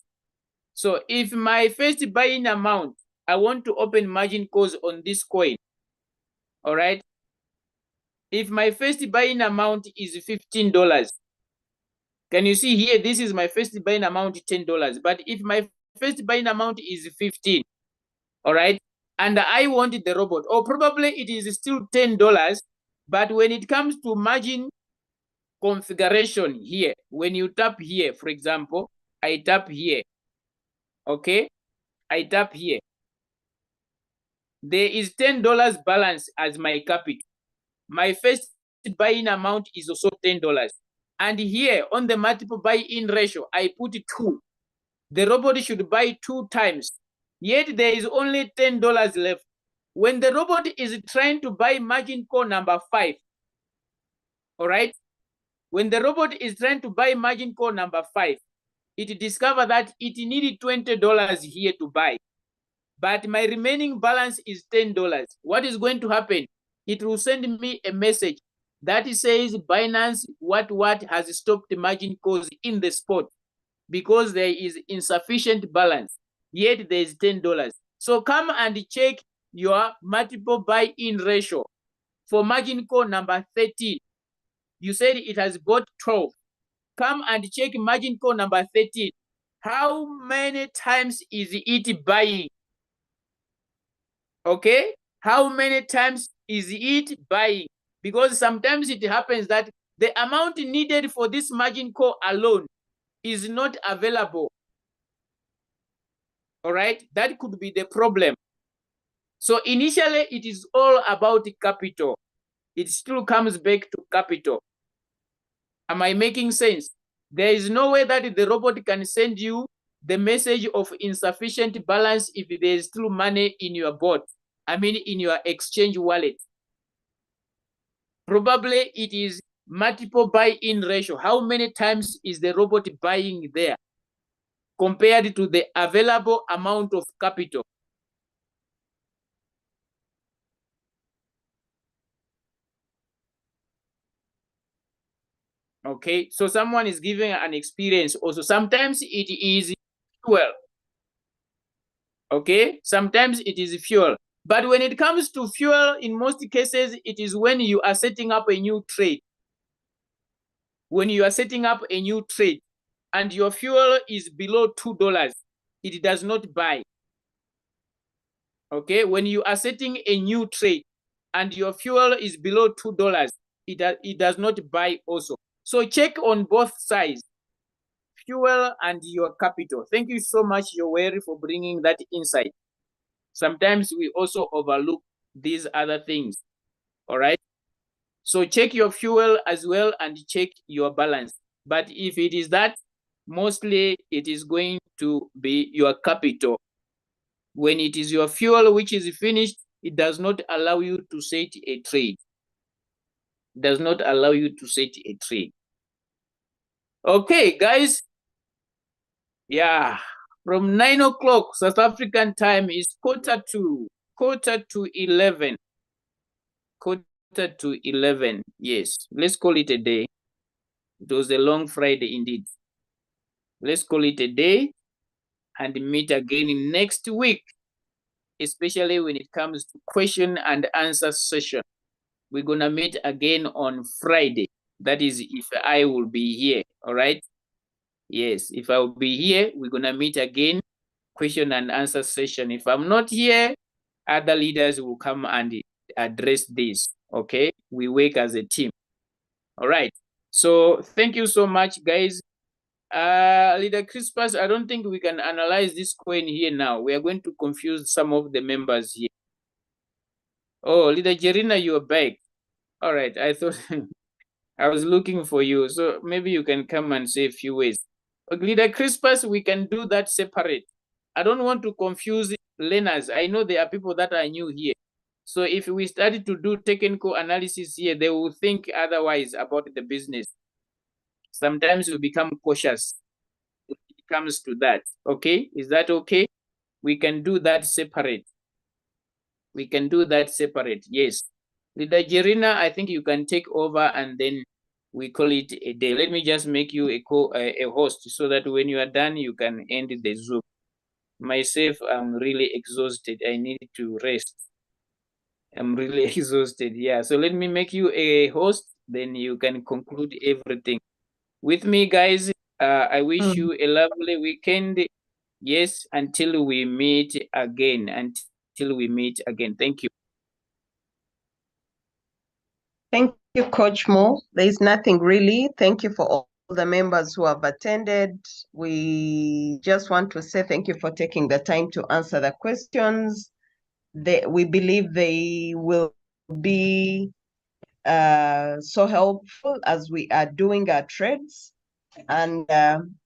So if my first buying amount, I want to open margin calls on this coin, all right? If my first buying amount is $15, can you see here, this is my first buying amount, $10. But if my first buying amount is 15, all right, and I want the robot, or probably it is still $10, but when it comes to margin configuration here, when you tap here, for example, I tap here, okay, I tap here, there is $10 balance as my capital. My first buying amount is also $10. And here on the multiple buy-in ratio, I put 2. The robot should buy 2 times. Yet there is only $10 left. When the robot is trying to buy margin call number 5, all right? When the robot is trying to buy margin call number 5, it discovered that it needed $20 here to buy. But my remaining balance is $10. What is going to happen? It will send me a message that says Binance what has stopped the margin calls in the spot because there is insufficient balance, yet there is $10. So come and check your multiple buy-in ratio. For margin call number 13, you said it has bought 12. Come and check margin call number 13. How many times is it buying? Okay, how many times is it buying? Because sometimes it happens that the amount needed for this margin call alone is not available. All right, that could be the problem. So initially it is all about capital. It still comes back to capital. Am I making sense? There is no way that the robot can send you the message of insufficient balance if there is still money in your bot. I mean, in your exchange wallet. Probably it is multiple buy-in ratio. How many times is the robot buying there compared to the available amount of capital? Okay, so someone is giving an experience also. Sometimes it is fuel. Okay, sometimes it is fuel. But when it comes to fuel, in most cases, it is when you are setting up a new trade. When you are setting up a new trade and your fuel is below $2, it does not buy. Okay, when you are setting a new trade and your fuel is below $2, it does not buy also. So check on both sides, fuel and your capital. Thank you so much, Yoweri, for bringing that insight. Sometimes we also overlook these other things, all right? So check your fuel as well and check your balance. But if it is that, mostly it is going to be your capital. When it is your fuel which is finished, it does not allow you to set a trade. It does not allow you to set a trade. Okay, guys. Yeah, from 9 o'clock South African time is quarter to 11. Quarter to 11. Yes, let's call it a day. It was a long Friday indeed. Let's call it a day and meet again next week, especially when it comes to question and answer session. We're gonna meet again on Friday. That is if I will be here, all right? Yes, if I will be here, we're gonna meet again, question and answer session. If I'm not here, other leaders will come and address this, okay? We work as a team, all right? So thank you so much, guys. Leader Crispus, I don't think we can analyze this coin here now. We are going to confuse some of the members here. Oh, Leader Jerina, you're back. All right, I thought I was looking for you. So maybe you can come and say a few words. Leader Crispus, we can do that separate. I don't want to confuse learners. I know there are people that are new here. So if we started to do technical analysis here, they will think otherwise about the business. Sometimes we become cautious when it comes to that. Okay, is that okay? We can do that separate. We can do that separate, yes. Leader Jerina, I think you can take over and then we call it a day. Let me just make you a host so that when you are done, you can end the Zoom. Myself, I'm really exhausted. I need to rest. I'm really exhausted. Yeah. So let me make you a host, then you can conclude everything. With me, guys, I wish you a lovely weekend. Yes, until we meet again. Until we meet again. Thank you. Thank you, Coach Mo. There is nothing really. Thank you for all the members who have attended. We just want to say thank you for taking the time to answer the questions. We believe they will be so helpful as we are doing our trades. And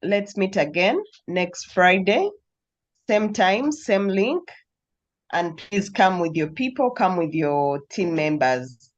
let's meet again next Friday, same time, same link. And please come with your people, come with your team members.